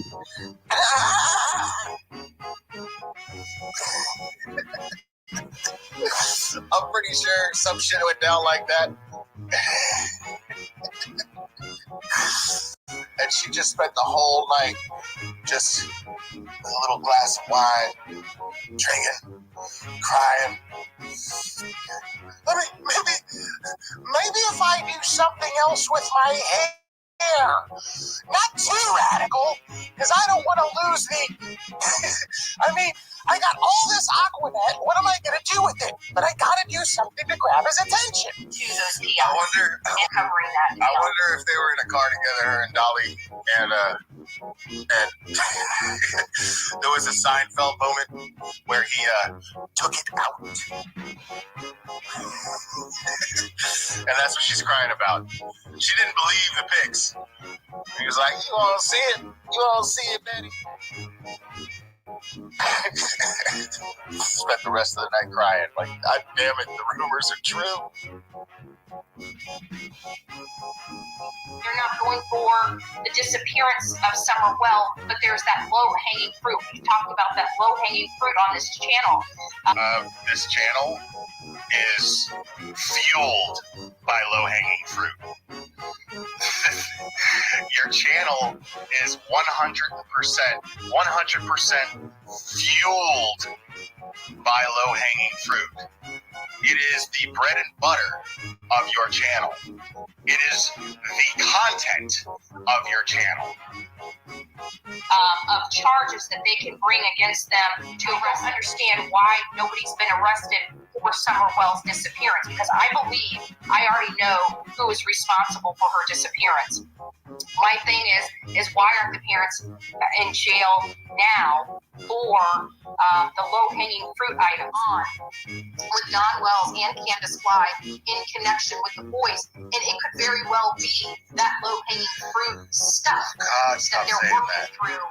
I'm pretty sure some shit went down like that. And she just spent the whole night just with a little glass of wine, drinking, crying. Maybe if I do something else with my hair. Not too radical, because I don't want to lose the... I mean, I got all this Aquanet. What am I going to do with it? But I got to do something to grab his attention. To those PLs I wonder and covering that. I wonder if they were in a car together, her and Dolly, and there was a Seinfeld moment where he took it out. And that's what she's crying about. She didn't believe the pics. He was like, you all see it? You all see it, Betty? Spent the rest of the night crying. Like, God damn it, the rumors are true. They're not going for the disappearance of Summer Well, but there's that low-hanging fruit. We talked about that low-hanging fruit on this channel. This channel is fueled by low-hanging fruit. Your channel is 100% fueled by low-hanging fruit. It is the bread and butter of your channel. It is the content of your channel. Of charges that they can bring against them to understand why nobody's been arrested for Summer Well's disappearance, because I believe I already know who is responsible for her disappearance. My thing is why aren't the parents in jail now for the low-hanging fruit item on with Don Wells and Candace Bly in connection with the boys? And it could very well be that low-hanging fruit stuff that they're working through.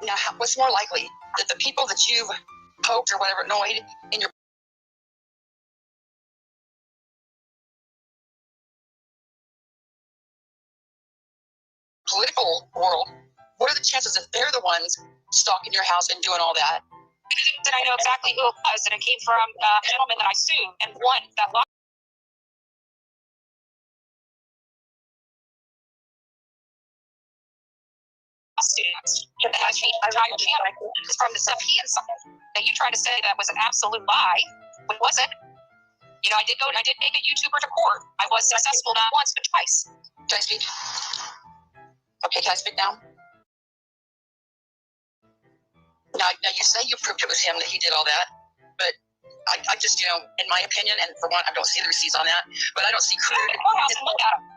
Now, what's more likely, that the people that you've poked or whatever annoyed in your political world, what are the chances that they're the ones stalking your house and doing all that? That I know exactly who it was, and it came from a gentleman that I sued and won that lawsuit. To the entire channel is from the stuff he incited. That you try to say that was an absolute lie, it wasn't. You know, I did take a YouTuber to court. I was successful not once but twice. Can I speak? Okay, can I speak now? Now you say you proved it was him, that he did all that, but I just, you know, in my opinion, and for one, I don't see the receipts on that, but I don't see clear. Look at him.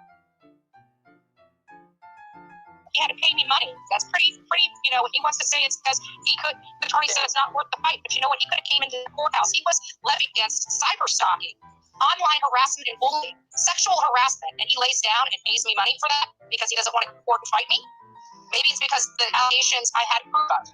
He had to pay me money. That's pretty, you know, he wants to say it's because he could, the attorney said it's not worth the fight, but you know what? He could have came into the courthouse. He was levied against cyber stalking, online harassment and bullying, sexual harassment, and he lays down and pays me money for that because he doesn't want to court and fight me. Maybe it's because the allegations I had proof of.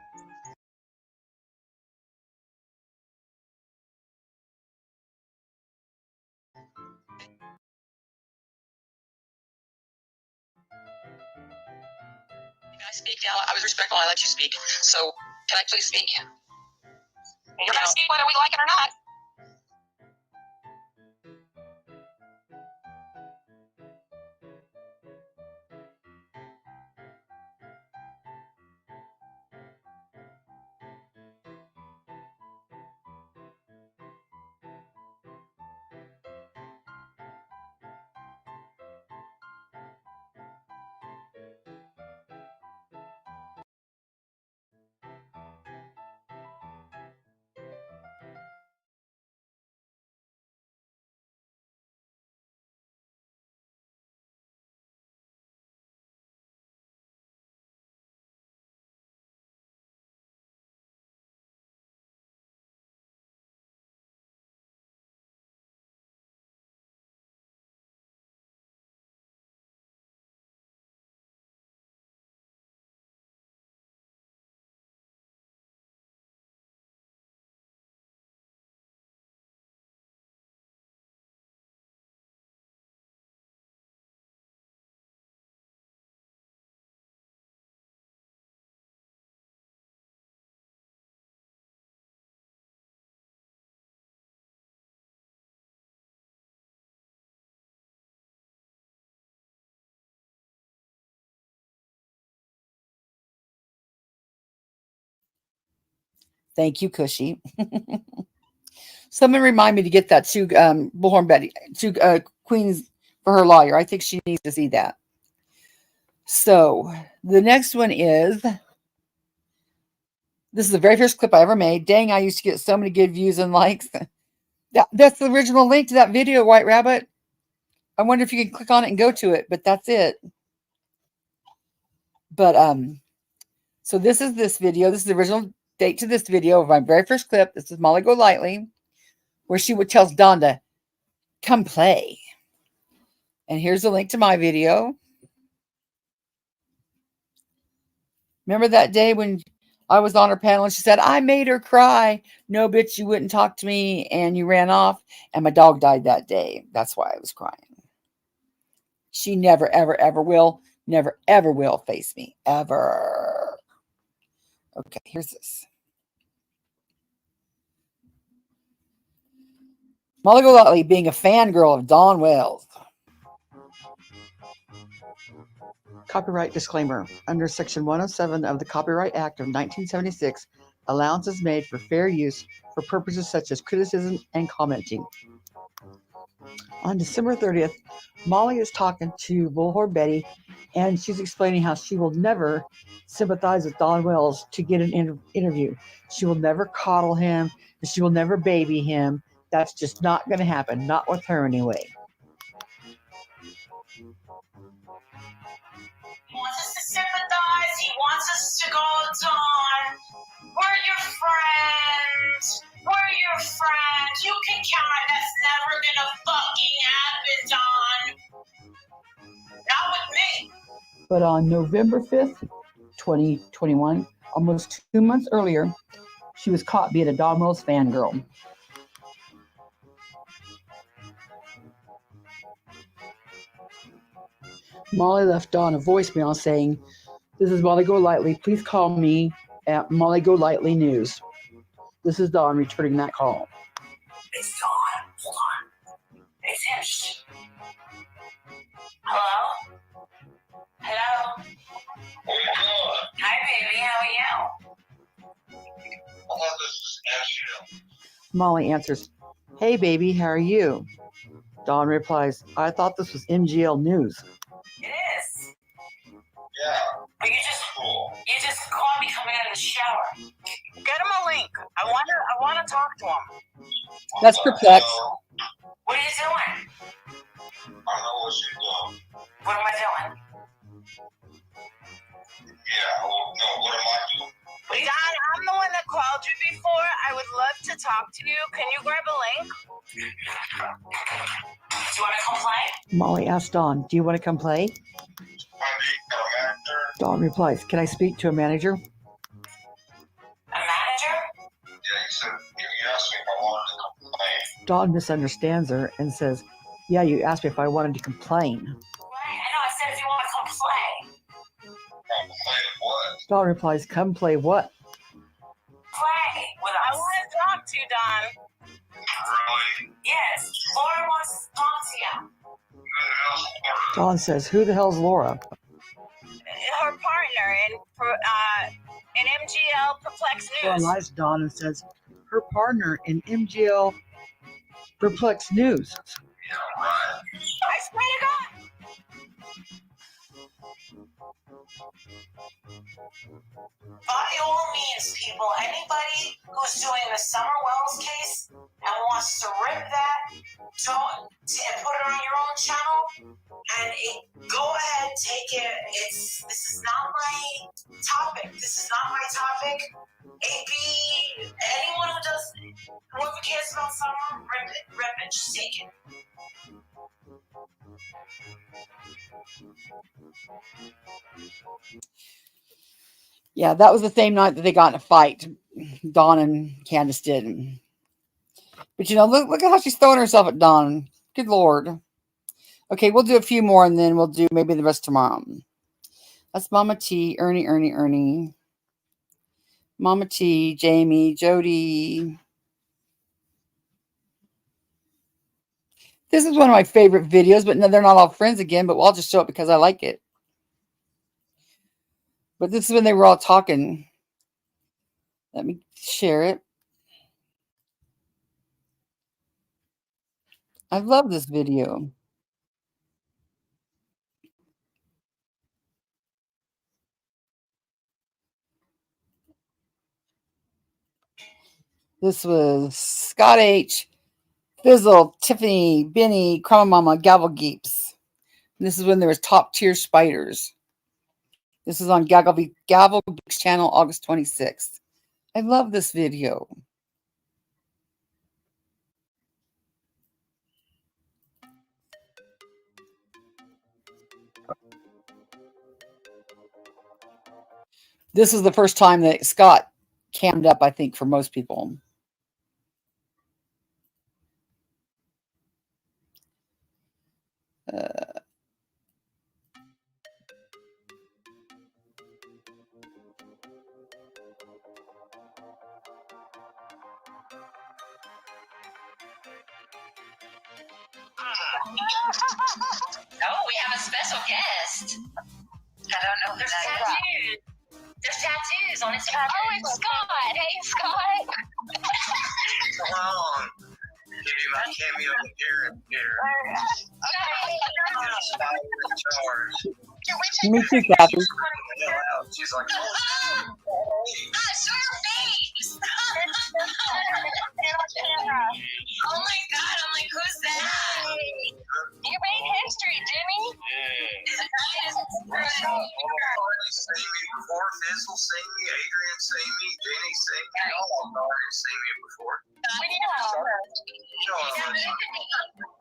Can I speak now? I was respectful. I let you speak. So can I please speak? You're going to speak whether we like it or not. Thank you, Cushy. Someone remind me to get that to Bullhorn Betty, to Queen's for her lawyer. I think she needs to see that. So the next one is, this is the very first clip I ever made. Dang, I used to get so many good views and likes. That's the original link to that video, White Rabbit. I wonder if you can click on it and go to it, but that's it. But so this is this video. This is the original date to this video of my very first clip. This is Molly Golightly, where she would tell Donda, come play. And here's the link to my video. Remember that day when I was on her panel and she said, I made her cry. No, bitch, you wouldn't talk to me. And you ran off. And my dog died that day. That's why I was crying. She never, ever, ever will. Never, ever will face me. Ever. Okay, here's this. Molly Golightly being a fangirl of Dawn Wells. Copyright disclaimer. Under Section 107 of the Copyright Act of 1976, allowance is made for fair use for purposes such as criticism and commenting. On December 30th, Molly is talking to Bullhorn Betty, and she's explaining how she will never sympathize with Don Wells to get an interview. She will never coddle him, and she will never baby him. That's just not going to happen. Not with her anyway. He wants us to sympathize. He wants us to go, Dawn. We're your friends. We're your friends. You can count on that's never gonna fucking happen, Dawn. Not with me. But on November 5th, 2021, Almost 2 months earlier, she was caught being a Don Wells fangirl. Molly left Dawn a voicemail saying, "This is Molly Golightly. Please call me at Molly Golightly News." This is Dawn returning that call. It's Dawn. Hold on. It's him. Shh. Hello? Hello? What are you doing? Hi, baby. How are you? I thought this was MGL. Molly answers, "Hey, baby, how are you?" Dawn replies, "I thought this was MGL News." It is. Yeah. But you just called me coming out of the shower. Get him a link. I wanna talk to him. That's perplexed. What are you doing? I know what you're doing. What am I doing? Yeah, well, no, what am I doing? Don, I'm the one that called you before. I would love to talk to you. Can you grab a link? Do you want to come play? Molly asks Dawn, "Do you want to come play?" Dawn replies, "Can I speak to a manager?" A manager? Yeah, you said, you asked me if I wanted to complain. Dawn misunderstands her and says, "Yeah, you asked me if I wanted to complain." Right, I know. I said if you want to come play. Play what? Dawn replies, "Come play what?" Play with us. I want to talk to you, Don. Really? Yes, Laura wants to talk to you. Who the hell's Laura? Dawn says, "Who the hell's Laura?" Her partner in MGL Perplex Dawn News. lies to Dawn and says, "Her partner in MGL Perplex News." Yeah, right. I swear to God. By all means, people, anybody who's doing the Summer Wells case and wants to rip that, don't and put it on your own channel, and go ahead, take it. This is not my topic. This is not my topic. AP, anyone who does, whoever cares about Summer, rip it, just take it. Yeah, that was the same night that they got in a fight. Dawn and Candace did. But look at how she's throwing herself at Dawn. Good Lord. Okay, we'll do a few more and then we'll do maybe the rest tomorrow. That's Mama T, Ernie. Mama T, Jamie, Jody. This is one of my favorite videos, but no, they're not all friends again, but I'll just show it because I like it. But this is when they were all talking. Let me share it. I love this video. This was Scott H., Fizzle, Tiffany, Benny, Crumma Mama, Gavel Geeps. And this is when there was top tier spiders. This is on Gavel Geeks channel, August 26th. I love this video. This is the first time that Scott cammed up, I think, for most people. Oh, we have a special guest. I don't know. There's tattoos. There's tattoos on his head. Oh, it's Scott. Hey, Scott. Come on. Give you my cameo appearance here. Me too, Kathy. She's like, show your face. Oh my God, I'm like, who's that? You made history, Jimmy. seen me before. Fizzle seen me. Adrian seen me. Jenny seen me. Y'all have already seen me before. We need to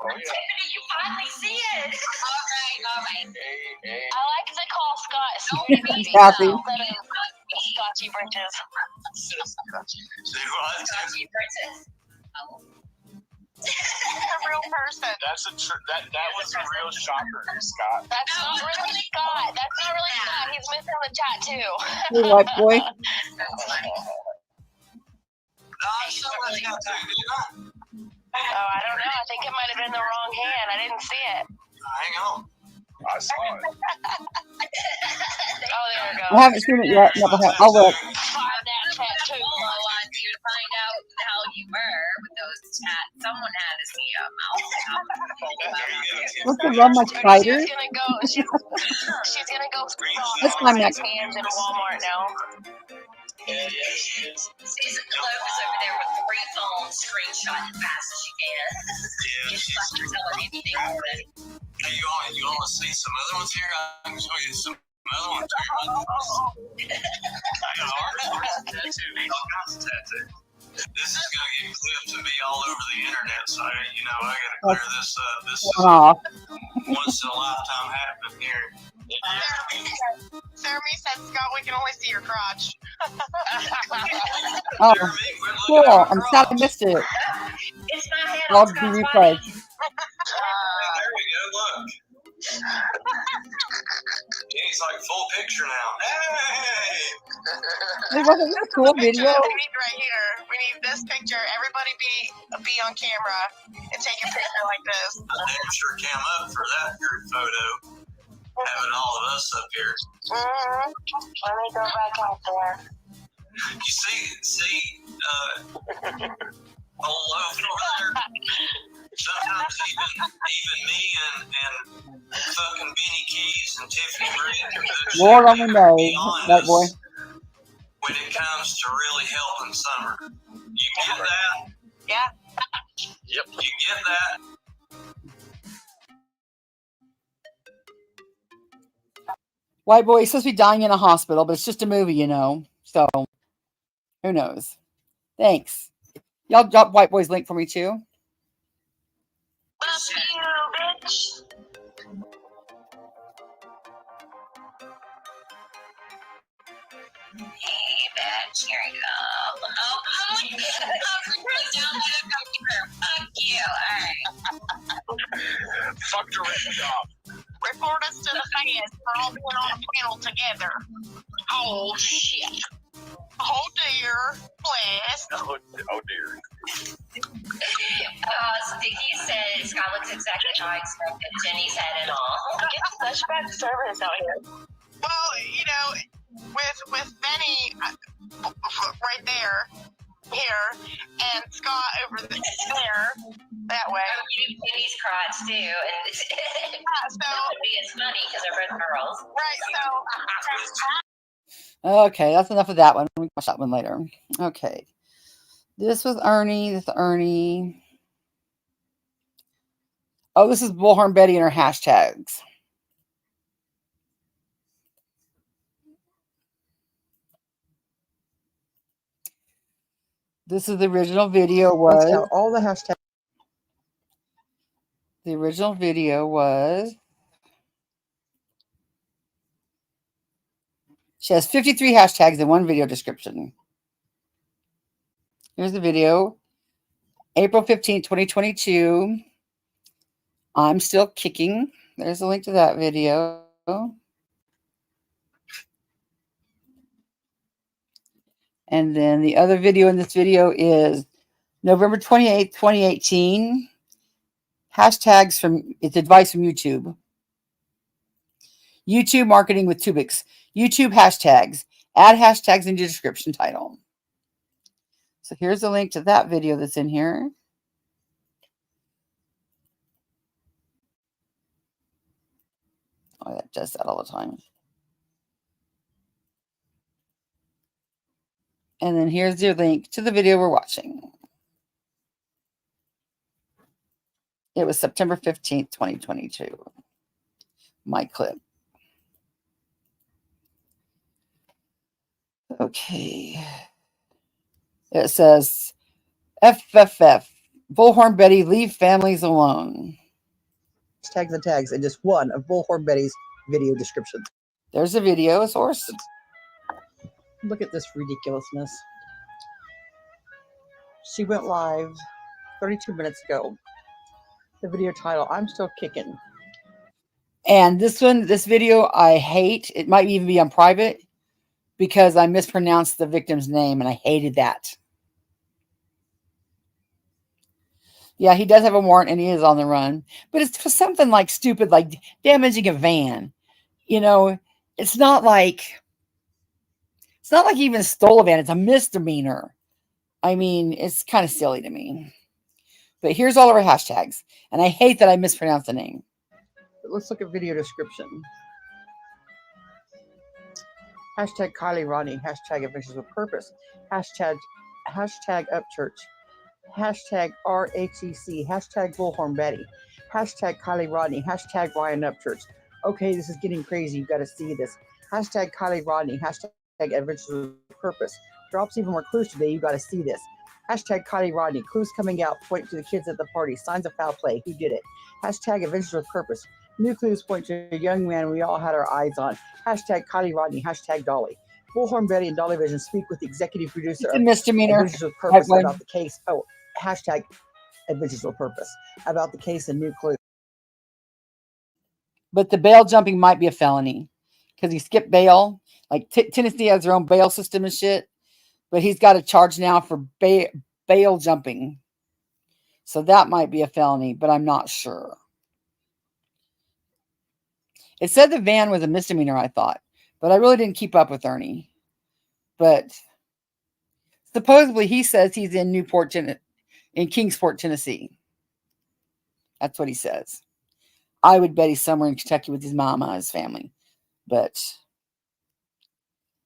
Tiffany, you finally see it. All right. Hey. I like to call Scott Sweetie. Kathy. Scotchy for See what? Princess. Oh. A real person. That was a real shocker, Scott. That's not really Scott. That's not really Scott. He's missing the chat too. Hey, white boy. That's funny. Someone's got to, Oh, I don't know. I think it might have been the wrong hand. I didn't see it. Hang on. I saw it. Oh, there we go. I haven't seen it yet. No, I'll look. Find that tattoo. Well, I want you to find out how you were with those tats. Someone had to see a mouth. What's the run my spider? She's gonna go. She's gonna go. That's my next. Hands in Walmart now. Yeah, she is. She's Logan's over there with 3 phones, screenshotting fast as she can. Yeah, She's fucking telling anything already. Hey, you want to see some other ones here? I can show you some other ones here. I got artists tattoo, all kinds of tattoos. This is gonna get clipped and be all over the internet, so I gotta clear this up. This is Off. once in a lifetime happening here. Jeremy said, Scott, we can only see your crotch. Oh, cool. I'm sad I missed it. It's my head. I'll be replayed. There we go, look. He's like full picture now. Hey! Wasn't this a cool video? We need right here. We need this picture. Everybody be on camera and take a picture like this. I damn sure came up for that group photo. Having all of us up here. Mm-hmm. Let me go back out there. You see, old loaf over there. Sometimes even me and fucking Benny Keys and Tiffany Reed. Lord only knows, that boy. When it comes to really helping Summer, you get that? Yeah. Yep. You get that? White boy is supposed to be dying in a hospital, but it's just a movie, So, who knows? Thanks. Y'all drop White Boy's link for me, too. Fuck you, bitch. Hey, bitch, here you go. Oh my God. Fuck you. All right. Fuck your job. Report us to the fans. We're all going on a panel together. Oh, shit. Oh, dear. Bless. Oh dear. Sticky said Scott looks exactly how I expected. Jenny's had it all. It's such bad service out here. Well, with Benny right there, here, and Scott over there, that way. You Benny's crotch too, and so that would be as funny because they're both girls. Right, Okay, that's enough of that one. We can watch that one later. Okay. This was Ernie. This is Ernie. Oh, this is Bullhorn Betty and her hashtags. This is the original video was. All the hashtags. The original video was. She has 53 hashtags in one video description. Here's the video. April 15th, 2022. I'm still kicking. There's a link to that video. And then the other video in this video is November 28th, 2018. Hashtags it's advice from YouTube. YouTube marketing with Tubix. YouTube hashtags. Add hashtags in your description title. So here's the link to that video that's in here. Oh, that does that all the time. And then here's your link to the video we're watching. It was September 15th, 2022. My clip. Okay. It says, FFF, Bullhorn Betty, leave families alone. Tags and tags, and just one of Bullhorn Betty's video descriptions. There's a video source. Look at this ridiculousness. She went live 32 minutes ago. The video title, I'm Still Kicking. And this video, I hate. It might even be on private because I mispronounced the victim's name, and I hated that. Yeah, he does have a warrant, and he is on the run. But it's for something like stupid, like damaging a van. You know, it's not like he even stole a van. It's a misdemeanor. I mean, it's kind of silly to me. But here's all of our hashtags. And I hate that I mispronounced the name. Let's look at video description. Hashtag Kylie Rodney. Hashtag Adventures with Purpose. Hashtag Upchurch. Hashtag RHEC. Hashtag Bullhorn Betty. Hashtag Kylie Rodney. Hashtag Ryan Upchurch. Okay, this is getting crazy. You got to see this. Hashtag Kylie Rodney. Hashtag Adventures with Purpose. Drops even more clues today. You got to see this. Hashtag Kylie Rodney. Clues coming out. Point to the kids at the party. Signs of foul play. Who did it? Hashtag Adventures with Purpose. New clues point to a young man we all had our eyes on. Hashtag Kylie Rodney. Hashtag Dolly. Bullhorn Betty and Dolly Vision speak with the executive producer of misdemeanor. Adventures with Purpose about the case. Oh, hashtag Adventures with Purpose about the case and new clues. But the bail jumping might be a felony because he skipped bail. Like Tennessee has their own bail system and shit, but he's got a charge now for bail jumping. So that might be a felony, but I'm not sure. It said the van was a misdemeanor, I thought, but I really didn't keep up with Ernie. But supposedly he says he's in in Kingsport, Tennessee. That's what he says. I would bet he's somewhere in Kentucky with his mama and his family. But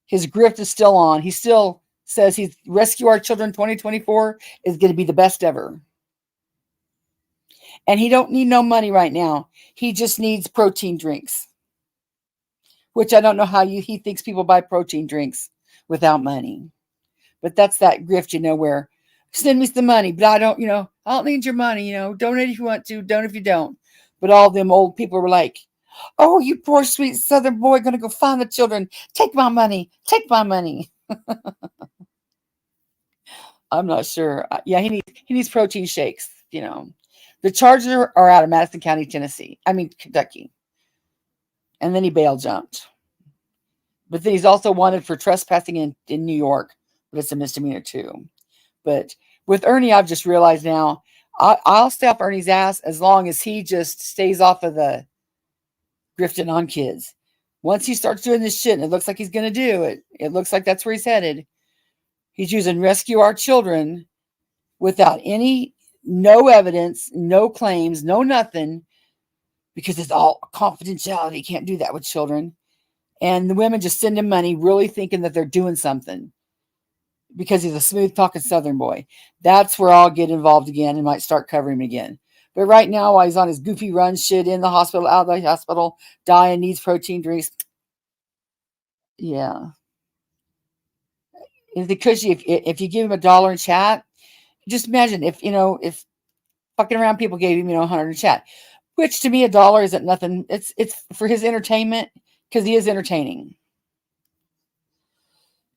his grift is still on. He still says he's Rescue Our Children 2024 is going to be the best ever. And he don't need no money right now. He just needs protein drinks. Which I don't know how he thinks people buy protein drinks without money. But that's that grift, where send me some money, but I don't need your money, donate if you want to, don't if you don't. But all them old people were like, oh, you poor sweet Southern boy, gonna go find the children. Take my money. Take my money. I'm not sure. Yeah, he needs protein shakes, The charges are out of Madison County, Kentucky. And then he bail jumped. But then he's also wanted for trespassing in New York, but it's a misdemeanor too. But with Ernie, I've just realized now, I'll stay off Ernie's ass as long as he just stays off of the grifting on kids. Once he starts doing this shit, and it looks like he's going to do it, it looks like that's where he's headed. He's using Rescue Our Children without no evidence, no claims, no nothing, because it's all confidentiality. Can't do that with children. And the women just send him money, really thinking that they're doing something because he's a smooth talking Southern boy. That's where I'll get involved again and might start covering him again. But right now, while he's on his goofy run shit in the hospital, out of the hospital, dying, needs protein drinks. Yeah. Is it cushy if you give him $1 in chat? Just imagine if fucking around people gave him, $100 in chat, which to me, $1 isn't nothing. It's for his entertainment. Because he is entertaining.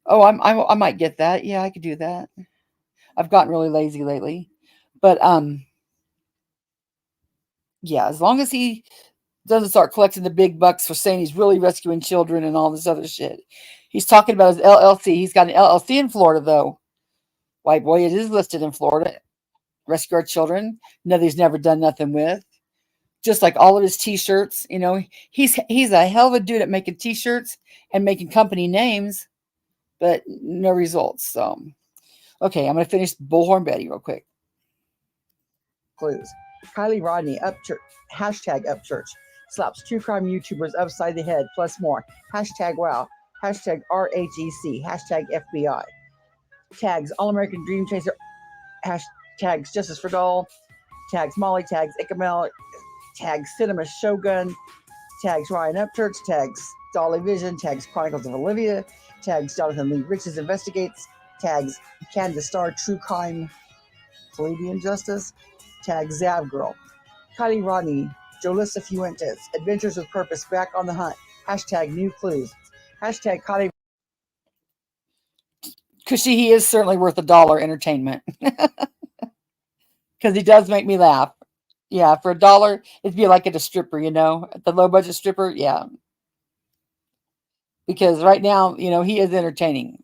Oh, I might get that. Yeah, I could do that. I've gotten really lazy lately. But yeah, as long as he doesn't start collecting the big bucks for saying he's really rescuing children and all this other shit. He's talking about his LLC. He's got an LLC in Florida, though. White boy, it is listed in Florida. Rescue Our Children. No, he's never done nothing with. Just like all of his t-shirts, he's a hell of a dude at making t-shirts and making company names, but no results. So, okay, I'm going to finish Bullhorn Betty real quick. Clues. Kylie Rodney, Upchurch, hashtag Upchurch, slaps true crime YouTubers upside the head, plus more. Hashtag wow. Hashtag RHEC. Hashtag FBI. Tags All American Dream Chaser. Hashtags Justice for Doll. Tags Molly. Tags Icamel. Tags Cinema Shogun, tags Ryan Upchurch, tags Dolly Vision, tags Chronicles of Olivia, tags Jonathan Lee Riches Investigates, tags Candace Star True Crime, Palladian Justice, tags Zav Girl, Kylie Rodney, Jolissa Fuentes, Adventures with Purpose back on the hunt, hashtag new clues, hashtag Kylie Because he is certainly worth $1 entertainment. Because he does make me laugh. Yeah, for $1, it'd be like at a stripper, you know, at the low budget stripper. Yeah. Because right now, you know, he is entertaining.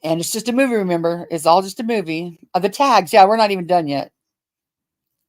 And it's just a movie, remember? It's all just a movie. The tags, yeah, we're not even done yet.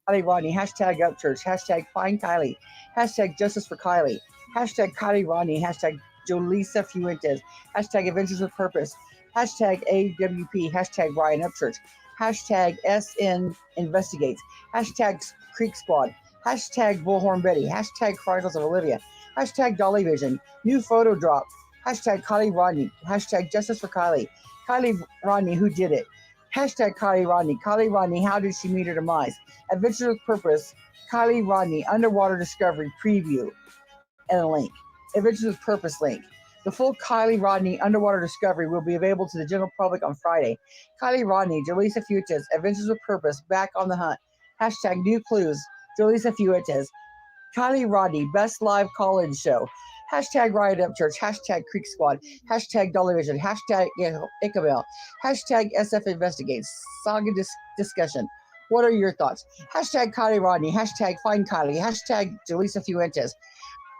Kylie Rodney, hashtag Upchurch, hashtag Find Kylie, hashtag Justice for Kylie, hashtag Kylie Rodney, hashtag Jolisa Fuentes, hashtag Adventures with Purpose, hashtag AWP, hashtag Ryan Upchurch, hashtag SN Investigates, hashtag Creek Squad, hashtag Bullhorn Betty, hashtag Chronicles of Olivia, hashtag Dolly Vision, new photo drop, hashtag Kylie Rodney, hashtag Justice for Kylie, Kylie Rodney, who did it? Hashtag Kylie Rodney, how did she meet her demise? Adventure with Purpose, Kylie Rodney, Underwater Discovery Preview, and a link. Adventures with Purpose link. The full Kylie Rodney Underwater Discovery will be available to the general public on Friday. Kylie Rodney, Jolisa Fuentes, Adventures with Purpose, back on the hunt. Hashtag New Clues, Jolisa Fuentes. Kylie Rodney, Best Live Call-In Show. Hashtag Riot Up Church, hashtag Creek Squad, hashtag Dolly Vision, hashtag Ichabel, hashtag SF Investigates, Saga Discussion. What are your thoughts? Hashtag Kylie Rodney, hashtag Find Kylie, hashtag Jolisa Fuentes,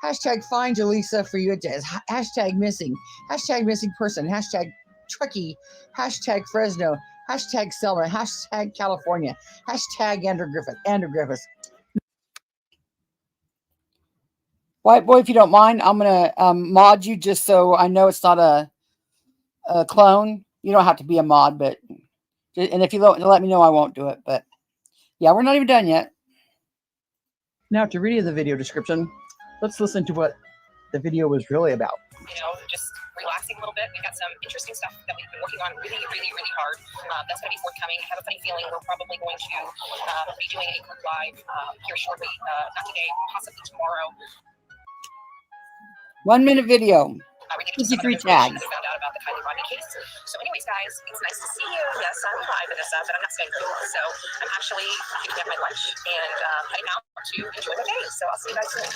hashtag Find Jolisa Fuentes, hashtag Missing Person, hashtag Trekkie, hashtag Fresno, hashtag Selma, hashtag California, hashtag Andrew Griffiths. White boy, if you don't mind, I'm going to mod you just so I know it's not a clone. You don't have to be a mod, but, and if you let me know, I won't do it. But yeah, we're not even done yet. Now to read the video description, let's listen to what the video was really about. You know, just relaxing a little bit. We've got some interesting stuff that we've been working on really, really, really hard. That's going to be forthcoming. I have a funny feeling we're probably going to be doing a group live here shortly. Not today, possibly tomorrow. 1 minute video. We get to some 53 of the information tags. that we found out about the Kylie Rodney case. So anyways, guys, it's nice to see you. Yes, I'm live, Vanessa, but I'm not staying for long. So I'm actually picking up my lunch and heading out to enjoy my day. So I'll see you guys soon.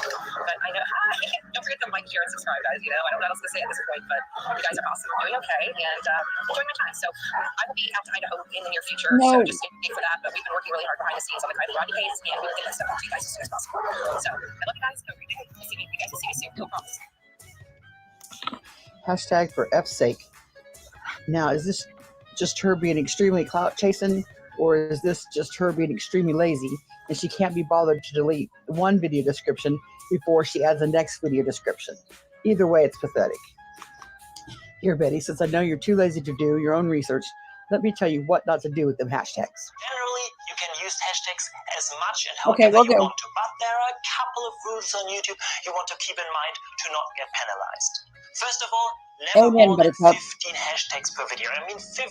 But I know, hi, don't forget to like, share, and subscribe, guys. You know, I don't know what else to say at this point, but you guys are awesome. I'm doing okay and enjoying my time. So I will be out to Idaho in the near future. No. So just stay tuned for that. But we've been working really hard behind the scenes on the Kylie Rodney case, and we will get that stuff out to you guys as soon as possible. So I love you guys. Have a great day. You guys will see you soon. No promise. Hashtag for F's sake. Now, is this just her being extremely clout chasing, or is this just her being extremely lazy and she can't be bothered to delete one video description before she adds the next video description? Either way, it's pathetic. Here, Betty, since I know you're too lazy to do your own research, let me tell you what not to do with them hashtags. Generally, you can use hashtags as much and however Okay, we'll you go. want to, but there are a couple of rules on YouTube you want to keep in mind to not get penalized. First of all, never Amen, more than Buttercup. 15 hashtags per video. I mean, 15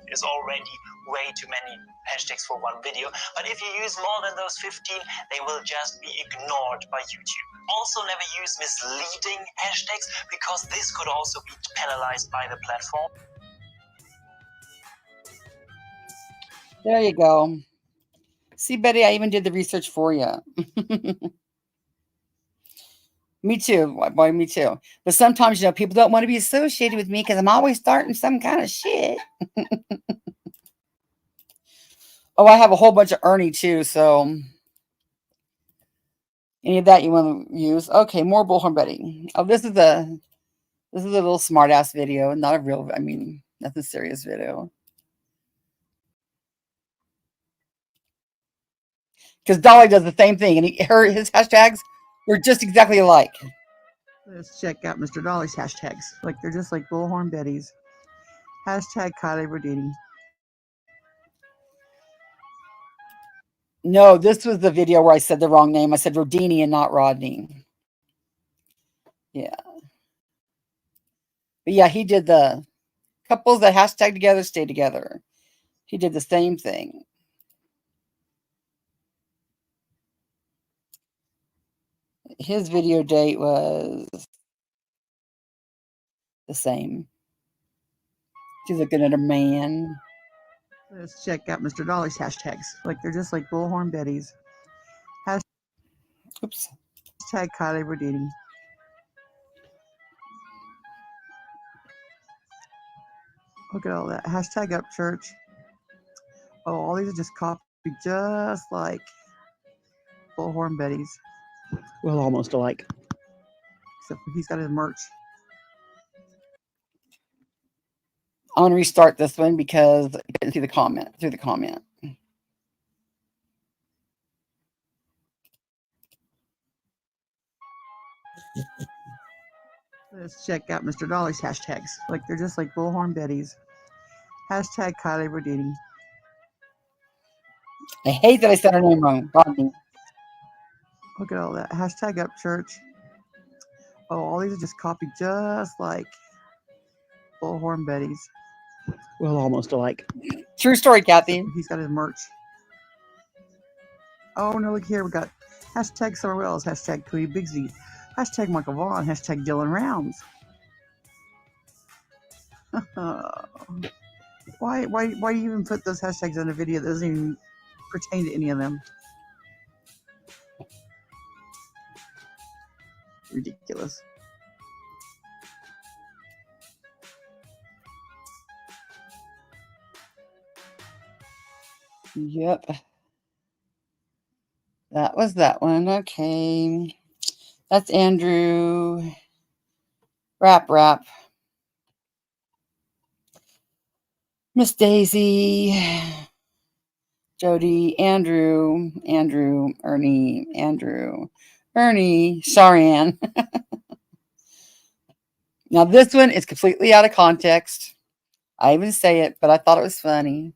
is already way too many hashtags for one video, but if you use more than those 15, they will just be ignored by YouTube. Also, never use misleading hashtags, because this could also be penalized by the platform. There you go. See, Betty, I even did the research for you. Me too, white boy, me too. But sometimes, you know, people don't want to be associated with me because I'm always starting some kind of shit. Oh, I have a whole bunch of Ernie too, so any of that you want to use? Okay, more Bullhorn Betty. Oh, this is a little smart ass video, not a real. I mean, nothing serious video. Because Dolly does the same thing, and his hashtags were just exactly alike. Let's check out Mr. Dolly's hashtags. Like, they're just like Bullhorn Betty's. Hashtag Kylie Rodini. No, this was the video where I said the wrong name. I said Rodini and not Rodney. Yeah. But yeah, he did the couples that hashtag together stay together. He did the same thing. His video date was the same. She's looking at a man. Let's check out Mr. Dolly's hashtags. Like, they're just like Bullhorn Betty's. Oops. Hashtag Kylie Rodini. Look at all that. Hashtag up church. Oh, all these are just copied just like Bullhorn Betty's. Well, almost alike. Except for he's got his merch. I want to restart this one because I couldn't see the comment through the comment. Let's check out Mr. Dolly's hashtags. Like they're just like Bullhorn Betty's. Hashtag Kylie Rodini. I hate that I said her name wrong. Rodney. Look at all that. Hashtag up church. Oh, all these are just copied just like Bullhorn Betty's. Well, almost alike. True story, Kathy. He's got his merch. Oh, no, look here. We got hashtag Summer Wells, hashtag Cody Bigsby, hashtag Michael Vaughn, hashtag Dylan Rounds. Why do you even put those hashtags in a video that doesn't even pertain to any of them? Ridiculous. Yep. That was that one. Okay. That's Andrew. Rap. Miss Daisy. Jody. Andrew. Ernie. Ernie. Sharian. Now this one is completely out of context. I even say it, but I thought it was funny.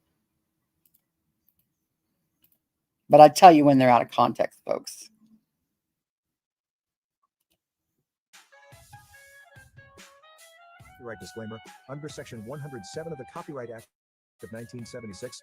But I tell you when they're out of context, folks. Copyright disclaimer. Under Section 107 of the Copyright Act of 1976,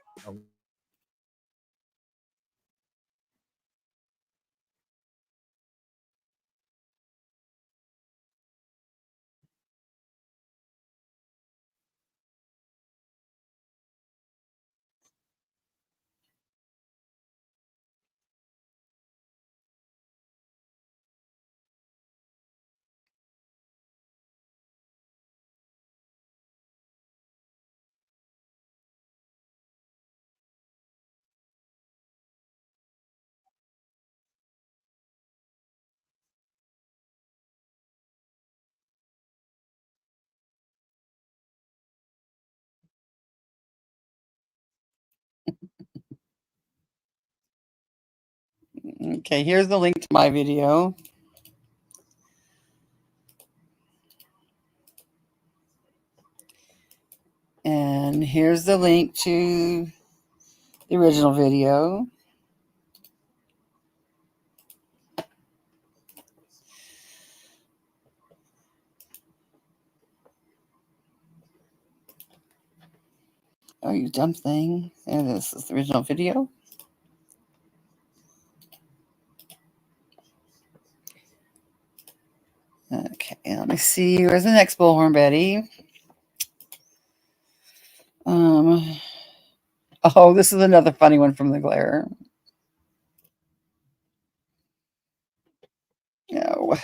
Okay, here's the link to my video. And here's the link to the original video. Oh, you dumb thing. And this is the original video. Okay, let me see. Where's the next Bullhorn Betty? Oh, this is another funny one from the glare. No.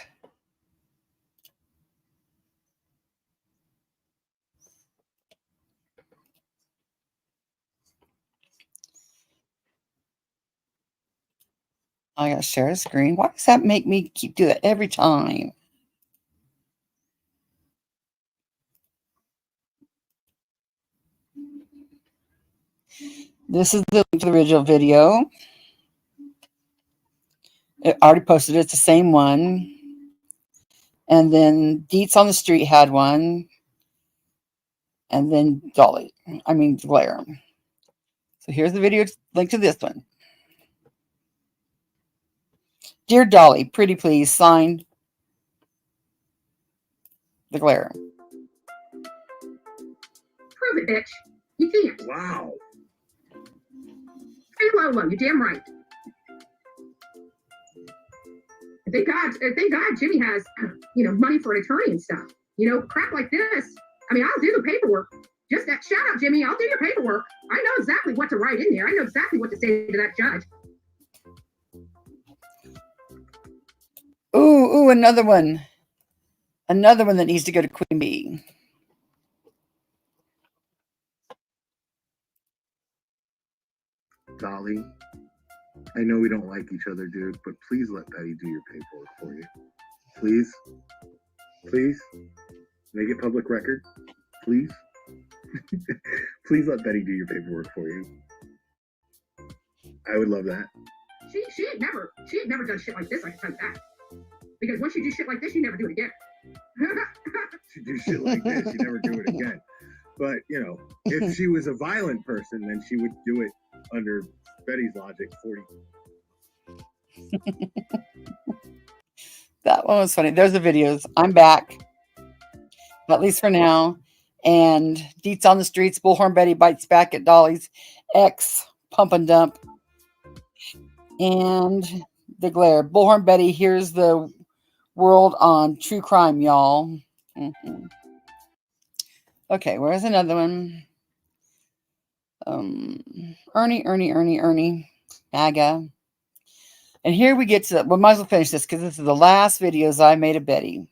I gotta share a screen. Why does that make me keep doing that every time? This is the link to the original video. It already posted it. It's the same one. And then Deets on the Street had one. And then Glare. So here's the video link to this one. Dear Dolly, pretty please, signed the Glare. Prove it, bitch. You can't. Wow. Hey, Lola, you're damn right. Thank God Jimmy has, money for an attorney and stuff. Crap like this. I mean, I'll do the paperwork. Just that shout out, Jimmy. I'll do your paperwork. I know exactly what to write in there. I know exactly what to say to that judge. Ooh, another one. Another one that needs to go to Queen Bee. Dolly, I know we don't like each other, dude, but please let Betty do your paperwork for you. Please. Please. Make it public record. Please. Please let Betty do your paperwork for you. I would love that. She ain't never done shit like this, I can tell you that. Because once you do shit like this, you never do it again. She do shit like this, you never do it again. But, you know, if she was a violent person, then she would do it under Betty's logic 40. That one was funny. There's the videos. I'm back, at least for now. And Deets on the streets. Bullhorn Betty bites back at Dolly's ex pump and dump. And the glare. Bullhorn Betty hears the world on true crime, y'all. Mm-hmm. Okay, where's another one? Ernie. MAGA. And here we get to, we might as well finish this because this is the last videos I made of Betty.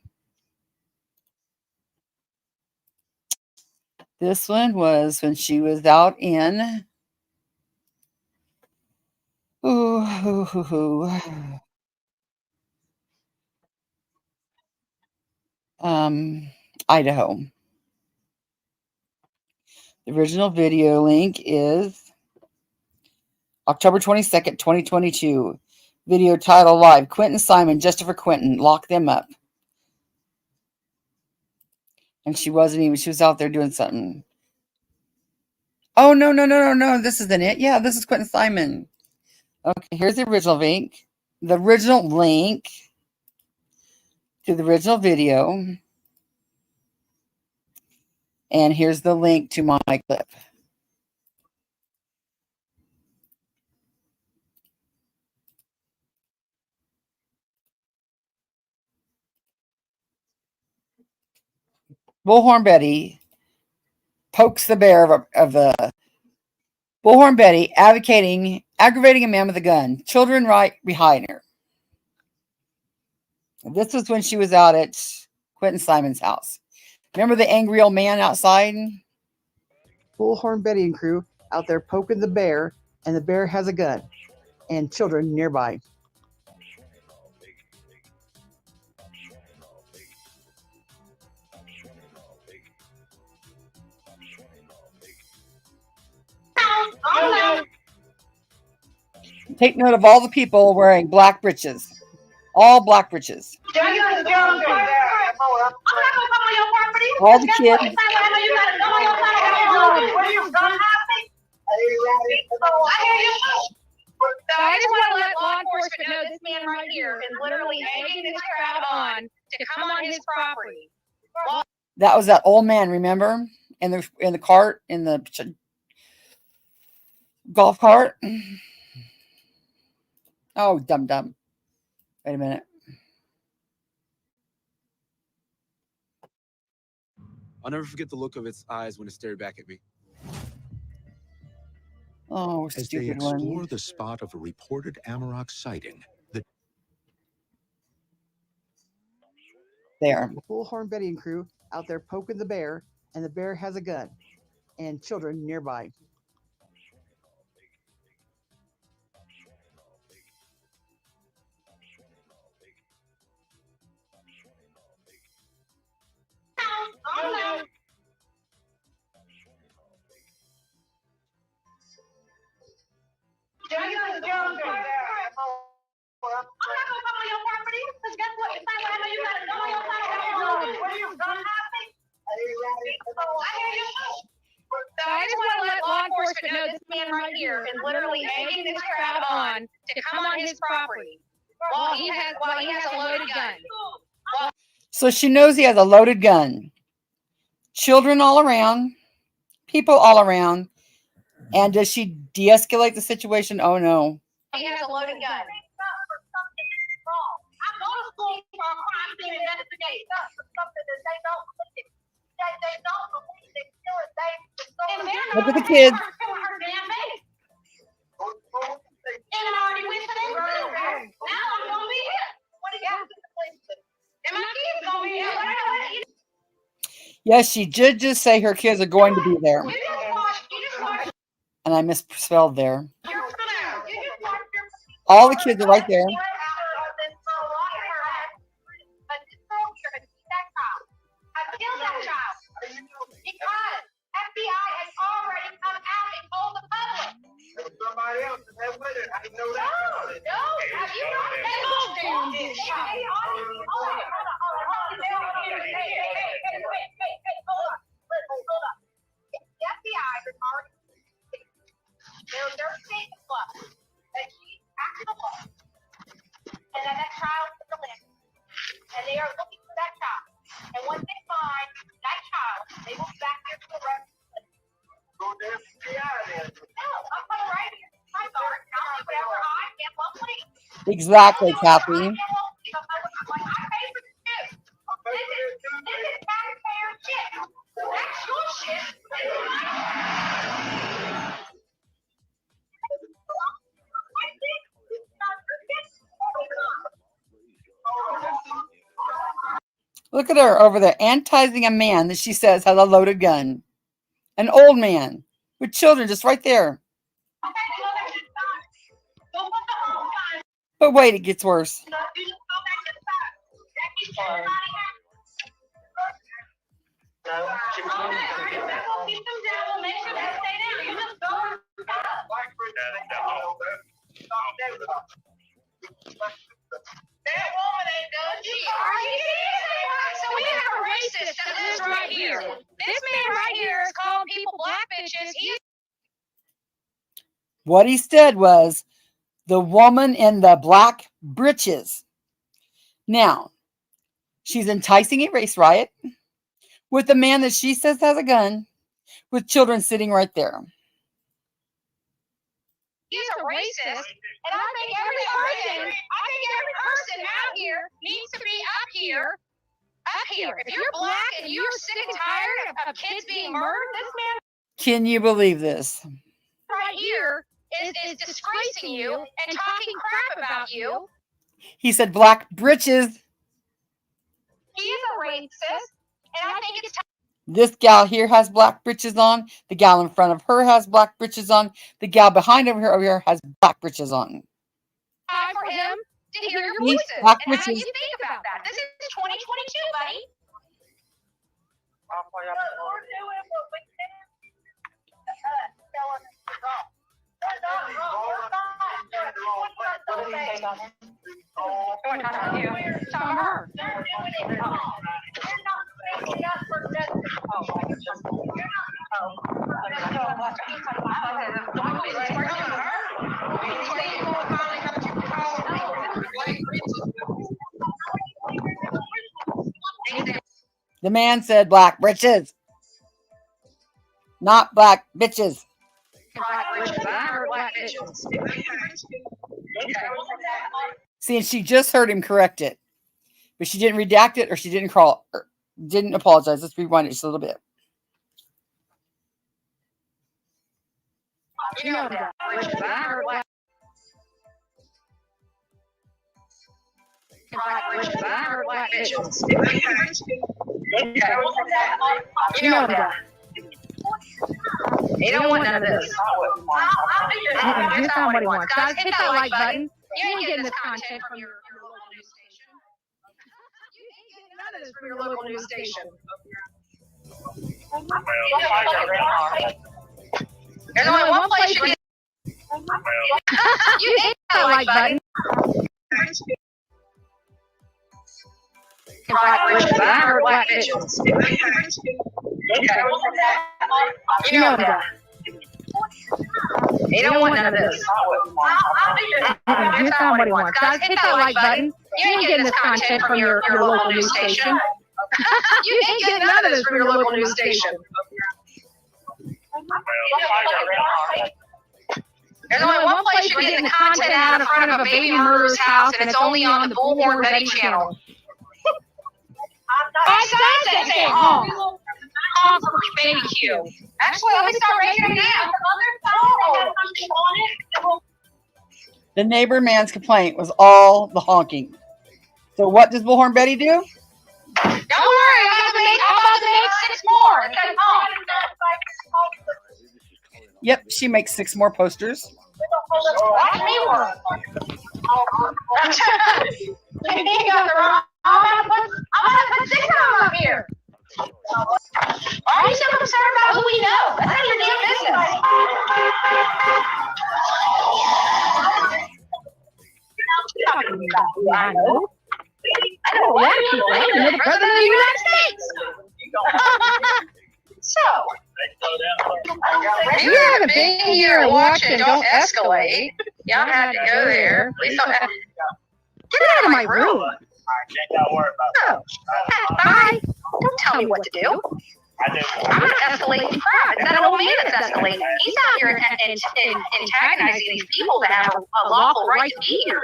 This one was when she was out in Idaho. The original video link is October 22nd, 2022. Video title live. Quinton Simon, Justice for Quinton. Lock them up. And she wasn't even, she was out there doing something. Oh, no. This isn't it. Yeah, this is Quinton Simon. Okay, here's the original link. The original link to the original video. And here's the link to my clip. Bullhorn Betty pokes the bear of the Bullhorn Betty aggravating a man with a gun. Children right behind her. This was when she was out at Quinton Simon's house. Remember the angry old man outside? Bullhorn Betty and crew out there poking the bear, and the bear has a gun, and children nearby. Take note of all the people wearing black breeches. All black breeches. All the kids. So I just want to let law enforcement know this man right here is literally egging this crowd on to come on his property. That was that old man, remember? In the cart, in the golf cart. Oh, dumb. Wait a minute. I'll never forget the look of its eyes when it stared back at me. Oh, As they stupid explore one. the spot of a reported Amarok sighting, the There. Bullhorn Betty and crew out there poking the bear, and the bear has a gun, and children nearby. So I just want to let law enforcement know this man right here is literally egging this crowd on to come on his property while he has a loaded gun. So she knows he has a loaded gun. Children all around. People all around. And does she de-escalate the situation? Oh, no. He has a loaded gun. Look at the kids. Yes, she did just say her kids are going to be there. And I misspelled there. You're gonna All the kids are right there. Because FBI has already come out and told the public. Somebody else is there with it. I know that. No, have you not? Hold up. The FBI has already their statement was that she's actionable and that child is a list. And they are looking for that child. And once they find that child, they will be back here to arrest. Go to the FBI then. No, I'm coming right here. I'm sorry. I'll do whatever I can. Well, please. Exactly, Kathy. I pay for this too. This is taxpayer shit. That's your shit. Look at her over there, antizing a man that she says has a loaded gun. An old man with children just right there. But wait, it gets worse. That woman ain't done shit. So we have a racist that lives right here. This man right here is calling people black bitches. What he said was the woman in the black breeches. Now, she's enticing a race riot with a man that she says has a gun with children sitting right there. He's a racist, and I think every person out here needs to be up here. If you're black and you're sick and tired of kids being murdered, this man Can you believe this? right here is disgracing you and talking crap about you. He said black breeches. He is a racist, and I think it's time. This gal here has black breeches on. The gal in front of her has black breeches on. The gal behind over here has black breeches on. Time for him to hear your These voices black and how you bitches- think about that. This is 2022, buddy. The man said black breeches, not black bitches. See, and she just heard him correct it, but she didn't redact it or she didn't didn't apologize. Let's rewind it just a little bit. You know that. You know that. They don't want none of this. Here's not what he wants. Guys, hit that like button. You ain't getting this content from your local news station. You ain't getting none of this from your local news station. There's only one place you get. You hit that like button. Black bitches. You know that. They don't want none of this. Here's not what he wants. Guys, hit that like button. You ain't getting this content from your local news station. You ain't getting none of this from your local news station. There's only one place you're getting the content out in front of a baby murderer's house, and it's only on the Bullhorn Betty channel. I said they home. For baby Q. Actually, let me start raising them now. The neighbor man's complaint was all the honking. So what does Bullhorn Betty do? Don't worry, I'm about to make 6 more. Yep, she makes 6 more posters. Watch me work. You got the wrong. I'm gonna put 6 of them up here. Why are you so concerned about who we know? That's not your damn business. I know. I know a lot of people. I know the President of the United States. So, you haven't been here and watch and don't escalate. Y'all had to go there. Please don't. Get out of my room. Oh, bye. Don't tell me what to do. I'm not escalating crap. It's that old man that's escalating. He's out here antagonizing these people that have a lawful right to be here.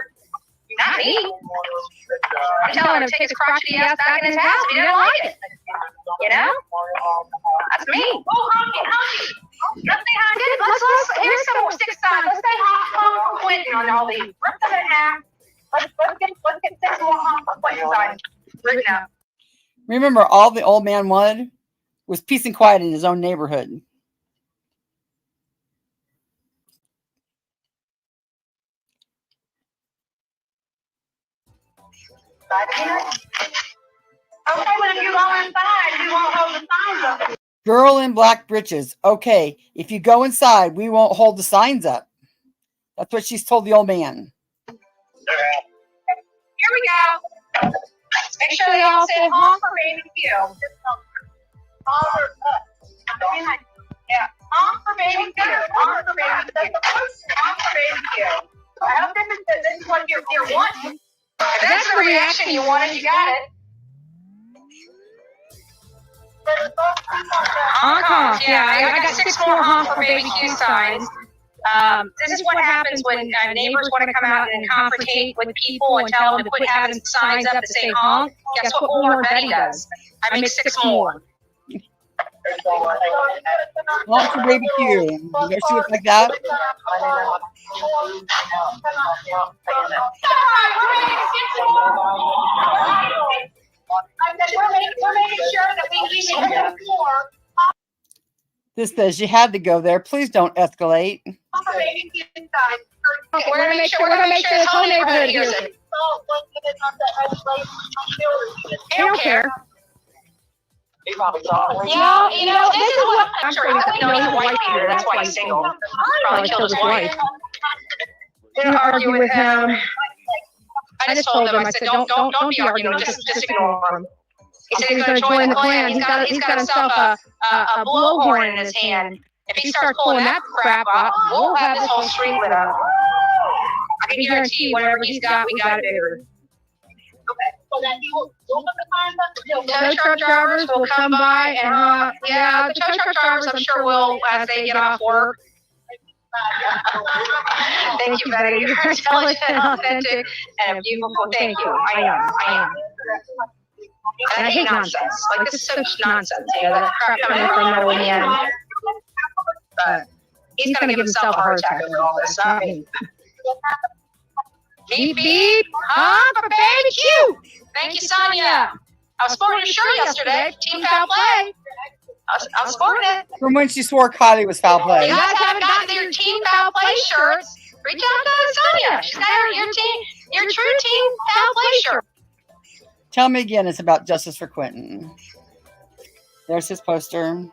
Not me. I'm telling him to take his crotchety ass back in his house if he doesn't like it. You know? That's me. Let's say hi. Here's some more 6 signs. Let's say hi for Quinton on all these. Rip them in half. Let's get 6 more for Quinton signs written out. Remember, all the old man wanted was peace and quiet in his own neighborhood. Okay, but if you go inside, we won't hold the signs up. Girl in black breeches. Okay, if you go inside, we won't hold the signs up. That's what she's told the old man. Here we go. Make sure they all say honk for baby Q. Yeah, honk for baby Q. Honk for baby Q. Honk for baby Q. I hope this is what you're wanting. If that's the reaction you wanted, you got it. Honk honk. Yeah, I got 6 more honk for baby Q signs. This is what happens when neighbors want to come out and confrontate with people and tell them to quit having signs up that say honk. Guess what Bullhorn Betty does? I make 6 more. Honk for baby Q. You guys see it like that? We're making sure that we keep it more. This says you had to go there. Please don't escalate. We're gonna make sure this whole neighborhood hears it. They don't care. Yeah, you know, this is what I'm sure he's a white beater. That's why he's single. Probably killed his wife. Didn't argue with him. I just told him. I said, don't be arguing. Just ignore him. He said he's going to join the clan. He's got himself a blowhorn in his hand. If he starts pulling that crap up, we'll have this whole street lit up. I can guarantee you, whatever he's got, we got it bigger. Tow truck drivers will come by and, yeah, the tow truck drivers, I'm sure, will as they get off work. Thank you, Betty. You're intelligent, authentic, and beautiful. Thank you. I am. And I hate nonsense. Like, this is such nonsense. You know, that crap coming from that old man. But he's going to give himself a heart attack over all this, not me. Beep, beep. Honk for baby Q. Thank you, Sonia. I was sporting your shirt yesterday. Team foul play. I was sporting it. From when she swore Kylie was foul play. You guys haven't gotten your team foul play shirts. Reach out to Sonia. She's got your true team foul play shirt. Tell me again, it's about justice for Quinton. There's his poster.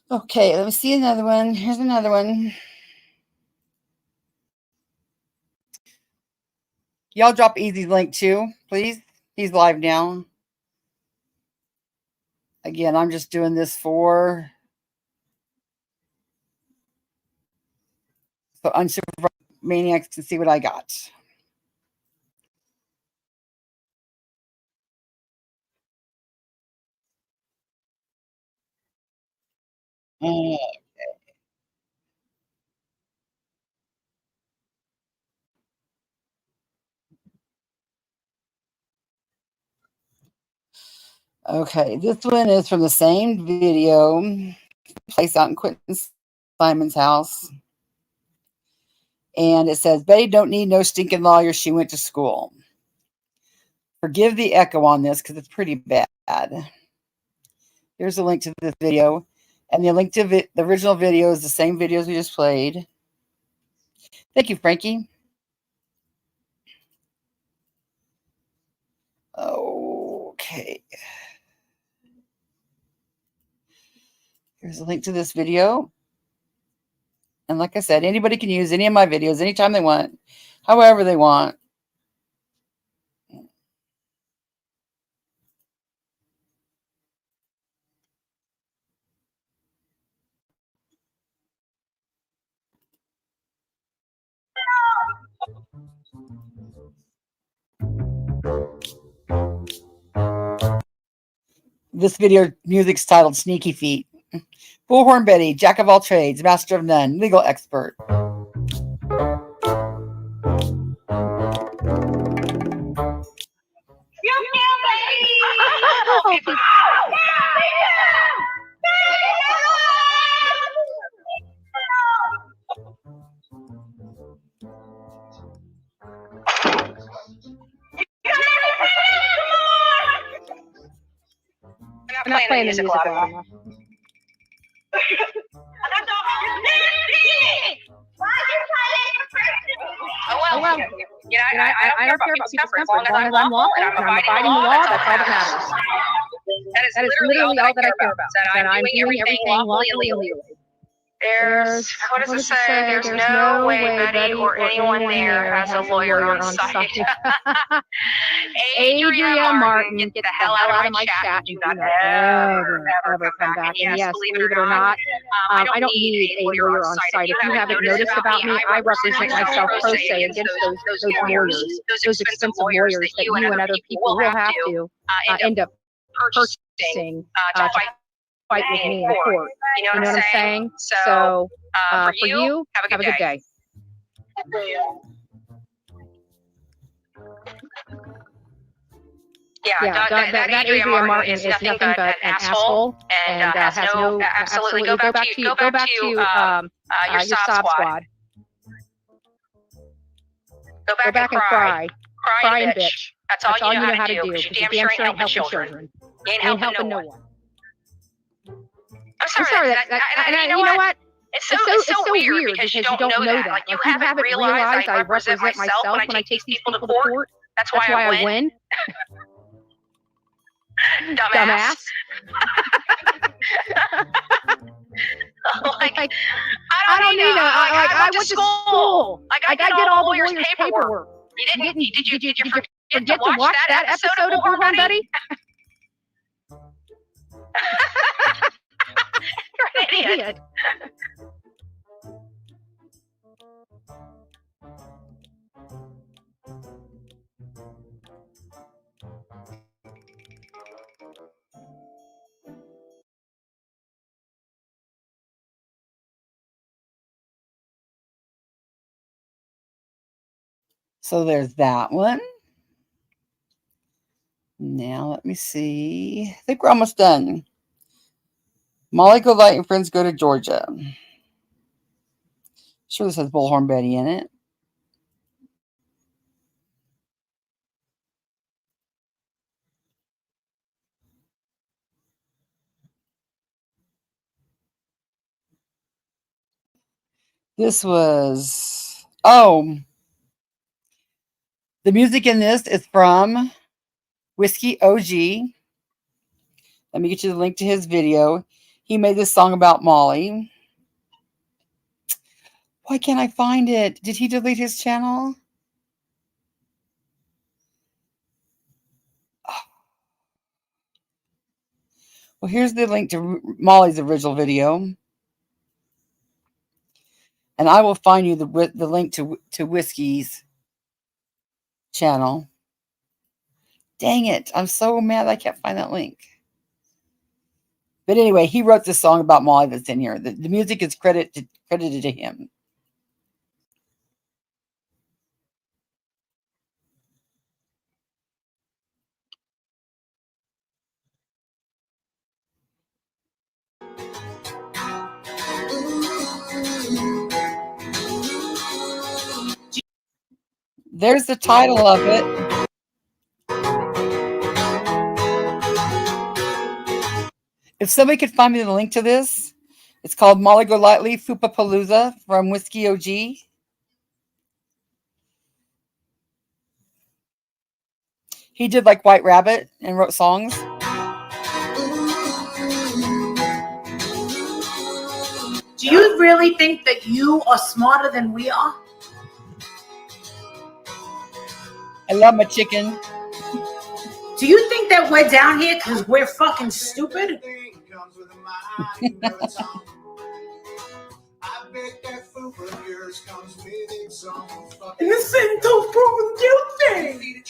Okay, let me see another one. Here's another one. Y'all drop Easy's link too, please. He's live now. Again, I'm just doing this so unsupervised maniacs can see what I got. Okay, this one is from the same video, placed out in Quinton Simon's house. And it says, Betty don't need no stinking lawyer. She went to school. Forgive the echo on this because it's pretty bad. Here's a link to this video. And the link to the original video is the same videos we just played. Thank you, Frankie. Okay. Here's a link to this video. And like I said, anybody can use any of my videos anytime they want, however they want. This video music's titled Sneaky Feet. Bullhorn Betty, jack of all trades, master of none, legal expert. I'm not playing the music loud enough. Oh well. You know, I don't care about people's comfort as long as I'm lawful and I'm abiding the law. That's all that matters. That is literally all that I care about. That I'm doing everything lawfully and legally. There's, what does it say? There's no way Betty or anyone there has a lawyer on site. Adria Martin, get the hell out of my chat. Do not ever come back. And yes, believe it or not, I don't need a lawyer on site. If you haven't noticed about me, I represent myself pro se against those lawyers, those expensive lawyers that you and other people will have to end up purchasing to fight with me in court. You know what I'm saying? So, for you, have a good day. Yeah, that Adria Martin is nothing but an asshole and has no, absolutely, go back to your sob squad. Go back and cry and bitch. That's all you know how to do, because you damn sure ain't helping children. You ain't helping no one. I'm sorry. You know what? It's so weird because you don't know that. Like, you haven't realized I represent myself when I take these people to court. That's why I win. Dumbass. Like, I don't need I went to school. Like, I get all the lawyers' paperwork. Did you forget to watch that episode of Bullhorn Betty? You're an idiot. So there's that one. Now let me see. I think we're almost done. Molly Go Light and Friends Go to Georgia. Sure, this has Bullhorn Betty in it. This was, the music in this is from Whiskey OG. Let me get you the link to his video. He made this song about Molly. Why can't I find it? Did he delete his channel? Well, here's the link to Molly's original video. And I will find you the link to Whiskey's channel. Dang it. I'm so mad I can't find that link. But anyway, he wrote this song about Molly that's in here. The music is credited to him. There's the title of it. If somebody could find me the link to this, It's called Molly Golightly Foopapalooza from Whiskey OG. He did like White Rabbit and wrote songs. Do you really think that you are smarter than we are? I love my chicken. Do you think that we're down here because we're fucking stupid? Listen to prove guilty.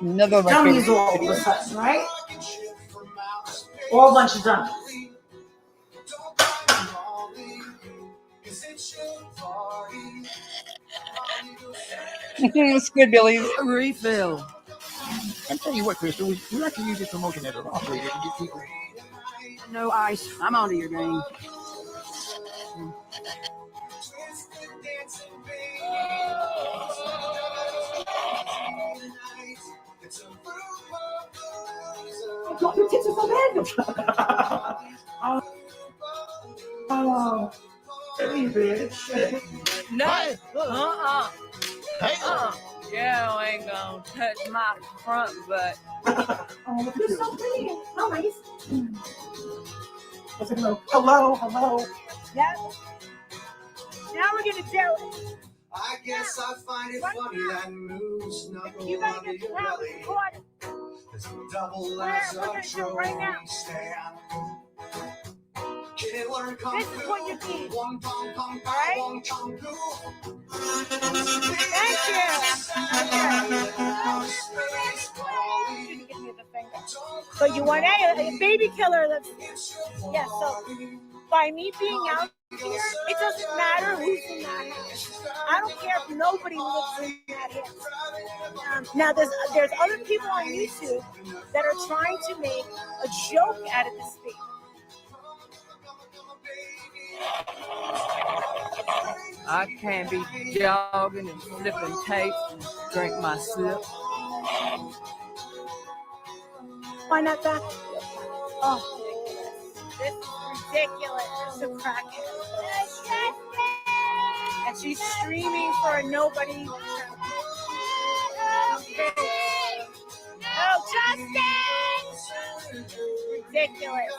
Another of my Dummies favorite all of a videos. sudden, right? All a bunch of dummies. Squidbillies. Refill. I tell you what, Crystal, we like to use this promotion as a operator to get people. No ice. I'm onto your game. Your tits are so bad. Oh. Hey, bitch. No. Hey. Joe ain't gonna touch my front butt. Oh, you're so pretty. Nice. Hello. Yeah. Now we're gonna do it. I guess I find it funny that moose snuggle You gotta under get your the house belly. recorded. There's a double We're as gonna a do it right now. stand. Kid learn kung This is fu. what you need. One pong pong pong Alright? pong chong gu. Thank you. Give me the finger. So you want a baby killer that's yeah, so by me being out here, it doesn't matter who's in that house. I don't care if nobody lives in that house. Now there's other people on YouTube that are trying to make a joke out of this baby. I can't be jogging and flipping tapes and drink my sip. Why not that? Oh, this is ridiculous. It's a crackhead. And she's streaming for a nobody. No justice! Ridiculous.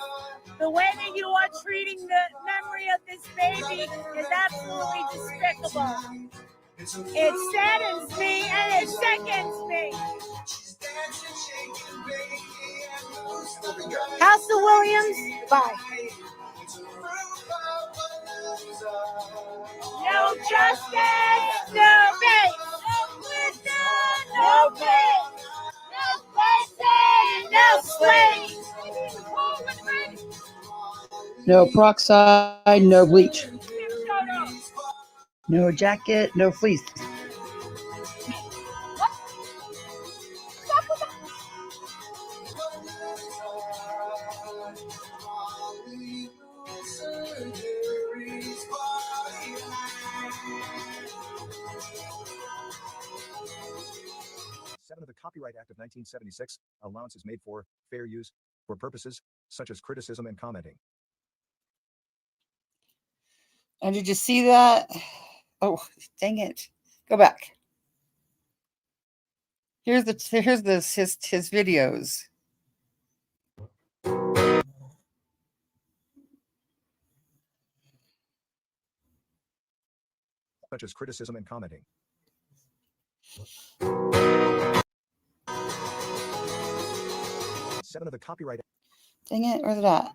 The way that you are treating the memory of this baby is absolutely despicable. It saddens me and it seconds me. House of Williams, bye. No justice, no peace. No peace. No blessing, no sweet. No peroxide, no bleach. No jacket, no fleece. Of the Copyright Act of 1976, allowance is made for fair use for purposes such as criticism and commenting. And did you see that? Oh, dang it. Go back. Here's his videos. Such as criticism and commenting. Seven of the Copyright. Dang it, where's it at?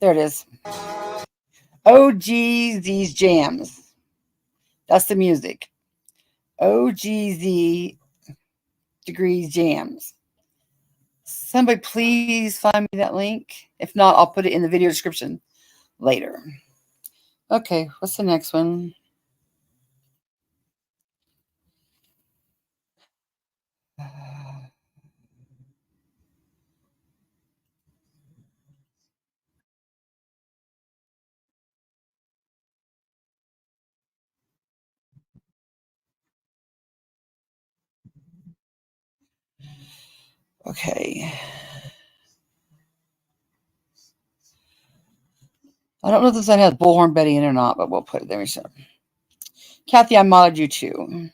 There it is. OGZ's Jams. That's the music. OGZ Degrees Jams. Somebody please find me that link. If not, I'll put it in the video description later. Okay, what's the next one? Okay. I don't know if this one has Bullhorn Betty in or not, but we'll put it there. Kathy, I modded you too.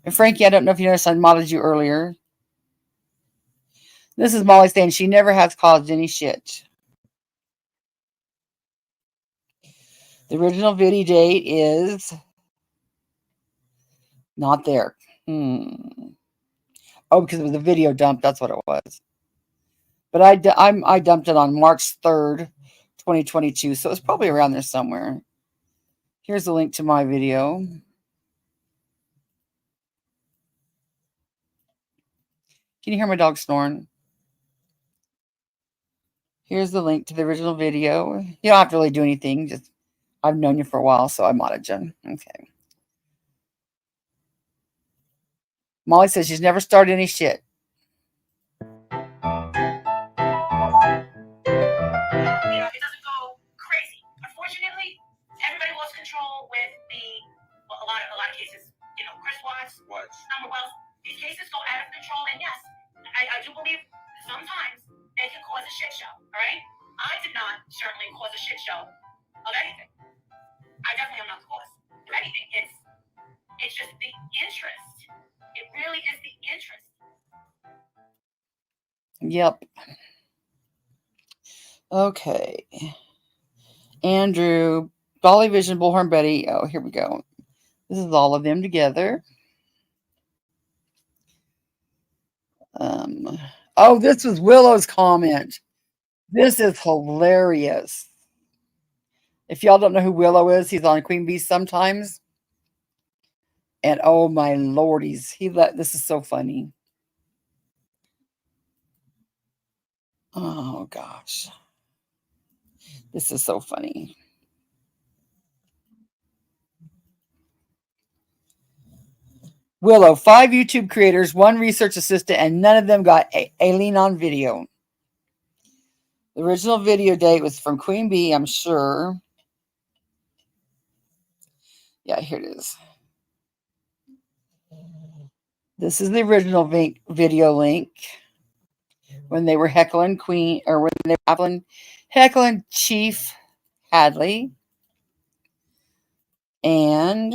And Frankie, I don't know if you noticed I modded you earlier. This is Molly saying she never has caused any shit. The original video date is not there. Oh, because it was a video dump. That's what it was. But I dumped it on March 3rd, 2022. So it's probably around there somewhere. Here's the link to my video. Can you hear my dog snoring? Here's the link to the original video. You don't have to really do anything. Just I've known you for a while, so I modded you. Okay. Molly says she's never started any shit. It doesn't go crazy. Unfortunately, everybody lost control with a lot of cases. Chris Watts, Summer Wells. These cases go out of control, and yes, I do believe sometimes they can cause a shit show. All right, I did not certainly cause a shit show of anything. I definitely am not the cause of anything. It's just the interest. It really is the interest. Yep. Okay. Andrew, Dolly Vision, Bullhorn Betty. Oh, here we go. This is all of them together. Oh, this was Willow's comment. This is hilarious. If y'all don't know who Willow is, he's on Queen Bee sometimes. And oh my lordies, this is so funny. Oh gosh. This is so funny. Willow, 5 YouTube creators, 1 research assistant, and none of them got Aileen on video. The original video date was from Queen Bee, I'm sure. Yeah, here it is. This is the original video link when they were heckling heckling Chief Hadley. And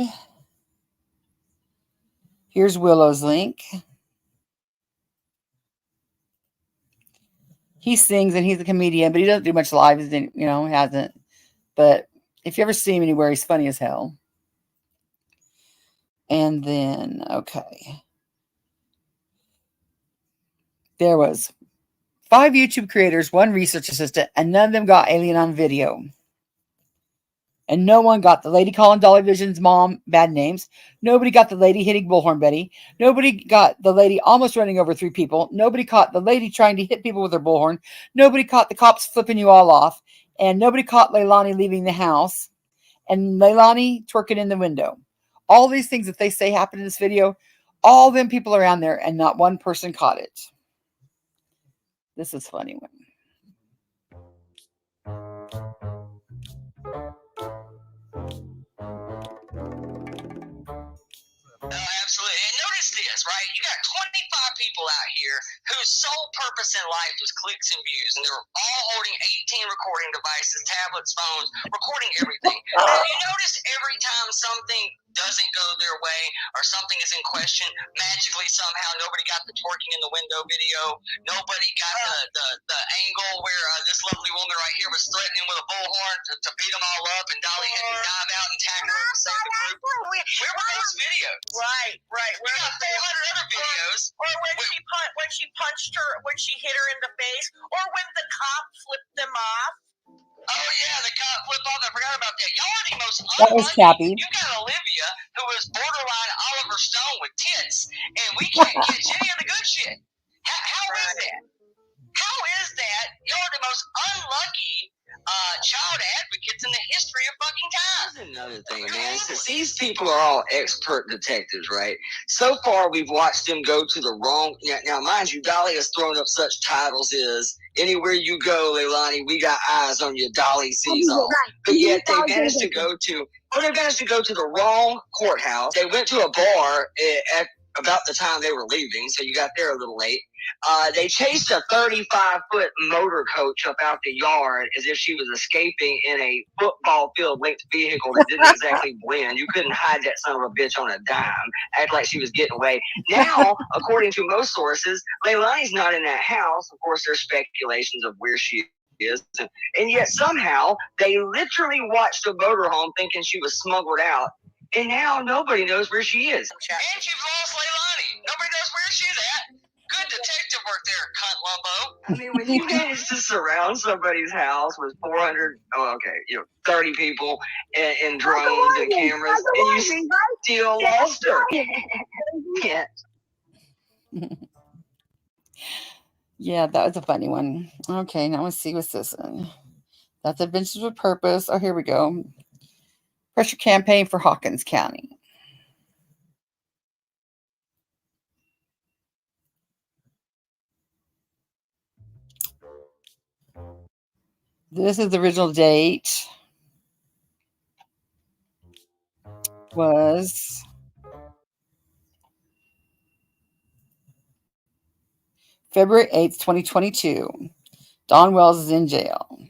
here's Willow's link. He sings and he's a comedian, but he doesn't do much live, hasn't. But if you ever see him anywhere, he's funny as hell. And then, okay. There was 5 YouTube creators, 1 research assistant, and none of them got Alien on video. And no one got the lady calling Dolly Vision's mom bad names. Nobody got the lady hitting Bullhorn Betty. Nobody got the lady almost running over 3 people. Nobody caught the lady trying to hit people with her bullhorn. Nobody caught the cops flipping you all off. And nobody caught Leilani leaving the house. And Leilani twerking in the window. All these things that they say happened in this video, all them people around there, and not one person caught it. This is funny one. Absolutely. And notice this, right? You got 25 people out here whose sole purpose in life was clicks and views, and they were all holding 18 recording devices, tablets, phones, recording everything. Have you noticed every time something doesn't go their way or something is in question, magically somehow nobody got the twerking in the window video, nobody got the angle where this lovely woman right here was threatening with a bullhorn to beat them all up, and Dolly had to dive out and tackle her to save the group. Where were those videos? Right. We got 400 other videos. Or when she punched her, when she hit her in the face, or when the cop flipped them off. Oh yeah, the cop flipped off. I forgot about that. Y'all are the most That was Cappy. You got Olivia, who was borderline Oliver Stone with tits, and we can't catch any of the good shit. How is that? How is that? Y'all are the most unlucky child advocates in the history of fucking time. That's another thing, man. Since these people are all expert detectives, right? So far, we've watched them go to the wrong. Now, mind you, Dolly has thrown up such titles as anywhere you go, Leilani, we got eyes on you. Dolly sees all. But yet they managed to go to. Well, they managed to go to the wrong courthouse. They went to a bar about the time they were leaving, so you got there a little late. They chased a 35-foot motor coach up out the yard as if she was escaping in a football field-length vehicle that didn't exactly blend. You couldn't hide that son of a bitch on a dime. Act like she was getting away. Now, according to most sources, Leilani's not in that house. Of course, there's speculations of where she is. And yet somehow they literally watched the motorhome thinking she was smuggled out. And now nobody knows where she is. And you've lost Leilani. Nobody knows where she's at. Good detective work there, cunt Lumbo. I mean, when you manage to surround somebody's house with 30 people and drones and cameras, and you still lost her. Yeah. Yeah, that was a funny one. Okay, now let's see what's this one. That's Adventures with Purpose. Oh, here we go. Pressure campaign for Hawkins County. This is the original date. Was February 8th, 2022. Don Wells is in jail. I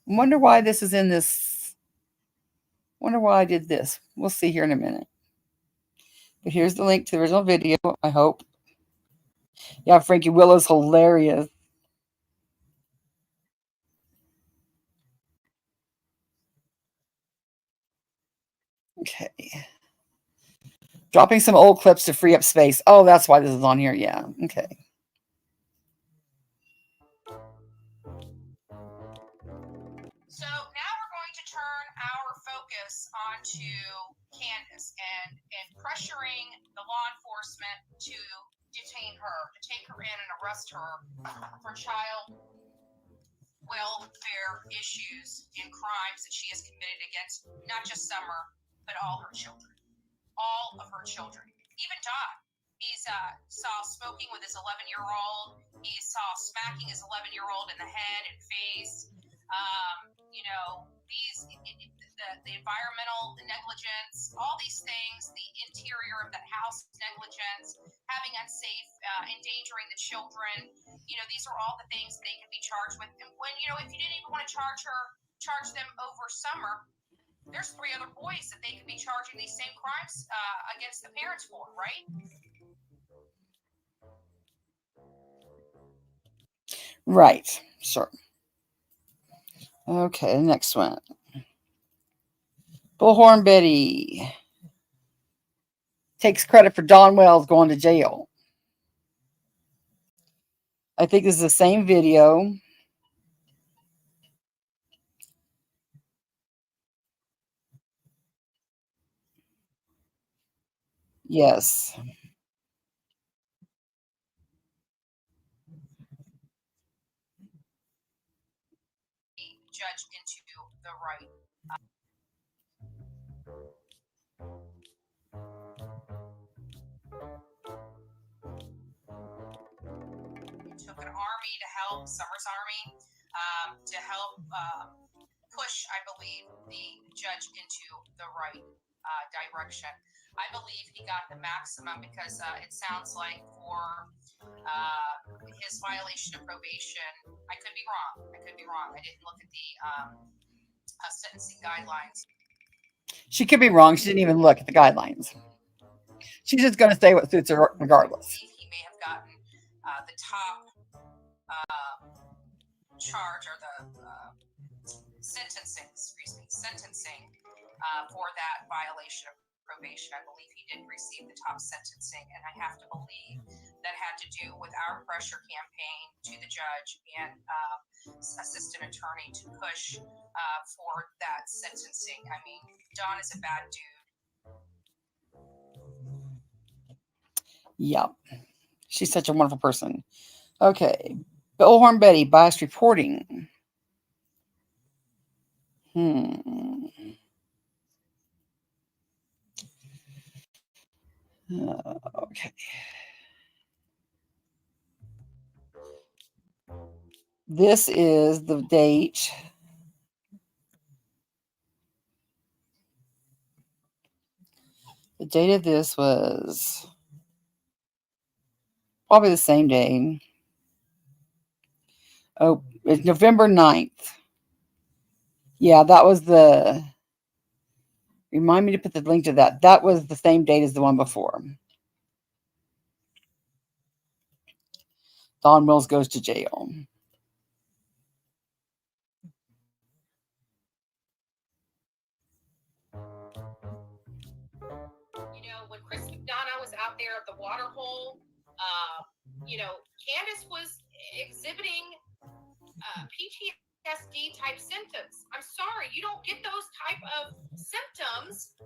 wonder why this is in this. Wonder why I did this. We'll see here in a minute. But here's the link to the original video, I hope. Yeah, Frankie Willow's hilarious. Okay. Dropping some old clips to free up space. Oh, that's why this is on here. Yeah. Okay. So now we're going to turn our focus onto Candace and pressuring the law enforcement to detain her, to take her in and arrest her for child welfare issues and crimes that she has committed against not just Summer, but all her children. All of her children. Even Don. He's saw smoking with his 11-year-old. He saw smacking his 11-year-old in the head and face. The environmental negligence, all these things, the interior of that house negligence, having unsafe, endangering the children. These are all the things they can be charged with. And when, if you didn't even want to charge them over Summer, there's 3 other boys that they could be charging these same crimes against the parents for, right? Right. Sure. Okay, next one. Bullhorn Betty takes credit for Don Wells going to jail. I think this is the same video. Yes. Judge into the right. Took an army to help, Summer's army, to help push, I believe, the judge into the right direction. I believe he got the maximum because it sounds like for his violation of probation, I could be wrong. I didn't look at the sentencing guidelines. She could be wrong. She didn't even look at the guidelines. She's just going to say what suits her regardless. He may have gotten the top charge or the sentencing for that violation of probation. I believe he did receive the top sentencing, and I have to believe that had to do with our pressure campaign to the judge and assistant attorney to push for that sentencing. I mean, Don is a bad dude. Yep. She's such a wonderful person. Okay. Bullhorn Betty, biased reporting. Okay. This is the date. The date of this was Probably the same day. Oh, it's November 9th. Yeah, that was the... Remind me to put the link to that. That was the same date as the one before. Don Mills goes to jail. When Chris McDonough was out there at the water hole, Candace was exhibiting PTSD type symptoms. I'm sorry, you don't get those type of symptoms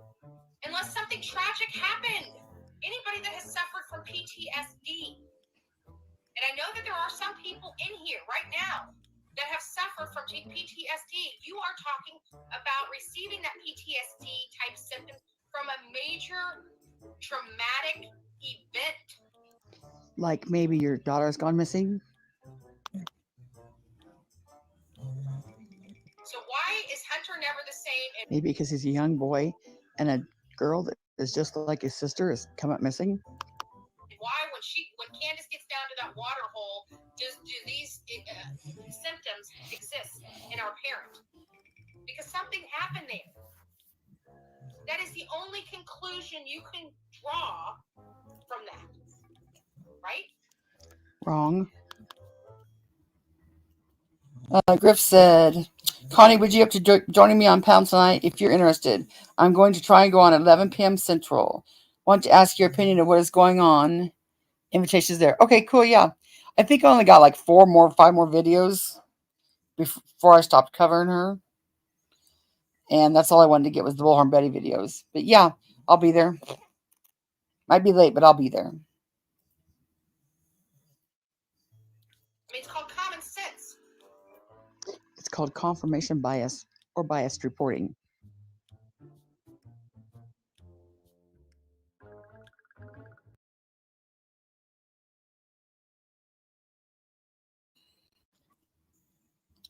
unless something tragic happened. Anybody that has suffered from PTSD, and I know that there are some people in here right now that have suffered from PTSD. You are talking about receiving that PTSD type symptoms from a major traumatic event. Like maybe your daughter's gone missing. So why is Hunter never the same? Maybe because he's a young boy and a girl that is just like his sister has come up missing. Why, when Candace gets down to that water hole, do these symptoms exist in our parent? Because something happened there. That is the only conclusion you can draw from that, right? Wrong. Griff said, Connie, would you up to joining me on Pound tonight? If you're interested, I'm going to try and go on at 11 p.m. Central. Want to ask your opinion of what is going on. Invitations there. Okay, cool. Yeah. I think I only got like 5 more videos before I stopped covering her. And that's all I wanted to get was the Bullhorn Betty videos. But yeah, I'll be there. Might be late, but I'll be there. It's called common sense. It's called confirmation bias or biased reporting.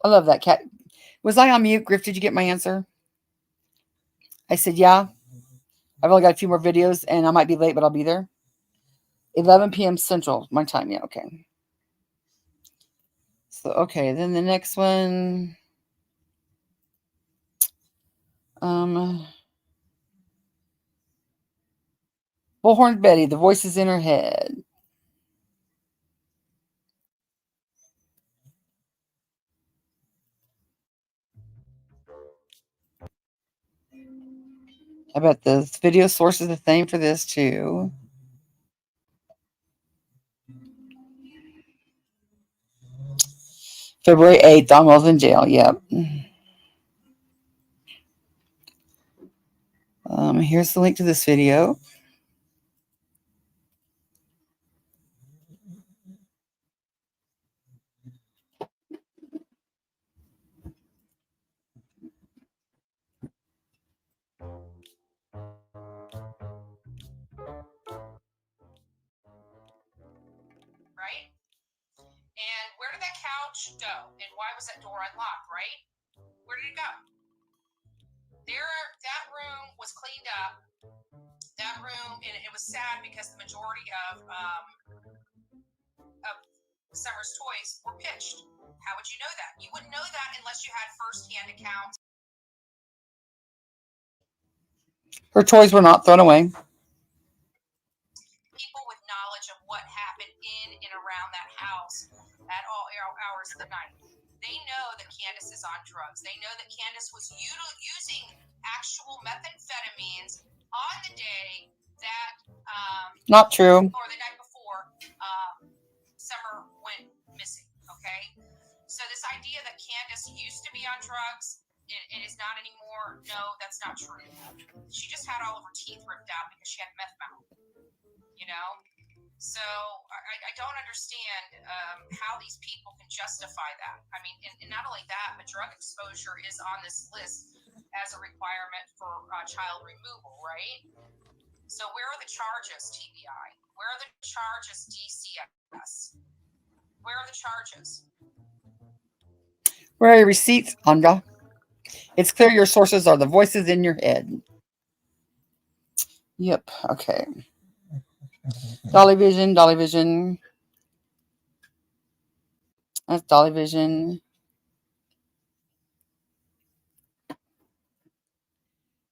I love that cat. Was I on mute, Griff? Did you get my answer? I said, yeah. I've only got a few more videos, and I might be late, but I'll be there. 11 p.m. Central, my time. Yeah, okay. So, okay, then the next one. Bullhorn Betty, the voices in her head. I bet the video source is the same for this too. February 8th, Don Wells in jail. Yep. Here's the link to this video. Right? And where did that couch go? And why was that door unlocked, right? Where did it go? That room was cleaned up. That room, and it was sad because the majority of Summer's toys were pitched. How would you know that? You wouldn't know that unless you had firsthand accounts. Her toys were not thrown away. People with knowledge of what happened in and around that house at all hours of the night. They know that Candace is on drugs. They know that Candace was using actual methamphetamines on the day that Not true. or the night before Summer went missing. Okay, so this idea that Candace used to be on drugs, it is not anymore. No, that's not true. She just had all of her teeth ripped out because she had meth mouth. You know, so I don't understand how these people can justify that. I mean, and not only that, but drug exposure is on this list as a requirement for child removal, right? So where are the charges, TBI? Where are the charges, DCS? Where are the charges? Where are your receipts, Andra? It's clear your sources are the voices in your head. Yep, okay. Dolly Vision, Dolly Vision. That's Dolly Vision.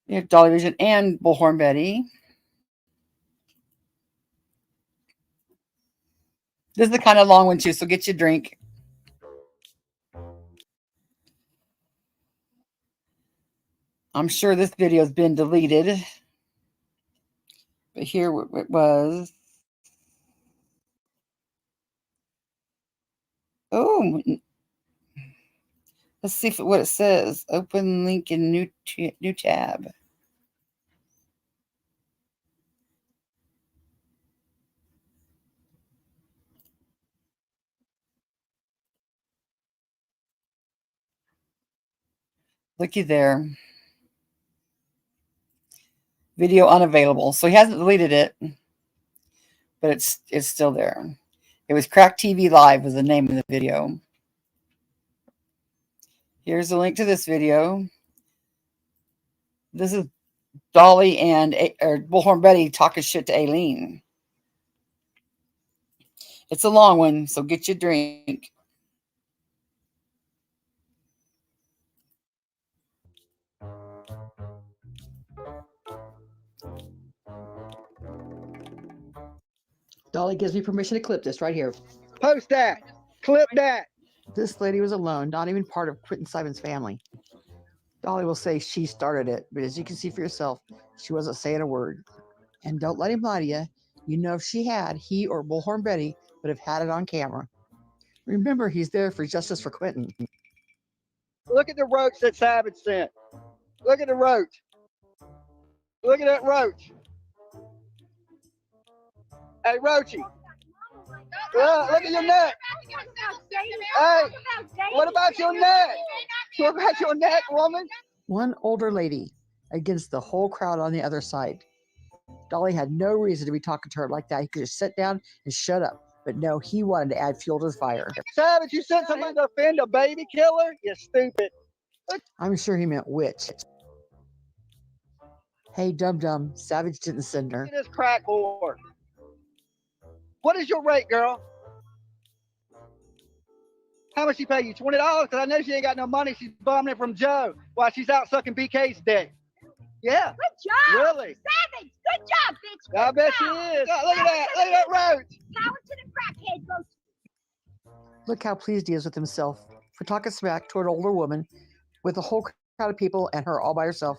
You have Dolly Vision and Bullhorn Betty. This is the kind of long one too, so get you a drink. I'm sure this video has been deleted. But here it was. Oh, let's see what it says. Open link in new tab. Looky there. Video unavailable. So he hasn't deleted it, but it's still there. It was Crack TV Live was the name of the video. Here's the link to this video. This is Dolly and Bullhorn Betty talking shit to Aileen. It's a long one, so get your drink. Dolly gives me permission to clip this right here. Post that. Clip that. This lady was alone, not even part of Quinton Simon's family. Dolly will say she started it, but as you can see for yourself, she wasn't saying a word. And don't let him lie to you. You know if she had, he or Bullhorn Betty would have had it on camera. Remember, he's there for justice for Quinton. Look at the roach that Savage sent. Look at the roach. Look at that roach. Hey, Roachy. Look at your neck. Hey, what about your neck? What about your neck, woman? One older lady against the whole crowd on the other side. Dolly had no reason to be talking to her like that. He could just sit down and shut up. But no, he wanted to add fuel to the fire. Savage, you sent somebody to offend a baby killer? You stupid. I'm sure he meant witch. Hey, dum-dum, Savage didn't send her. Look at this crack whore. What is your rate, girl? How much she pay you? $20? Because I know she ain't got no money. She's bumming it from Joe while she's out sucking BK's dick. Yeah. Good job. Really? Savage. Good job, bitch. Good I bet she job. is. Look at that. Look at that roach. Power to the crackhead, folks. Look how pleased he is with himself for talking smack toward an older woman with a whole crowd of people and her all by herself.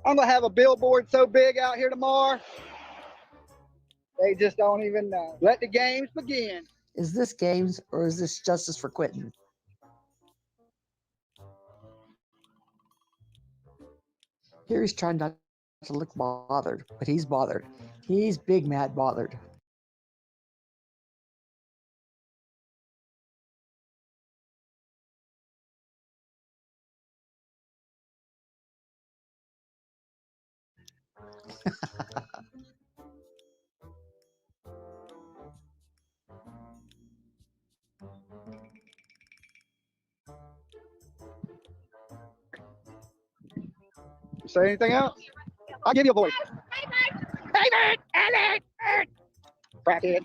I'm going to have a billboard so big out here tomorrow. They just don't even know. Let the games begin. Is this games or is this justice for Quinton? Here he's trying not to look bothered, but he's bothered. He's big mad bothered. Say anything else? I'll give you a voice. Hey, man! Alex! Crackhead.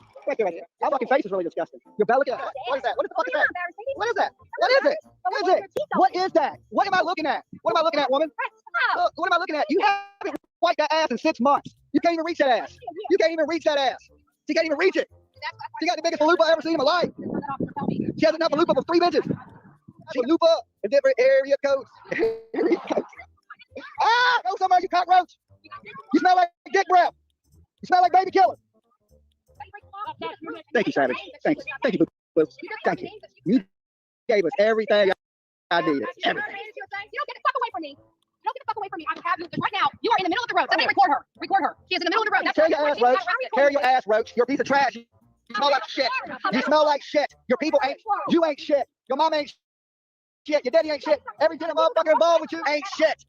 That fucking face is really disgusting. Your belly. What is that? What the fuck is that? What is that? What is it? What is it? What is that? What am I looking at? What am I looking at, woman? What am I looking at? You haven't wiped that ass in 6 months. You can't even reach that ass. You can't even reach that ass. She can't even reach it. She got the biggest falupa I ever seen in my life. She has enough falupa for 3 bitches. She falupa in different area codes. Ah, go somewhere, you cockroach. You smell like dick breath. You smell like baby killer. Thank you, Savage. Thank you. Thank you, Boo. Thank you. You gave us everything I needed. Everything. You don't get the fuck away from me. You don't get the fuck away from me. I have you right now. You are in the middle of the road. Somebody record her. Record her. She is in the middle of the road. That's Carry your ass, Roach. Carry your ass, Roach. You're a piece of trash. You smell like shit. You smell like shit. Your people ain't. You ain't shit. Your mom ain't shit. Your daddy ain't shit. Every single motherfucker involved with you ain't shit.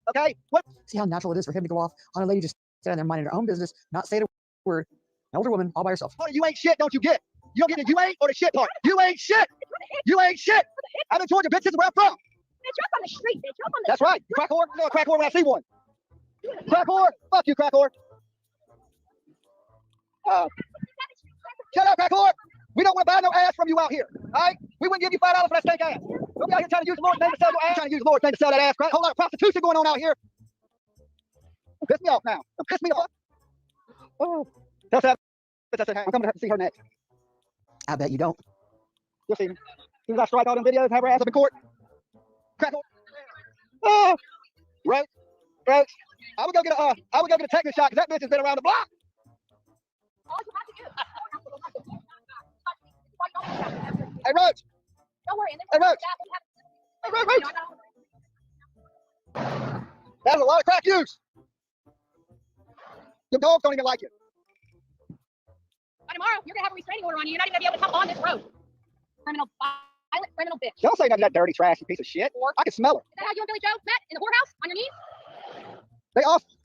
Okay? What? See how natural it is for him to go off on a lady just standing there minding her own business, not saying a word. An older woman all by herself. You ain't shit, don't you get? You don't get the you ain't or the shit part. You ain't shit. You ain't shit. I'm in Georgia, bitch. This is where I'm from. Bitch, you're up on the street, bitch. You're up on the That's right. You crack whore? You know a crack whore when I see one. Crack whore? Fuck you, crack whore. Shut up, crack whore. We don't want to buy no ass from you out here. All right? We wouldn't give you $5 for that steak ass. Don't be out here trying to use the Lord's name to sell your ass. Trying to use the Lord's name to sell that ass crack. Whole lot of prostitution going on out here. Piss me off now. Piss me off. Oh. Tell Sam I said, hey, I'm coming to see her next. I bet you don't. You'll see me. As soon as I strike all them videos, have her ass up in court. Crack whore. Oh. Roach. I would go get a tetanus shot because that bitch has been around the block. Hey, Roach. Don't worry. Hey, Roach. Hey, Roach. That's a lot of crack use. Your dogs don't even like you. By tomorrow, you're going to have a restraining order on you. You're not even going to be able to come on this road. Violent criminal bitch. Don't say nothing to that dirty, trashy piece of shit. I can smell her. Is that how you and Billy Joe met? In the whorehouse? On your knees?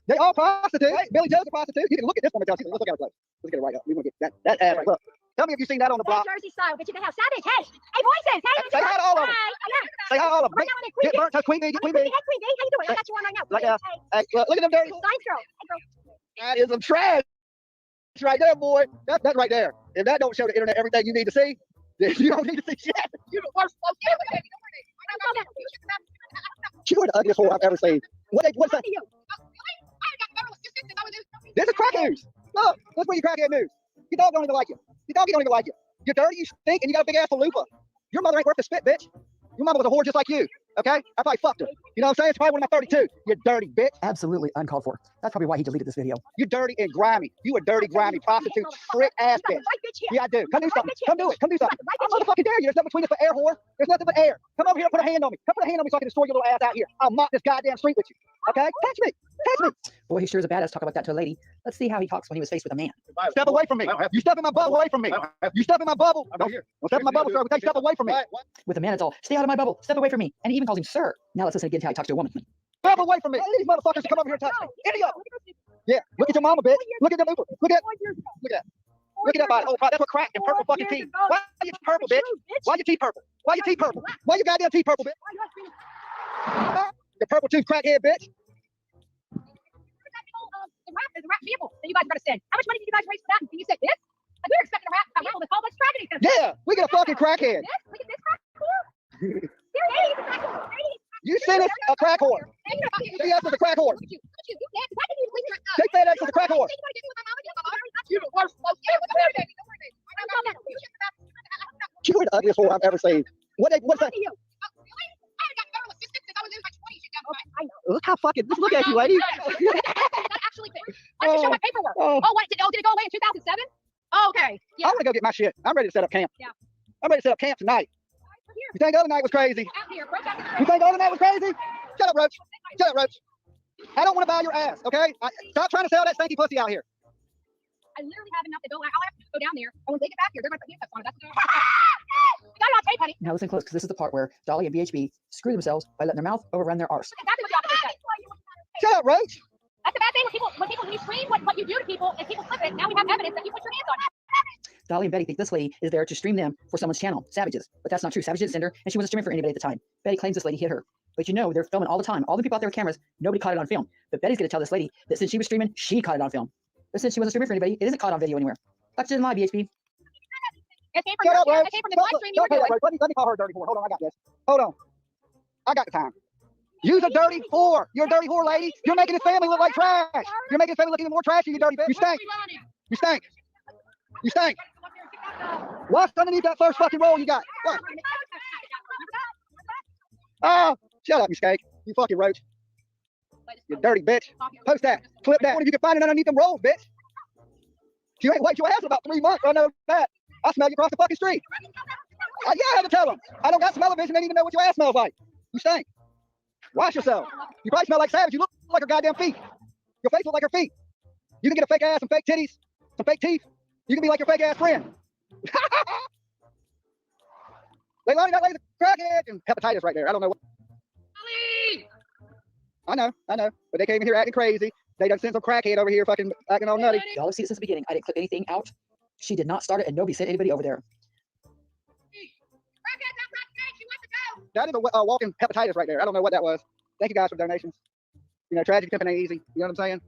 They all prostitutes. Hey, Billy Joe's a prostitute. You can look at this woman. Let's look at her close. Let's get it right up. We want to get that ass right. Look. Tell me if you've seen that on the block. Jersey style, bitch. You can have savage. Hey, voices. Hey, say hi to all of them. Say hi to all of them. Get burnt. Queen Bee. Queen Bee. Hey, Queen Bee. How you doing? I got you on right now. Hey, look at them dirty. Science girl. Hey, girl. That is some trash right there, boy. That's right there. If that don't show the internet everything you need to see, then you don't need to see shit. You're the worst. You are the ugliest whore I've ever seen. What's that? This is crackhead news. Look, that's where your crackhead news. Your dog don't even like you. Your doggy don't even like you. You're dirty, you stink, and you got a big ass paloopa. Your mother ain't worth the spit, bitch. Your mama was a whore just like you. Okay? I probably fucked her. You know what I'm saying? It's probably one of my 32. You dirty bitch. Absolutely uncalled for. That's probably why he deleted this video. You dirty and grimy. You a dirty, grimy prostitute, trick ass bitch. Yeah, I do. Come do something. Come do it. Come do something. I motherfucking dare you. There's nothing between us but air, whore. There's nothing but air. Come over here and put a hand on me. Come put a hand on me so I can destroy your little ass out here. I'll mop this goddamn street with you. Okay? Touch me. Touch me. Boy, he sure is a badass. Talk about that to a lady. Let's see how he talks when he was faced with a man. Step away from me. You step in my bubble away from me. You step in my bubble. Don't step in my bubble, sir. We take step away from me. With a man, it's all, stay out of my bubble. Step away from me. And he even calls him sir. Now let's listen again to how he talks to a woman. Step away from me. These motherfuckers come over here and touch me. Idiot. Yeah. Look at your mama, bitch. Look at them. Look at that. Look at that body. Oh, that's what cracked and purple fucking teeth. Why are you purple, bitch? Why your teeth purple? Why your teeth purple? Why your goddamn teeth purple, bitch? The purple tooth crackhead, bitch. The rap vehicle that you guys are going to send. How much money did you guys raise for that? And you said this? Like we were expecting a rap with all this tragedy. Yeah, we get a fucking crackhead. Look at this crack whore. You sent us a crack whore. She asked us a crack whore. They said that's a crack whore. You are the ugliest whore I've ever seen. What's that? Look how fucking, look at you, lady. I can show my paperwork. Oh, what? Did it go away in 2007? Oh, okay. Yeah. I want to go get my shit. I'm ready to set up camp. Yeah. I'm ready to set up camp tonight. You think the other night was crazy? You think the other night was crazy? Shut up, Roach. Shut up, Roach. I don't want to buy your ass, okay? Stop trying to sell that stinky pussy out here. I literally have enough to go. I'll have to go down there. And when they get back here, they're going to put handcuffs on it. That's what they're got it on tape, honey. Now listen close, because this is the part where Dolly and BHB screw themselves by letting their mouth overrun their arse. That's exactly what the officer said. Shut up, Roach. That's the bad thing when you stream what you do to people and people flip it. Now we have evidence that you put your hands on it. Dolly and Betty think this lady is there to stream them for someone's channel, Savages. But that's not true. Savage didn't send her, and she wasn't streaming for anybody at the time. Betty claims this lady hit her. But you know, they're filming all the time. All the people out there with cameras, nobody caught it on film. But Betty's going to tell this lady that since she was streaming, she caught it on film. But since she wasn't streaming for anybody, it isn't caught on video anywhere. Fuck didn't lie, BHB. It came from the live stream you were doing. Let me call her a dirty whore. Hold on, I got this. Hold on. I got the time. You's a dirty whore. You're a dirty whore, lady. You're making this family look like trash. You're making this family look even more trashy, you dirty bitch. You stink. You stink. You stink. What's underneath that first fucking roll you got? What? Oh, shut up, you skank. You fucking roach. You dirty bitch. Post that. Clip that. If you can find it underneath them rolls, bitch. You ain't wiped your ass in about 3 months. I know that. I smell you across the fucking street. Yeah, I had to tell them. I don't got smell-o-vision. They don't even know what your ass smells like. You stink. Wash yourself. You probably smell like Savage. You look like her goddamn feet. Your face looks like her feet. You can get a fake ass, some fake titties, some fake teeth. You can be like your fake ass friend. Leilani, that lady's a crackhead and hepatitis right there. I don't know what. I know. But they came in here acting crazy. They done sent some crackhead over here fucking acting all nutty. Y'all have seen it since the beginning. I didn't clip anything out. She did not start it, and nobody sent anybody over there. that is a walking hepatitis right there. I don't know what that was. Thank you guys for the donations. You know, tragedy pimping ain't easy. You know what I'm saying?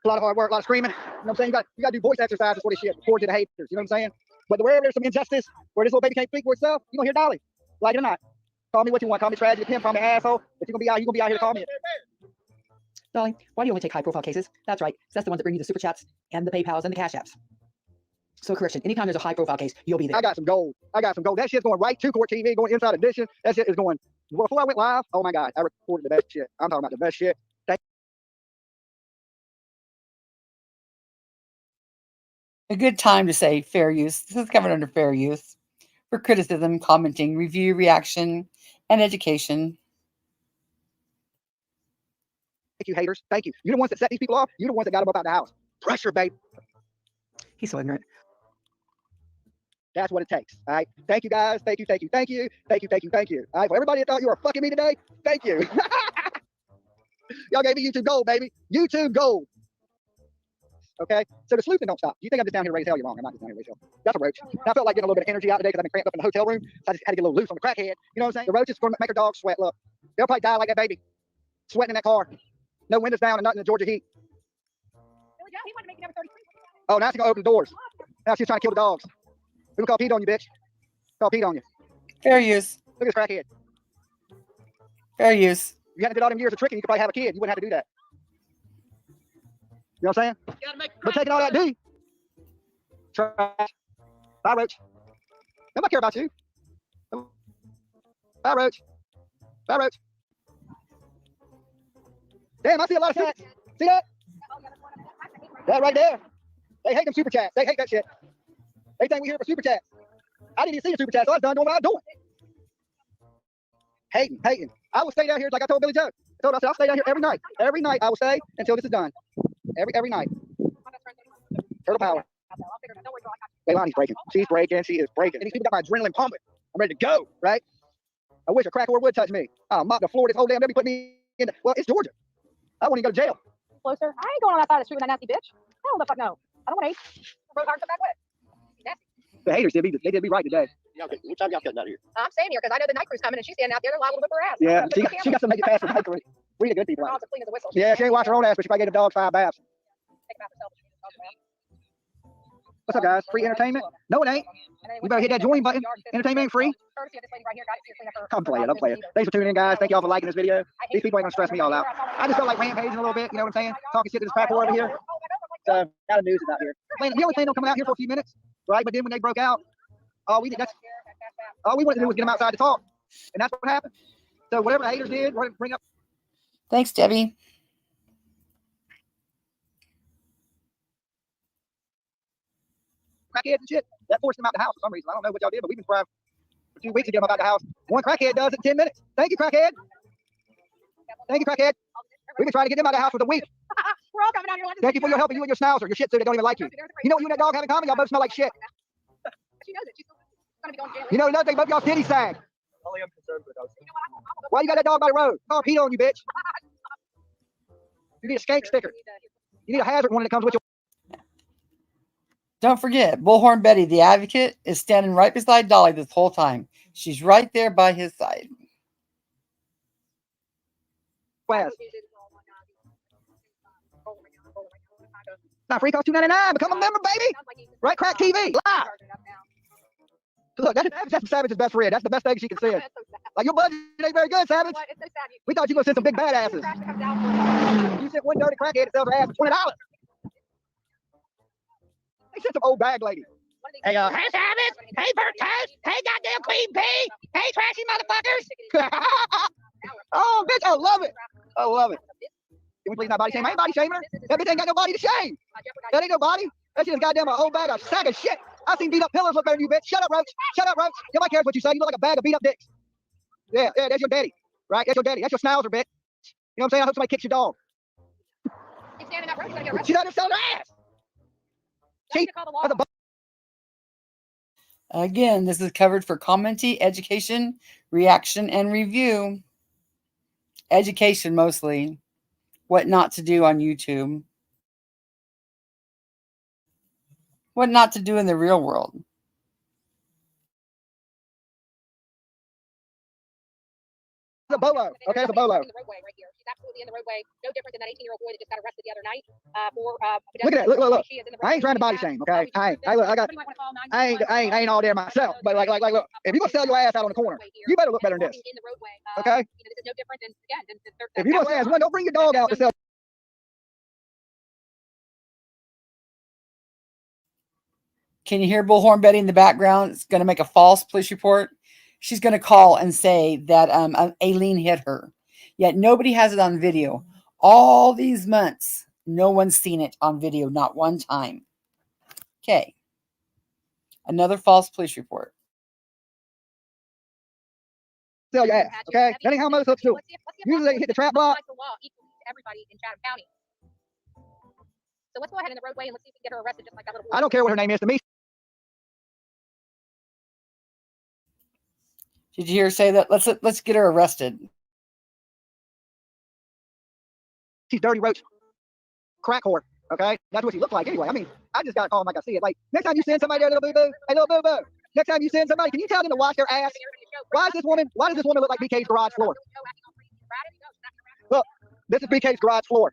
A lot of hard work, a lot of screaming. You know what I'm saying? You got to do voice exercises for this shit, report to the haters. You know what I'm saying? But wherever there's some injustice, where this little baby can't speak for itself, you gonna hear Dolly. Like it or not. Call me what you want. Call me tragedy pimp, call me asshole. If you're gonna be out here to call me it. Dolly, why do you only take high-profile cases? That's right. That's the ones that bring you the super chats and the PayPals and the Cash Apps. So correction, anytime there's a high-profile case, you'll be there. I got some gold. That shit's going right to Court TV, going Inside Edition. That shit is going. Before I went live, oh my God, I recorded the best shit. I'm talking about the best shit. A good time to say fair use. This is covered under fair use for criticism, commenting, review, reaction, and education. Thank you, haters. Thank you. You're the ones that set these people off. You're the ones that got them up out the house. Pressure, babe. He's so ignorant. That's what it takes. All right. Thank you, guys. Thank you. Thank you. Thank you. Thank you. Thank you. Thank you. All right. For everybody that thought you were fucking me today, thank you. Y'all gave me YouTube gold, baby. YouTube gold. Okay. So the sleuthing don't stop. You think I'm just down here to raise hell? You're wrong. I'm not just down here to raise hell. That's a roach. And I felt like getting a little bit of energy out today because I've been cramped up in the hotel room. So I just had to get a little loose on the crackhead. You know what I'm saying? The roaches going to make her dogs sweat. Look, they'll probably die like that baby, sweating in that car. No windows down and nothing in the Georgia heat. Oh, now she's gonna open the doors. Now she's trying to kill the dogs. We're gonna call Pete on you, bitch. Call Pete on you. Fair use. Look at this crackhead. Fair use. If you hadn't did all them years of tricking, you could probably have a kid. You wouldn't have to do that. You know what I'm saying? But taking all that D. Trash. Bye, Roach. Nobody care about you. Bye, Roach. Bye, Roach. Damn, I see a lot of chats. See that? That right there. They hate them super chats. They hate that shit. They think we here for super chats. I didn't even see a super chat, so I was done doing what I was doing. Hating. I will stay down here like I told Billy Joe. I said I'll stay down here every night. Every night I will stay until this is done. Every night. Turtle power. Leilani's breaking. She's breaking. She is breaking. And these people got my adrenaline pumping. I'm ready to go, right? I wish a crack whore would touch me. I'll mop the floor. This whole damn baby put me in. Well, it's Georgia. I want to go to jail. Closer. I ain't going on that side of the street with that nasty bitch. Hell the fuck no. I don't want to eat. Broke hard to come back with. The haters did me right today. What time y'all cutting out here? I'm staying here because I know the night crew's coming and she's standing out there. They're liable to whip her ass. Yeah, she got to make it past the night crew. We the good people. Mom's as clean as a whistle. Yeah, she ain't wash her own ass, but she probably gave the dog 5 baths. What's up, guys? Free entertainment? No, it ain't. You better hit that join button. Entertainment ain't free. I'm playing. Thanks for tuning in, guys. Thank y'all for liking this video. These people ain't gonna stress me all out. I just felt like rampaging a little bit. You know what I'm saying? Talking shit to this crack whore over here. So, got a news out here. The only thing don't come out here for a few minutes, right? But then when they broke out, all we wanted to do was get them outside to talk, and that's what happened. So whatever the haters did, bring up. Thanks, Debbie. Crackheads and shit. That forced them out the house for some reason. I don't know what y'all did, but we've been trying for 2 weeks to get them out the house. One crackhead does it in 10 minutes. Thank you, crackhead. Thank you, crackhead. We've been trying to get them out of the house for the week. We're all coming out here. Thank you for your help, and you and your schnauzer, your shit suit, they don't even like you. You know what you and that dog have in common? Y'all both smell like shit. She knows it. She's going to be going to jail. You know another thing, both y'all titty sag. Why you got that dog by the road? Call Pete on you, bitch. You need a skank sticker. You need a hazard one that comes with you. Don't forget, Bullhorn Betty, the advocate, is standing right beside Dolly this whole time. She's right there by his side. Not free, cost $2.99. Become a member, baby. Right, Crack TV. Live. Look, that's Savage's best friend. That's the best thing she can say. Like, your budget ain't very good, Savage. We thought you were going to send some big badasses. You sent one dirty crackhead to sell her ass for $20. They sent some old bag lady. Hey, hey, Savage. Hey, Bert Toast. Hey, goddamn Queen P. Hey, trashy motherfuckers. Oh, bitch, I love it. I love it. Can we please not body shame? I ain't body shaming her. That bitch ain't got no body to shame. That ain't no body. That shit is goddamn a whole bag of sack of shit. I seen beat up pillars look better than you, bitch. Shut up, Roach. Shut up, Roach. Nobody cares what you say. You look like a bag of beat up dicks. Yeah, that's your daddy. Right? That's your daddy. That's your schnauzer, bitch. You know what I'm saying? I hope somebody kicks your dog. She's out there selling her ass. Again, this is covered for commenting, education, reaction, and review. Education mostly. What not to do on YouTube. What not to do in the real world. a bolo. Okay, it's a bolo. In the roadway right here. She's absolutely in the roadway. No different than that 18-year-old boy that just got arrested the other night for Look at that. Look. She is in the I ain't trying to body shame, okay? I ain't all there myself. But like, look, if you're gonna sell your ass out on the corner, you better look better than this. Okay? This is no different than If you're gonna say as one, don't bring your dog out to sell. Can you hear Bullhorn Betty in the background? It's going to make a false police report. She's going to call and say that Aileen hit her. Yet nobody has it on video. All these months, no one's seen it on video, not one time. Okay. Another false police report. Sell your ass, okay? That ain't how most hooks do it. Usually they hit the trap block. Everybody in Chatham County. So let's go ahead in the roadway and let's see if we can get her arrested just like that little boy. I don't care what her name is to me. Did you hear her say that? Let's get her arrested. She's dirty roach, crack whore. Okay, that's what she looked like anyway. I mean, I just gotta call them like I see it. Like next time you send somebody there, little boo boo, hey little boo boo. Next time you send somebody, can you tell them to wash their ass? Why does this woman look like BK's garage floor? Look, this is BK's garage floor.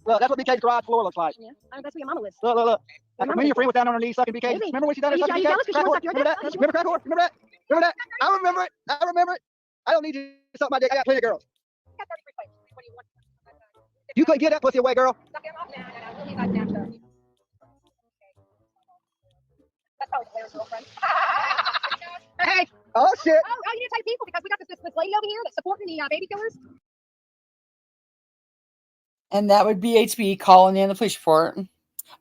Look, that's what BK's garage floor looks like. Yeah, that's where your mama lives. Look. Like when your friend was down on her knees sucking BK. Remember when she done her sucking BK? Remember that? Remember crack whore? Remember that? Remember that? I remember it. I don't need you to suck my dick. I got plenty of girls. You couldn't get that pussy away, girl. Hey! Oh shit! Oh, you need to tell people because we got this lady over here that's supporting the baby killers. And that would be HB calling in the police report.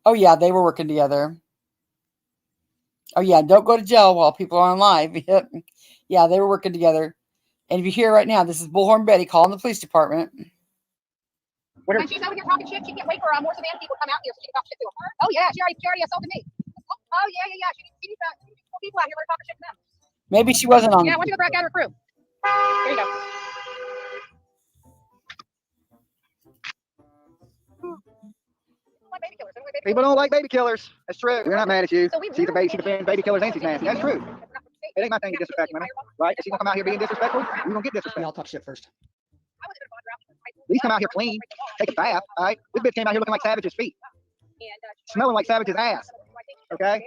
Oh yeah, they were working together. Oh yeah, don't go to jail while people are on live. Yeah, they were working together. And if you hear right now, this is Bullhorn Betty calling the police department. When she's over here talking shit, she can't wait for more Savannah people to come out here so she can talk shit to her. Oh yeah, she already assaulted me. Oh yeah. She needs people out here that are talking shit to them. Maybe she wasn't on. Yeah, why don't you go back out her crew? Here you go. People don't like baby killers. That's true. We're not mad at you. She defends baby killers and she's nasty. That's true. It ain't my thing to disrespect women, right? If she's gonna come out here being disrespectful, we're gonna get disrespectful. Y'all talk shit first. At least come out here clean, take a bath, all right? This bitch came out here looking like Savage's feet, smelling like Savage's ass. Okay.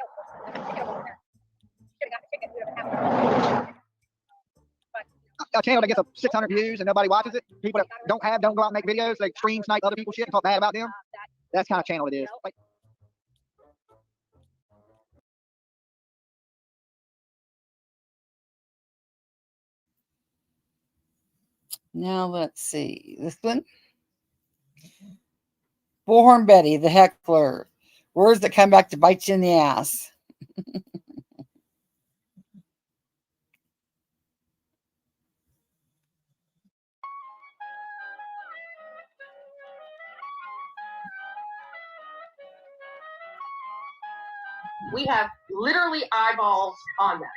A channel that gets 600 views and nobody watches it. People that don't go out and make videos. They stream snipe other people's shit and talk bad about them. That's the kind of channel it is. Like, now let's see. This one. Bullhorn Betty, the heckler. Words that come back to bite you in the ass. We have literally eyeballs on them.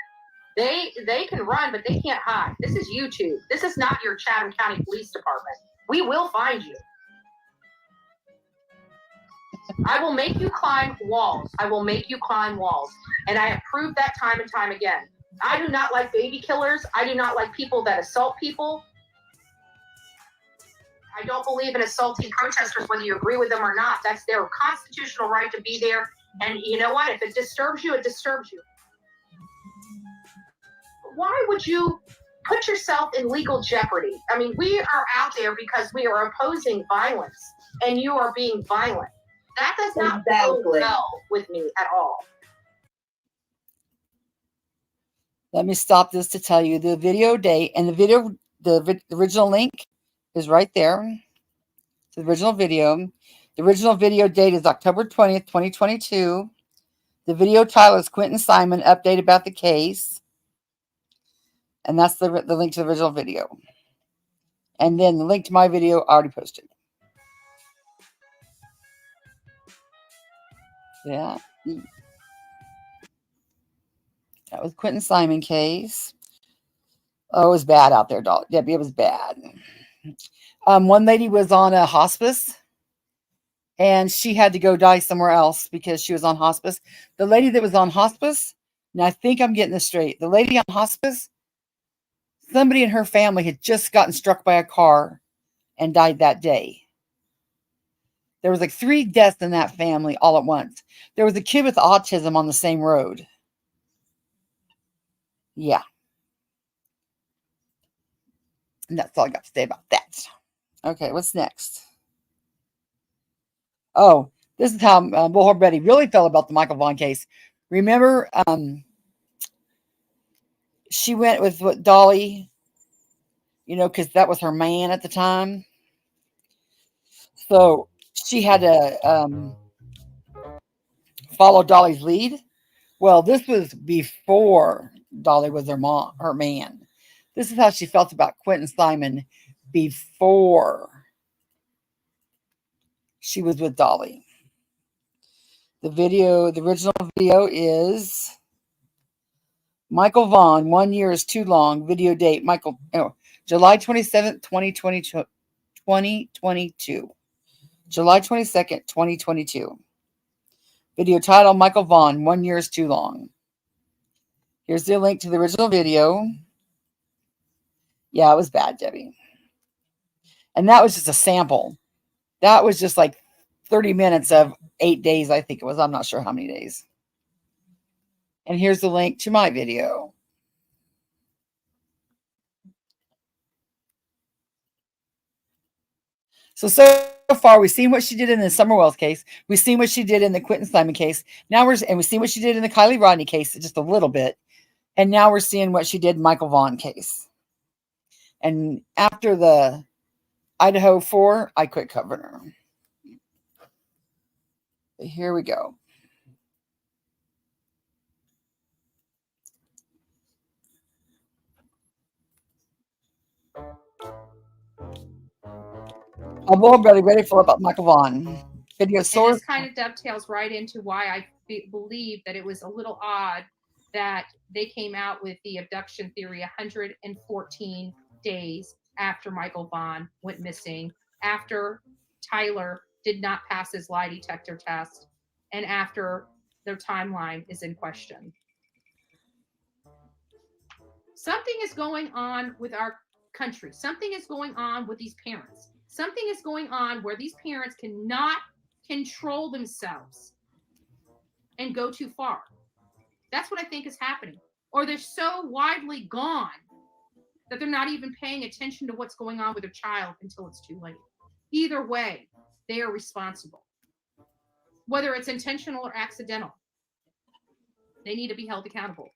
They can run, but they can't hide. This is YouTube. This is not your Chatham County Police Department. We will find you. I will make you climb walls. I will make you climb walls. And I have proved that time and time again. I do not like baby killers. I do not like people that assault people. I don't believe in assaulting protesters, whether you agree with them or not. That's their constitutional right to be there. And you know what? If it disturbs you, it disturbs you. Why would you put yourself in legal jeopardy? I mean, we are out there because we are opposing violence, and you are being violent. That does not go well with me at all. Let me stop this to tell you the video date and the original link is right there. It's the original video. The original video date is October 20th, 2022. The video title is Quinton Simon, update about the case. And that's the link to the original video. And then the link to my video already posted. Yeah. That was Quinton Simon case. Oh, it was bad out there, Debbie. It was bad. One lady was on a hospice. And she had to go die somewhere else because she was on hospice. The lady that was on hospice Now I think I'm getting this straight. The lady on hospice, somebody in her family had just gotten struck by a car and died that day. There was like 3 deaths in that family all at once. There was a kid with autism on the same road. Yeah. And that's all I got to say about that. Okay, what's next? Oh, this is how Bullhorn Betty really felt about the Michael Vaughn case. Remember, she went with what Dolly, because that was her man at the time. So she had to follow Dolly's lead. Well, this was before Dolly was her man. This is how she felt about Quinton Simon before she was with Dolly. The original video is Michael Vaughn, 1 year is too long. Video date, July 27th, 2022. July 22nd, 2022. Video title, Michael Vaughn, 1 year is too long. Here's the link to the original video. Yeah, it was bad, Debbie. And that was just a sample. That was just like 30 minutes of 8 days, I think it was. I'm not sure how many days. And here's the link to my video. So far, we've seen what she did in the Summer Wells case. We've seen what she did in the Quinton Simon case. We've seen what she did in the Kylie Rodney case, just a little bit. And now we're seeing what she did in Michael Vaughn case. And after the Idaho 4, I quit covering her. But here we go. I'm really ready for about Michael Vaughn. Video source. And this kind of dovetails right into why I believe that it was a little odd that they came out with the abduction theory 114 days after Michael Vaughn went missing, after Tyler did not pass his lie detector test, and after their timeline is in question. Something is going on with our country. Something is going on with these parents. Something is going on where these parents cannot control themselves and go too far. That's what I think is happening. Or they're so widely gone that they're not even paying attention to what's going on with their child until it's too late. Either way, they are responsible. Whether it's intentional or accidental, they need to be held accountable.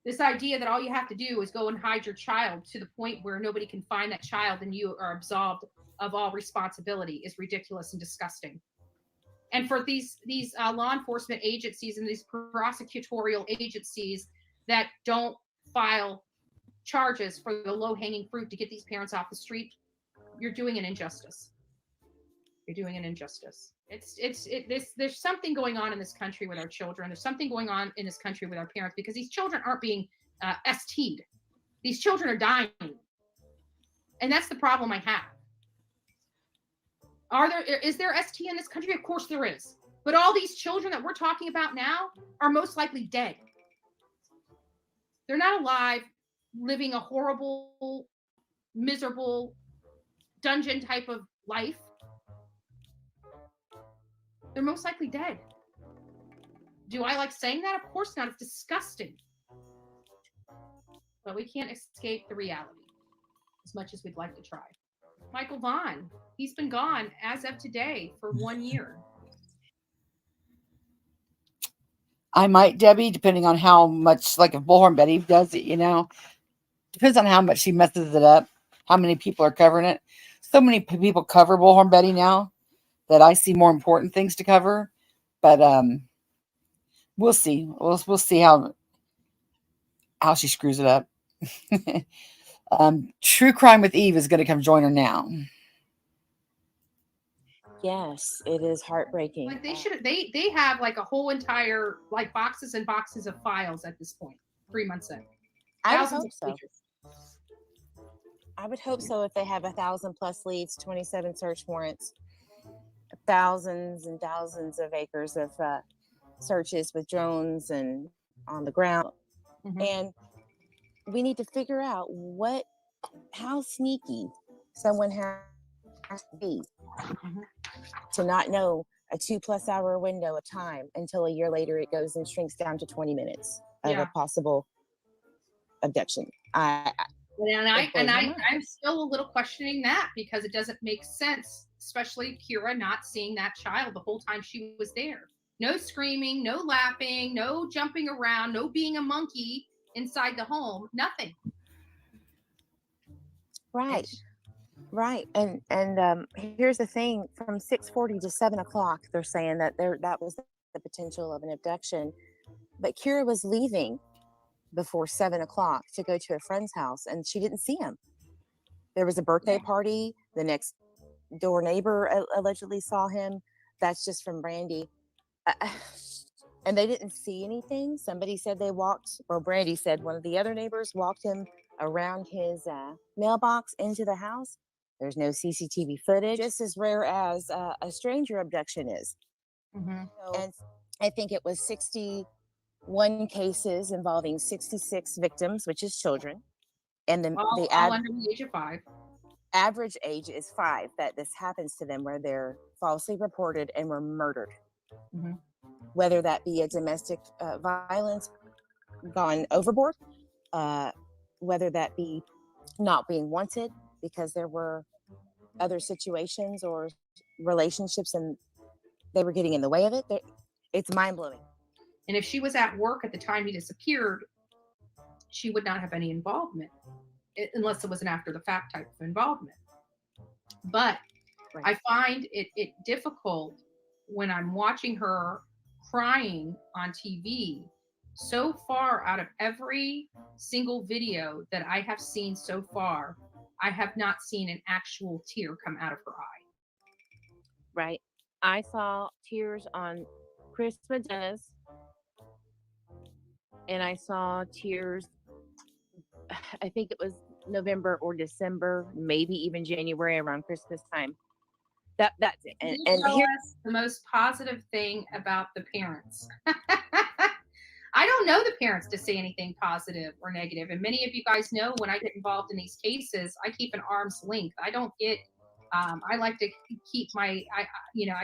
This idea that all you have to do is go and hide your child to the point where nobody can find that child and you are absolved of all responsibility is ridiculous and disgusting. And for these law enforcement agencies and these prosecutorial agencies that don't file charges for the low-hanging fruit to get these parents off the street, you're doing an injustice. You're doing an injustice. There's something going on in this country with our children. There's something going on in this country with our parents because these children aren't being ST'd. These children are dying. And that's the problem I have. Is there ST in this country? Of course there is. But all these children that we're talking about now are most likely dead. They're not alive, living a horrible, miserable, dungeon type of life. They're most likely dead. Do I like saying that? Of course not. It's disgusting. But we can't escape the reality as much as we'd like to try. Michael Vaughn, he's been gone as of today for 1 year. I might, Debbie, depending on how much, like if Bullhorn Betty does it, depends on how much she messes it up, how many people are covering it. So many people cover Bullhorn Betty now that I see more important things to cover. But we'll see. We'll see how she screws it up. True Crime with Eve is going to come join her now. Yes, it is heartbreaking. Like they have like a whole entire like boxes and boxes of files at this point, 3 months in. I would hope so. I would hope so if they have 1,000+ leads, 27 search warrants, thousands and thousands of acres of searches with drones and on the ground. Mhm. And we need to figure out how sneaky someone has to be to not know a 2+ hour window of time until a year later it goes and shrinks down to 20 minutes of Yeah. a possible abduction. And It blows my mind. I'm still a little questioning that because it doesn't make sense, especially Kira not seeing that child the whole time she was there. No screaming, no laughing, no jumping around, no being a monkey inside the home, nothing. Right. Right. And here's the thing, from 6:40 to 7 o'clock, they're saying that that was the potential of an abduction. But Kira was leaving before 7 o'clock to go to a friend's house and she didn't see him. There was a birthday party. The next door neighbor allegedly saw him. That's just from Brandy. And they didn't see anything. Somebody said they walked, or Brandy said one of the other neighbors walked him around his mailbox into the house. There's no CCTV footage, just as rare as a stranger abduction is. Mhm. And I think it was 61 cases involving 66 victims, which is children. And All under the age of 5. average age is 5 that this happens to them, where they're falsely reported and were murdered. Mhm. Whether that be a domestic violence gone overboard, whether that be not being wanted because there were other situations or relationships and they were getting in the way of it. It's mind-blowing. And if she was at work at the time he disappeared, she would not have any involvement unless it was an after the fact type of involvement. But I find it difficult when I'm watching her crying on TV. So far, out of every single video that I have seen so far, I have not seen an actual tear come out of her eye. Right. I saw tears on Chris Medina's, and I saw tears, I think it was November or December, maybe even January around Christmas time. That's it. Can you And tell here, us the most positive thing about the parents? I don't know the parents to say anything positive or negative. And many of you guys know when I get involved in these cases, I keep an arm's length. I don't get, I like to keep I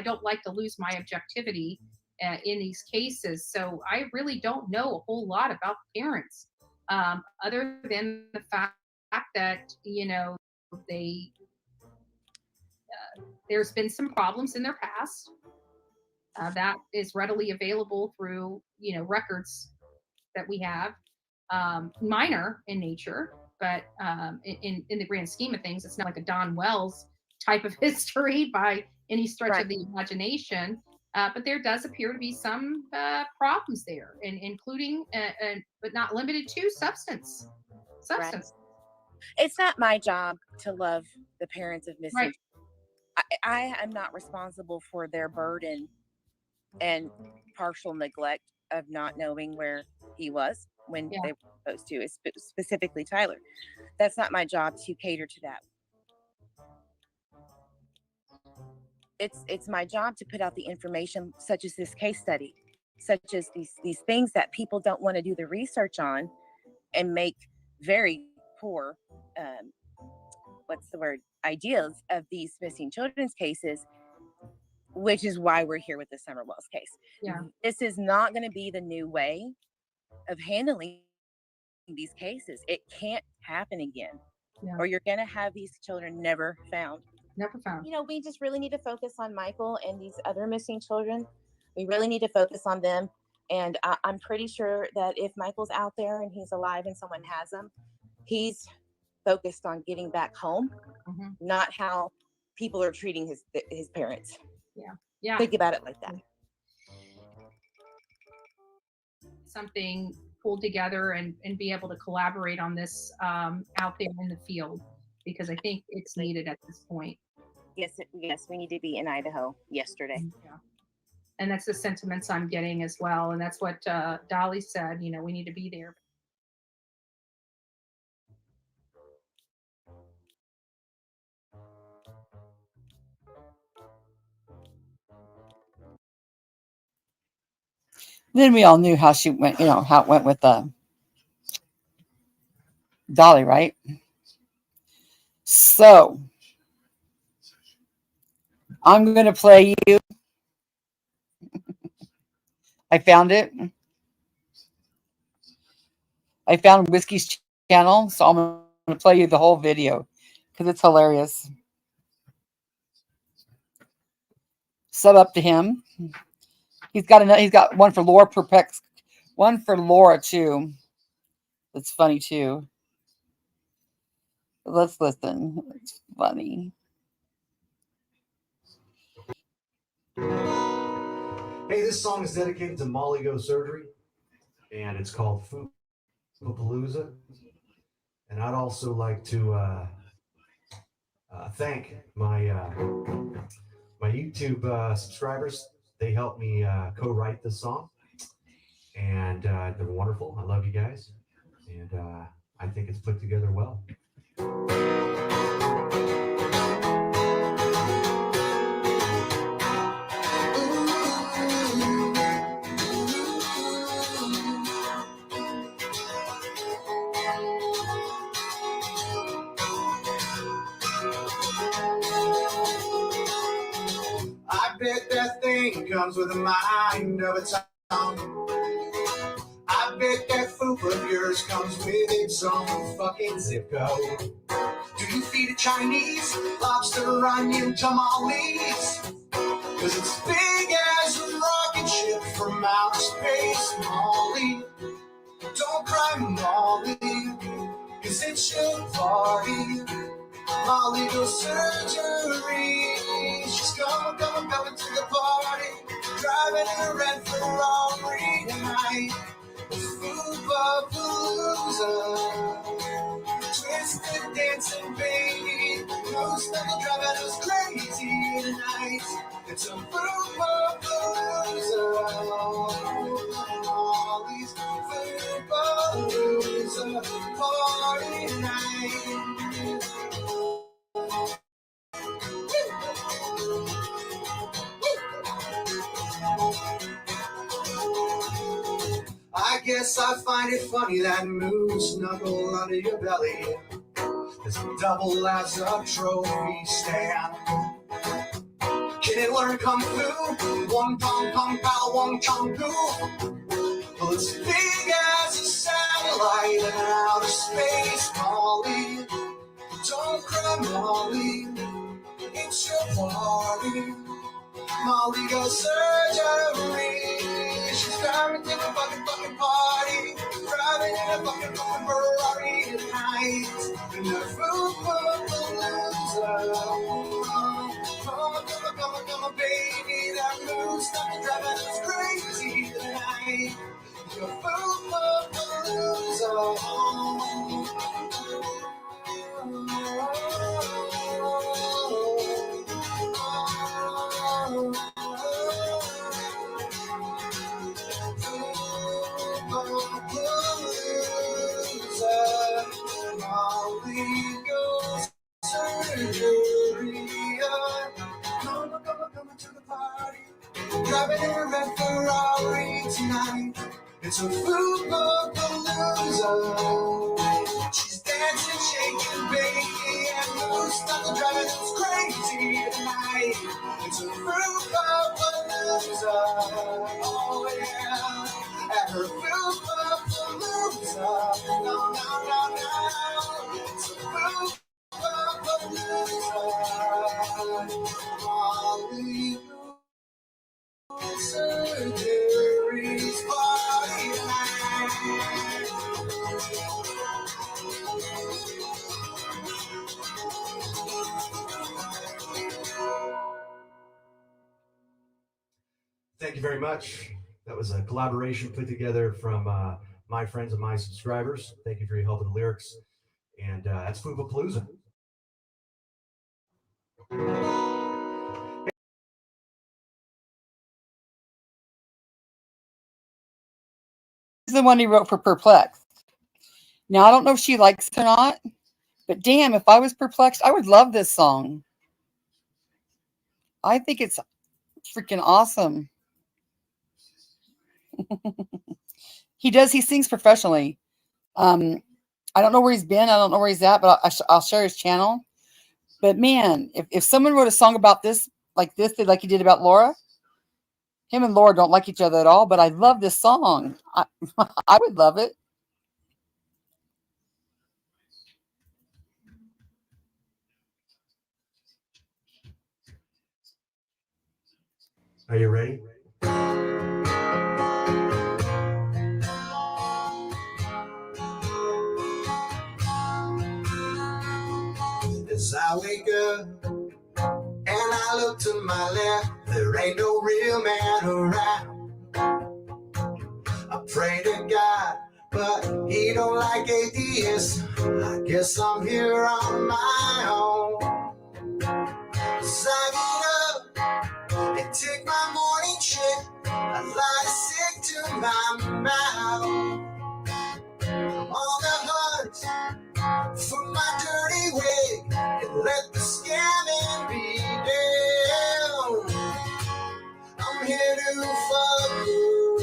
don't like to lose my objectivity in these cases. So I really don't know a whole lot about the parents, other than the fact that, they, there's been some problems in their past. That is readily available through, records that we have, minor in nature, but in the grand scheme of things, it's not like a Don Wells type of history by any stretch of the imagination. But there does appear to be some problems there, and including, but not limited to, substance. it's not my job to love the parents of missing. Right. I am not responsible for their burden and partial neglect of not knowing where he was when they were supposed to, specifically Tyler. That's not my job to cater to that. It's my job to put out the information, such as this case study, such as these things that people don't want to do the research on, and make very poor ideas of these missing children's cases, which is why we're here with the Summer Wells case. Yeah. This is not going to be the new way of handling these cases. It can't happen again. Yeah. Or you're going to have these children never found. Never found. We just really need to focus on Michael and these other missing children. We really need to focus on them. And I'm pretty sure that if Michael's out there and he's alive and someone has him, he's focused on getting back home, not how people are treating his parents. Yeah. Think about it like that. Something pulled together and be able to collaborate on this out there in the field, because I think it's needed at this point. Yes, we need to be in Idaho yesterday. Yeah. And that's the sentiments I'm getting as well. And that's what Dolly said, we need to be there. Then we all knew how she went, how it went with Dolly, right? So I'm going to play you. I found it. I found Whiskey's channel, so I'm going to play you the whole video because it's hilarious. Sub up to him. He's got one for Laura Perpex, one for Laura too. That's funny too. Let's listen. It's funny. Hey, this song is dedicated to Molly Go Surgery, and it's called Foopapalooza. And I'd also like to thank my my YouTube subscribers. They helped me co-write this song, and they're wonderful. I love you guys, and I think it's put together well. I bet that thing comes with a mind of its own. I bet that foop of yours comes with its own fucking zip code. Do you feed it Chinese, lobster, onion, tamales? Cause it's big as a rocket ship from outer space, Molly. Don't cry, Molly, cause it's your party. Molly goes surgery. She's coming to the party. Driving in a red Ferrari tonight. Foopapalooza. Twisted dancing, baby. No style driving us crazy tonight. It's a Foopapalooza. Molly's Foopapalooza party night. I guess I find it funny that moose snuggle under your belly is double as a trophy stand. Can it learn kung fu? One pong pong pow, one chong gu. Well, it's big as a satellite in outer space, Molly. Don't cry, Molly. It's your party. Molly goes surgery. She's driving to the fucking party. Driving in a fucking Ferrari tonight. In the Foopapalooza. Come on, baby. That move's not driving us crazy tonight. The Foopapalooza. Molly goes surgery. Come to the party. Driving in a red Ferrari tonight. It's a Foopapalooza. She's dancing, shaking, baby, and moves nothing driving us crazy tonight. It's a Foopapalooza. Oh yeah, at her Foopapalooza. No. It's a Foopapalooza. Molly surgery's party night. Thank you very much. That was a collaboration put together from my friends and my subscribers. Thank you for your help with the lyrics. And that's Foopapalooza. This is the one he wrote for Perplexed. Now, I don't know if she likes it or not, but damn, if I was perplexed, I would love this song. I think it's freaking awesome. He does. He sings professionally. I don't know where he's been. I don't know where he's at, but I'll share his channel. But man, if someone wrote a song about this, like he did about Laura, him and Laura don't like each other at all. But I love this song. I would love it. Are you ready? As I wake up and I look to my left, there ain't no real man around. I pray to God, but he don't like atheists. I guess I'm here on my own. As I get up and take my morning shit, I lie sick to my mouth. I'm on the hunt for my dirty wig and let the scamming be down. I'm here to fuck you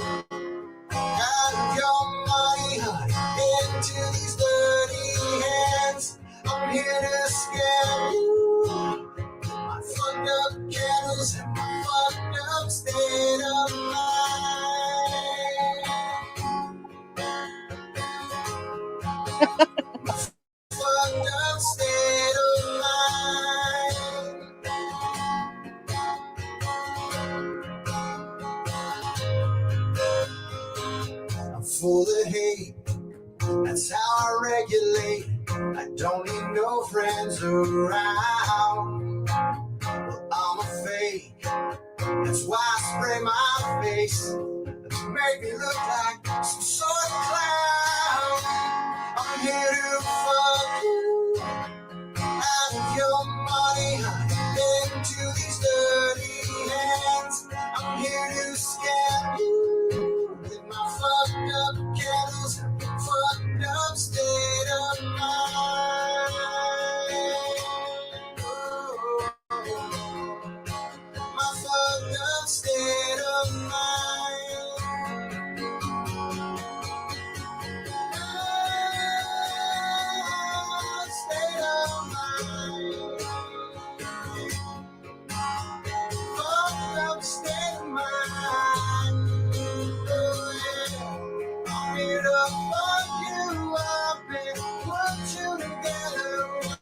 out of your money, honey, into these dirty hands. I'm here to scam you. My fucked up candles and my fucked up state of mind. My fucked up state of mind. I'm full of hate, that's how I regulate. I don't need no friends around. Well, I'm a fake, that's why I spray my face to make me look like some sort of clown. I'm here to fuck you out of your money, honey, into these dirty hands. I'm here to scam you with my fucked up candles and fucked up state of mind. My fucked up state of mind. State of mind. Fucked up state of mind. Oh, yeah. I'm here to fuck you up and put you together.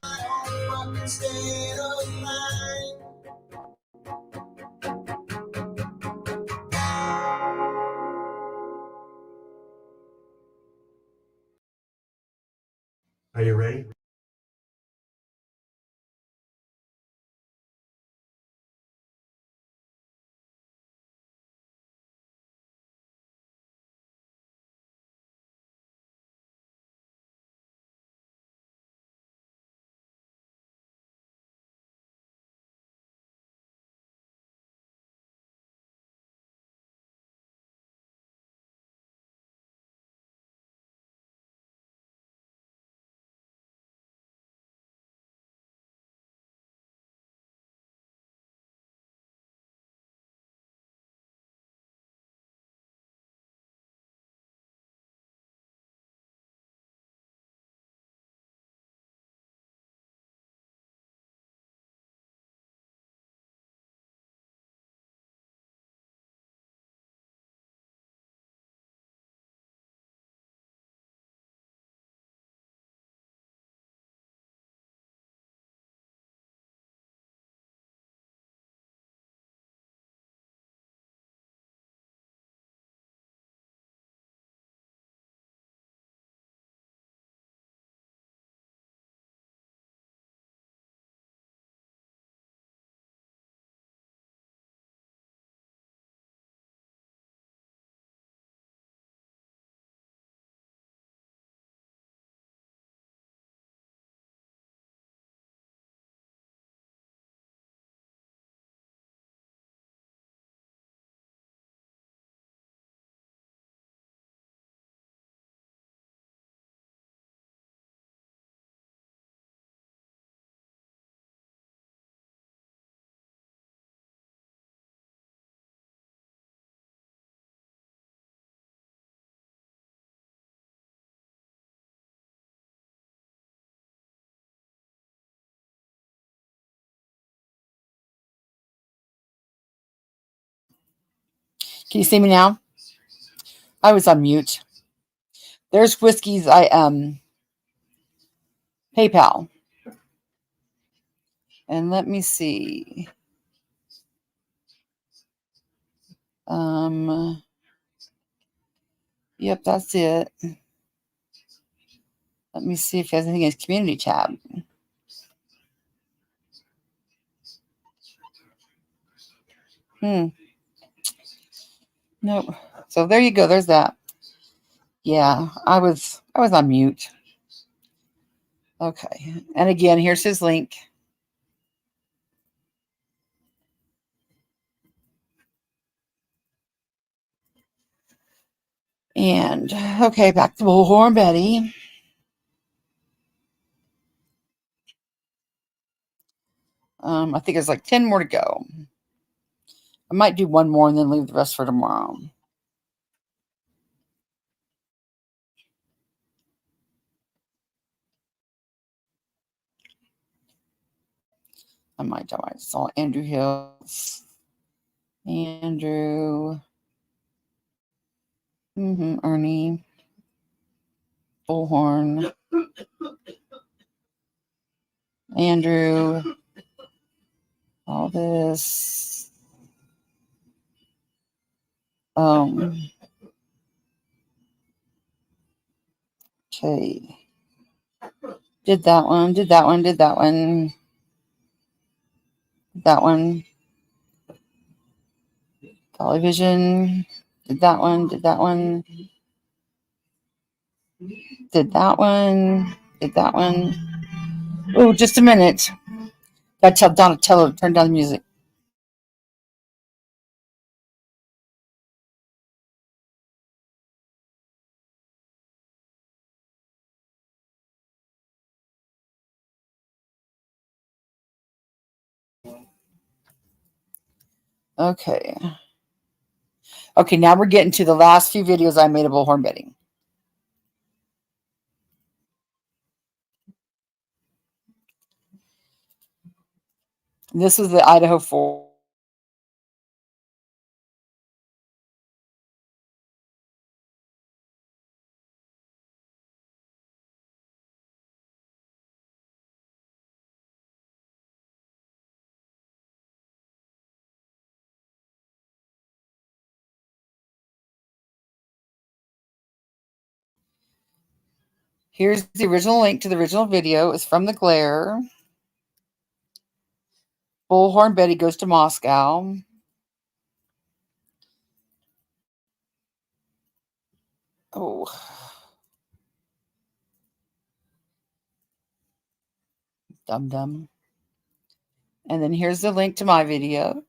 My own fucking state of mind. Are you ready? Can you see me now? I was on mute. There's Whiskey's PayPal. And let me see. Yep, that's it. Let me see if he has anything in his community tab. Nope. So there you go. There's that. Yeah, I was on mute. Okay. And again, here's his link. And okay, back to Bullhorn Betty. I think there's like 10 more to go. I might do one more and then leave the rest for tomorrow. I saw Andrew Hills. Andrew. Ernie. Bullhorn. Andrew. All this. Okay. Did that one. That one. Television. Did that one. Did that one. Oh, just a minute. Gotta tell Donatello to turn down the music. Okay. Okay, now we're getting to the last few videos I made of Bullhorn Betty. This was the Idaho 4. Here's the original link to the original video. It's from the Glare. Bullhorn Betty goes to Moscow. Oh. Dum. And then here's the link to my video.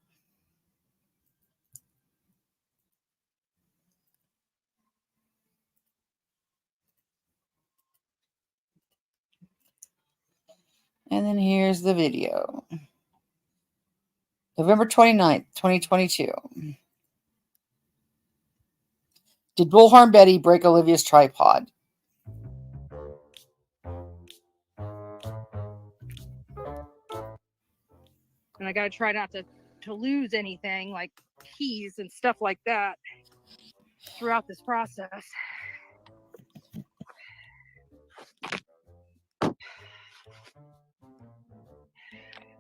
And then here's the video. November 29th, 2022. Did Bullhorn Betty break Olivia's tripod? And I got to try not to lose anything like keys and stuff like that throughout this process.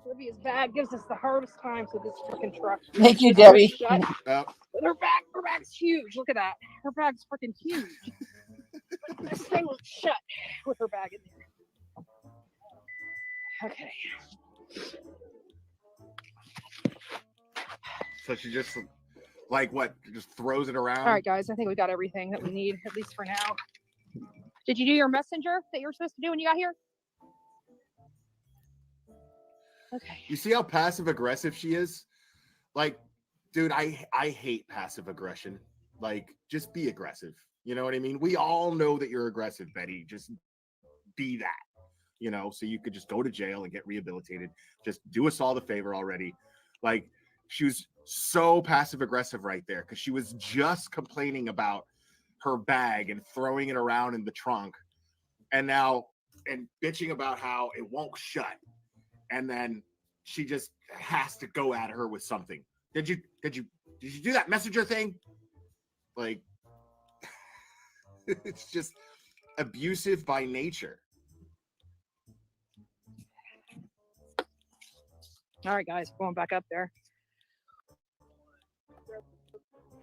Olivia's bag gives us the hardest time for this freaking truck. Thank you, Debbie. Her bag's huge. Look at that. Her bag's freaking huge. This thing was shut with her bag in there. Okay. So she just, like, what? Just throws it around? All right, guys. I think we got everything that we need, at least for now. Did you do your messenger that you were supposed to do when you got here? Okay. You see how passive aggressive she is? Like, dude, I hate passive aggression. Like, just be aggressive. You know what I mean? We all know that you're aggressive, Betty. Just be that. You know, so you could just go to jail and get rehabilitated. Just do us all the favor already. Like, she was so passive aggressive right there because she was just complaining about her bag and throwing it around in the trunk, and bitching about how it won't shut. And then she just has to go at her with something. Did you Did you do that messenger thing? Like, it's just abusive by nature. All right, guys, going back up there.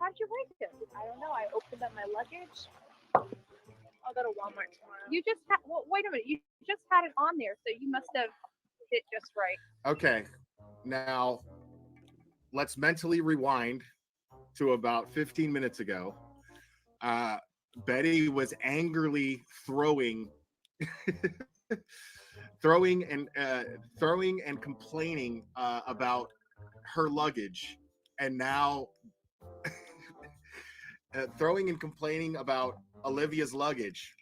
How'd you break it? I don't know. I opened up my luggage. I'll go to Walmart tomorrow. You just had, well, wait a minute. You just had it on there, so you must have hit just right. Okay, now let's mentally rewind to about 15 minutes ago. Betty was angrily throwing and complaining about her luggage, and now throwing and complaining about Olivia's luggage,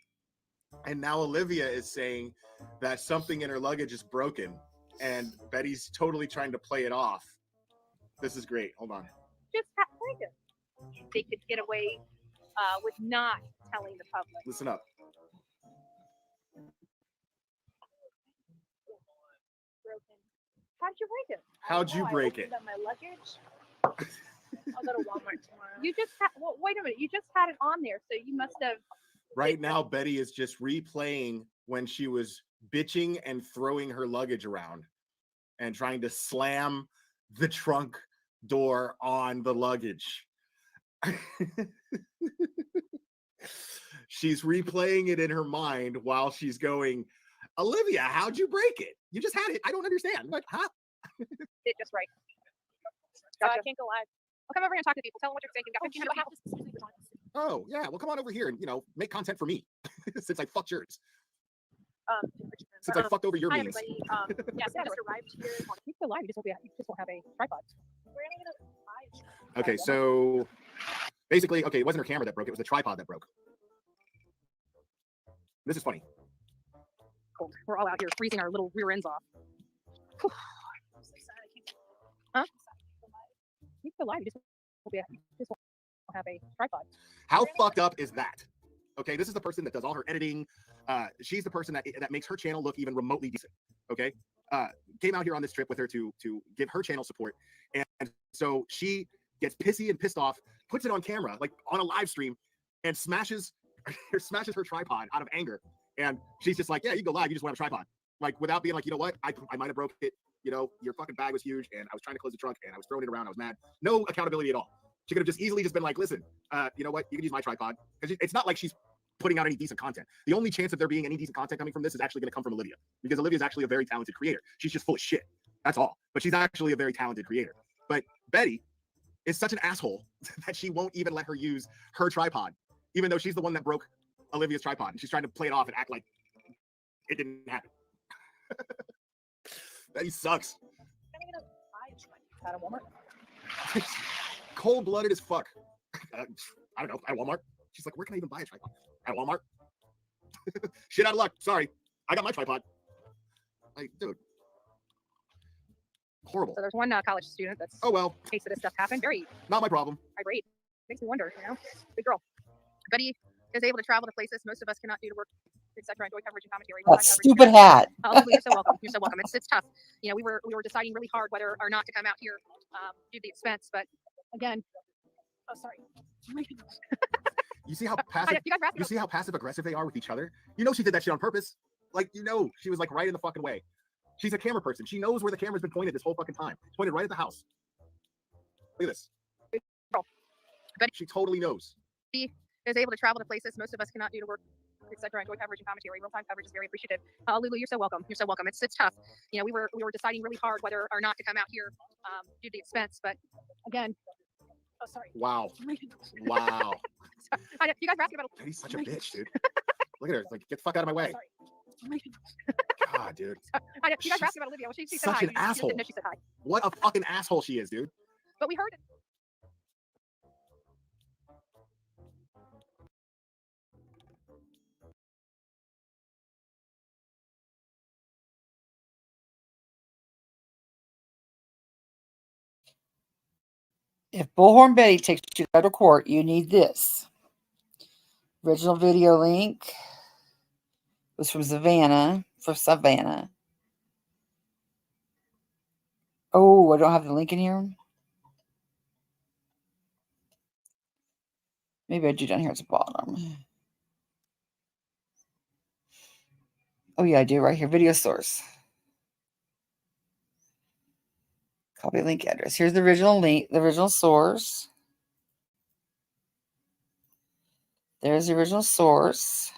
and now Olivia is saying that something in her luggage is broken, and Betty's totally trying to play it off. This is great. Hold on. Just break it. They could get away with not telling the public. Listen up. How'd you break it? How'd you break I it? opened up my luggage. I'll go to Walmart tomorrow. You just had, well, wait a minute. You just had it on there, so you must have. Right now, Betty is just replaying when she was bitching and throwing her luggage around and trying to slam the trunk door on the luggage. She's replaying it in her mind while she's going, Olivia, how'd you break it? You just had it. I don't understand. Like, huh? Did just right. I can't go live. I'll come over here and talk to people. Tell them what you're saying. You've got 15 minutes. Oh, yeah. Well, come on over here and, make content for me since I fucked yours. Since I fucked over your Hi, means. everybody. Yes, I just arrived here. You can go live. You just won't have a tripod. We're gonna get a live. Okay, so basically, okay, it wasn't her camera that broke. It was the tripod that broke. This is funny. Cool. We're all out here freezing our little rear ends off. Whew. Huh? You can go live. You just won't have a tripod. How fucked up is that? Okay, this is the person that does all her editing. She's the person that makes her channel look even remotely decent. Okay, came out here on this trip with her to give her channel support, and so she gets pissy and pissed off, puts it on camera, like on a live stream, and smashes her tripod out of anger. And she's just like, yeah, you go live, you just want a tripod. Like, without being like, you know what, I might have broke it. Your fucking bag was huge, and I was trying to close the trunk, and I was throwing it around. I was mad. No accountability at all. She could have just easily been like, listen, you know what, you can use my tripod. Because it's not like she's putting out any decent content. The only chance of there being any decent content coming from this is actually going to come from Olivia, because Olivia is actually a very talented creator. She's just full of shit. That's all. But she's actually a very talented creator. But Betty is such an asshole that she won't even let her use her tripod, even though she's the one that broke Olivia's tripod. And she's trying to play it off and act like it didn't happen. Betty sucks. Out of Walmart. Cold-blooded as fuck. I don't know, at Walmart. She's like, where can I even buy a tripod? At Walmart? Shit out of luck. Sorry. I got my tripod. Like, dude. Horrible. So there's one college student that's oh well. In case of this stuff happened. Very not my problem. Irate. Makes me wonder, Good girl. Betty is able to travel to places most of us cannot do to work, etc. Enjoy coverage and commentary. That stupid hat. Oh, you're so welcome. You're so welcome. It's tough. We were deciding really hard whether or not to come out here due to the expense, but again, oh sorry. You see how passive you see how passive aggressive they are with each other? She did that shit on purpose. Like, she was like right in the fucking way. She's a camera person. She knows where the camera's been pointed this whole fucking time. It's pointed right at the house. Look at this. Betty she totally knows. She is able to travel to places most of us cannot do to work, etc. Enjoy coverage and commentary. Real-time coverage is very appreciative. Lulu, you're so welcome. You're so welcome. It's tough. We were deciding really hard whether or not to come out here due to the expense, but again, oh sorry. Wow. Wow. You guys were asking about. Betty's such a bitch, dude. Look at her. Like, get the fuck out of my way. God, dude. You guys were asking about Olivia. Well, she said such hi. an asshole. Didn't know she said hi. What a fucking asshole she is, dude. But we heard it. If Bullhorn Betty takes you to federal court, you need this. Original video link was from Savannah. Oh, I don't have the link in here. Maybe I do down here at the bottom. Oh, yeah, I do right here. Video source. Copy link address. Here's the original link, the original source. There's the original source.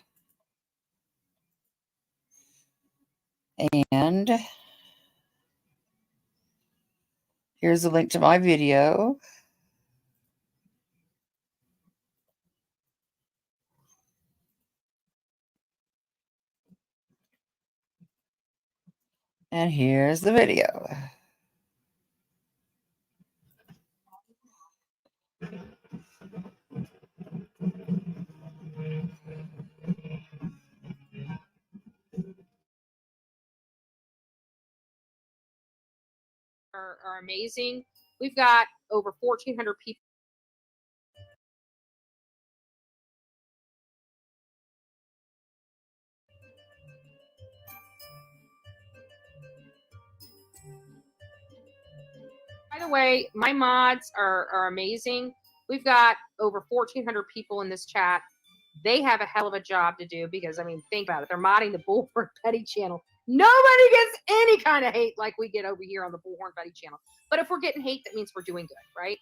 And here's the link to my video. And here's the video. Are amazing. We've got over 1,400 people. By the way, my mods are amazing. We've got over 1,400 people in this chat. They have a hell of a job to do because, I mean, think about it. They're modding the Bullhorn Betty channel. Nobody gets any kind of hate like we get over here on the Bullhorn Betty channel. But if we're getting hate, that means we're doing good, right?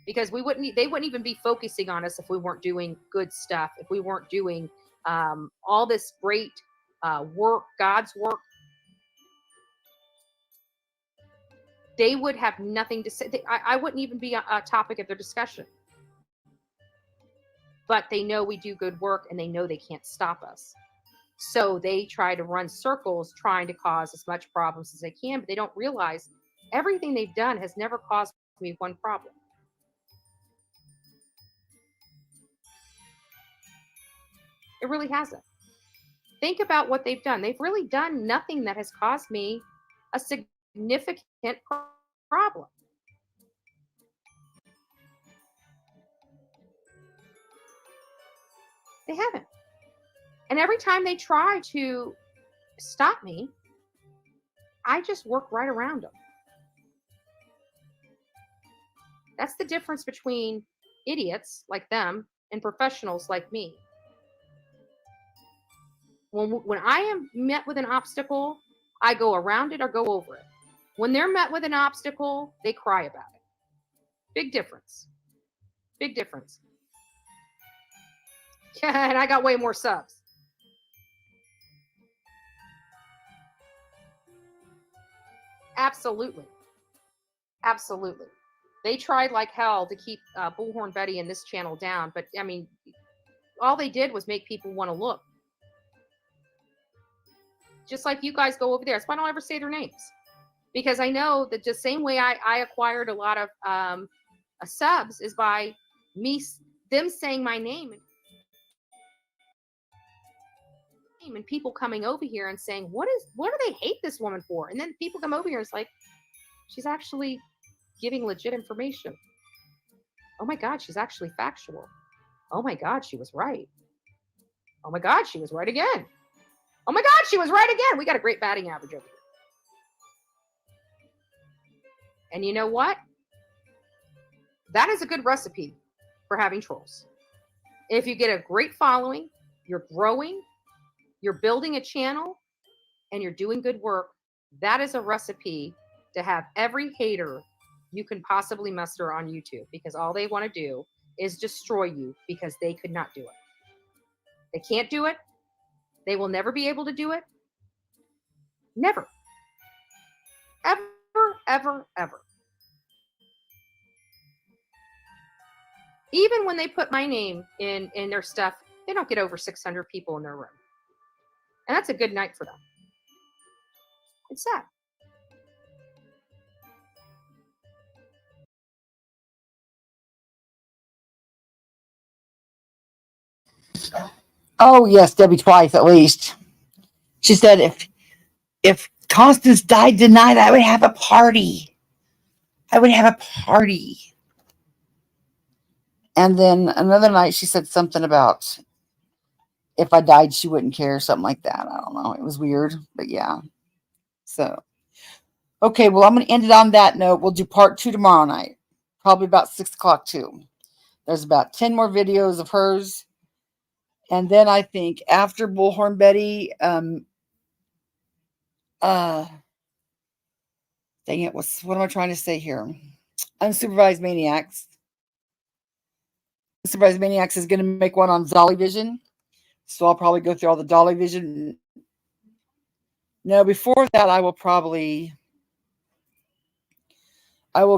Because they wouldn't even be focusing on us if we weren't doing good stuff, if we weren't doing all this great work, God's work. They would have nothing to say. I wouldn't even be a topic of their discussion. But they know we do good work and they know they can't stop us. So they try to run circles trying to cause as much problems as they can, but they don't realize everything they've done has never caused me one problem. It really hasn't. Think about what they've done. They've really done nothing that has caused me a significant problem. They haven't. And every time they try to stop me, I just work right around them. That's the difference between idiots like them and professionals like me. When I am met with an obstacle, I go around it or go over it. When they're met with an obstacle, they cry about it. Big difference. Big difference. Yeah, and I got way more subs. Absolutely. Absolutely. They tried like hell to keep Bullhorn Betty and this channel down, but I mean, all they did was make people want to look. Just like you guys go over there. That's why I don't ever say their names. Because I know that the same way I acquired a lot of subs is by them saying my name and people coming over here and saying, what do they hate this woman for? And then people come over here and it's like, she's actually giving legit information. Oh my God, she's actually factual. Oh my God, she was right. Oh my God, she was right again. Oh my God, she was right again. We got a great batting average over here. And you know what? That is a good recipe for having trolls. If you get a great following, you're growing, you're building a channel, and you're doing good work, that is a recipe to have every hater you can possibly muster on YouTube, because all they want to do is destroy you because they could not do it. They can't do it. They will never be able to do it. Never. Ever, ever, ever. Even when they put my name in their stuff, they don't get over 600 people in their room. And that's a good night for them. It's sad. Oh, yes, Debbie twice at least. She said if Constance died tonight, I would have a party. I would have a party. And then another night she said something about if I died, she wouldn't care, something like that. I don't know. It was weird, but yeah. So, okay, well, I'm going to end it on that note. We'll do part 2 tomorrow night. probably about 6 o'clock too. There's about 10 more videos of hers. And then I think after Bullhorn Betty, dang it, what am I trying to say here? Unsupervised Maniacs. Unsupervised Maniacs is going to make one on Dolly Vision. So I'll probably go through all the Dolly Vision. No, before that, I will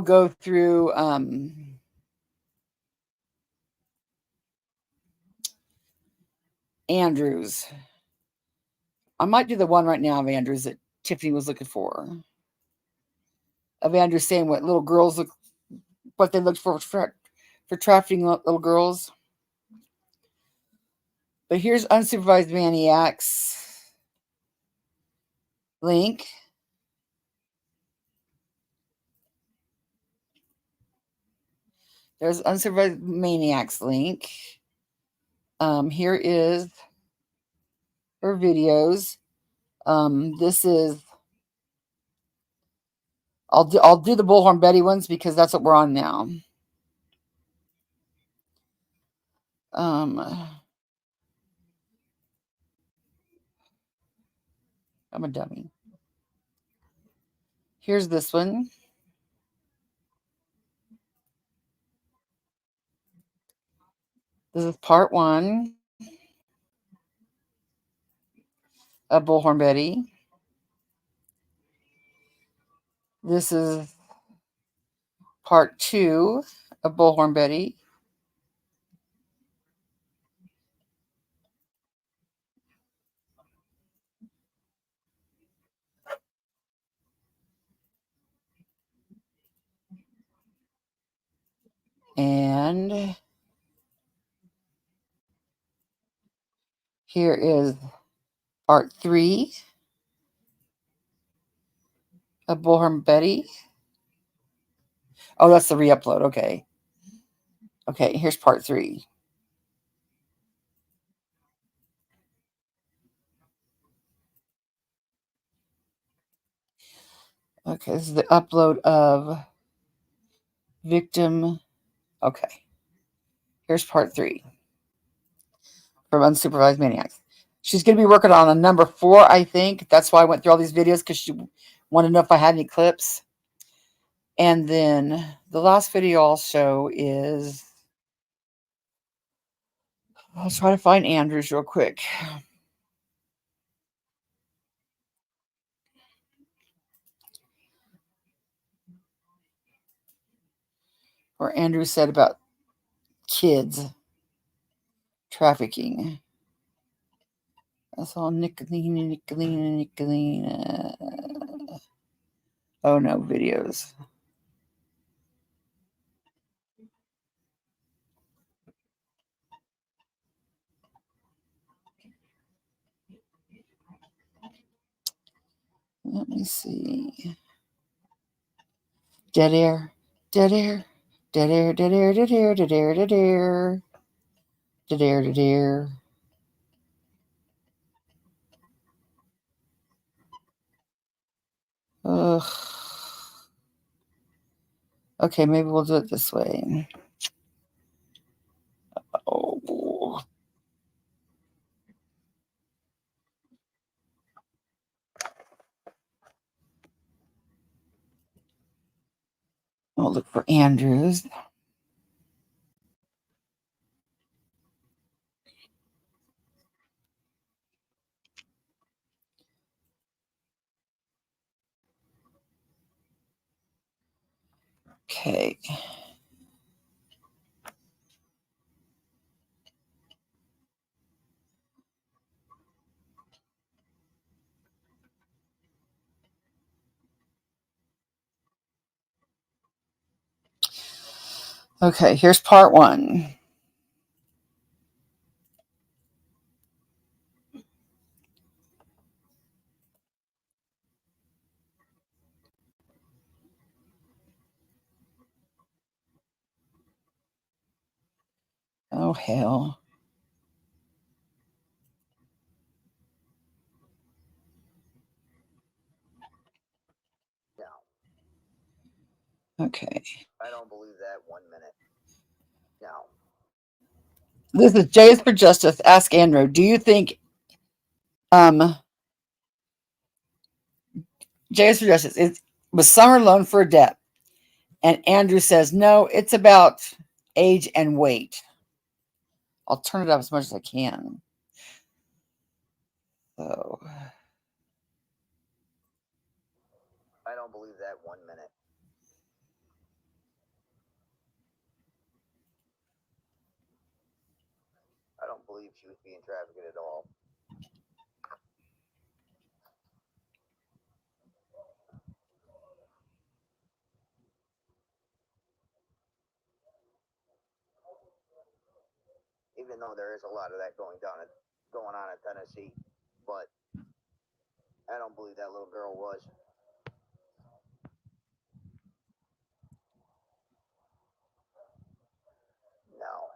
go through Andrews. I might do the one right now of Andrews that Tiffany was looking for. Of Andrews saying what little girls look, what they looked for trafficking little girls. But here's Unsupervised Maniacs link. There's Unsupervised Maniacs link. Here is her videos. This is I'll do the Bullhorn Betty ones because that's what we're on now. I'm a dummy. Here's this one. This is part 1 of Bullhorn Betty. This is part 2 of Bullhorn Betty. And here is part 3 of Bullhorn Betty. Oh, that's the re-upload. Okay. Okay, here's part 3. Okay, this is the upload of Victim. Okay. Here's part 3 from Unsupervised Maniacs. She's going to be working on a number 4, I think. That's why I went through all these videos, because she wanted to know if I had any clips. And then the last video I'll show is... I'll try to find Andrews real quick. Where Andrew said about kids trafficking. That's all Nicolene. Oh no, videos. Let me see. Dead air. Dead air. Dead air. Dead air. Dead air. Dead air. Dead air. Dead air. Dead air. Ugh. Okay, maybe we'll do it this way. Oh. I'll look for Andrews. Okay. Okay, here's part 1. Oh, hell. Okay. I don't believe that 1 minute. No. This is Jay's for Justice. Ask Andrew. Do you think Jay's for Justice was Summer loan for a debt? And Andrew says, no, it's about age and weight. I'll turn it up as much as I can. So I don't believe that 1 minute. I don't believe she was being trafficked at all. Even though there is a lot of that going on in Tennessee, but I don't believe that little girl was. No.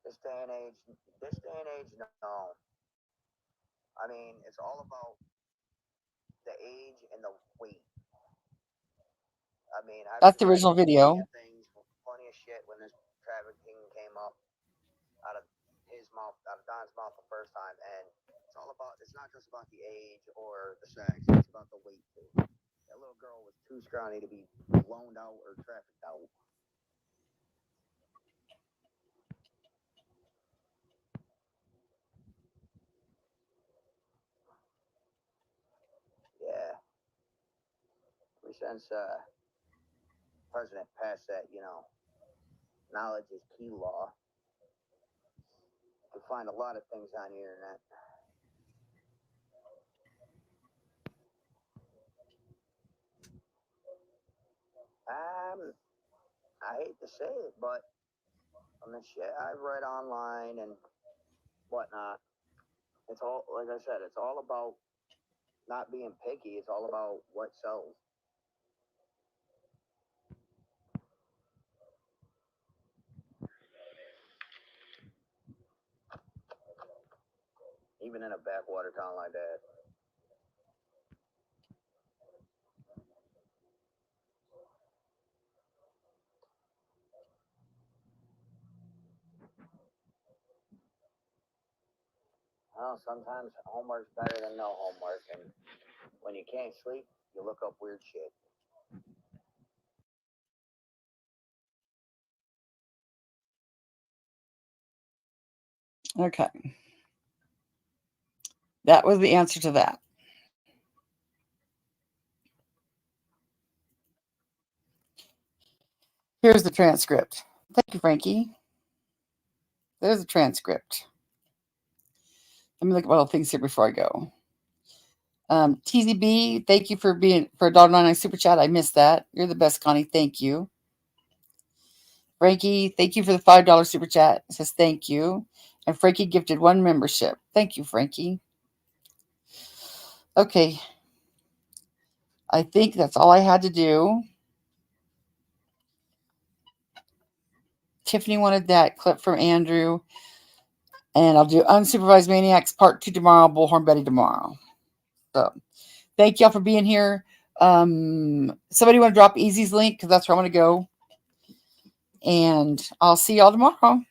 This day and age, no. I mean, it's all about the age and the weight. I mean, that's the original video. Plenty of shit when this trafficking came up out of his mouth, out of Don's mouth the first time, and it's not just about the age or the sex, it's about the weight too. That little girl was too scrawny to be loaned out or trafficked out. Yeah. Since President passed that, knowledge is key law, you can find a lot of things on the internet. I hate to say it, but from the shit I've read online and whatnot, it's all, like I said, it's all about not being picky. It's all about what sells. Even in a backwater town like that. Well, sometimes homework's better than no homework, and when you can't sleep, you look up weird shit. Okay. That was the answer to that. Here's the transcript. Thank you, Frankie. There's a transcript. Let me look at what other things here before I go. TZB, thank you for $1.99 super chat. I missed that. You're the best, Connie. Thank you. Frankie, thank you for the $5 super chat. It says thank you. And Frankie gifted 1 membership. Thank you, Frankie. Okay. I think that's all I had to do. Tiffany wanted that clip from Andrew. And I'll do Unsupervised Maniacs Part 2 tomorrow, Bullhorn Betty tomorrow. So thank y'all for being here. Somebody want to drop Easy's link because that's where I'm going to go. And I'll see y'all tomorrow.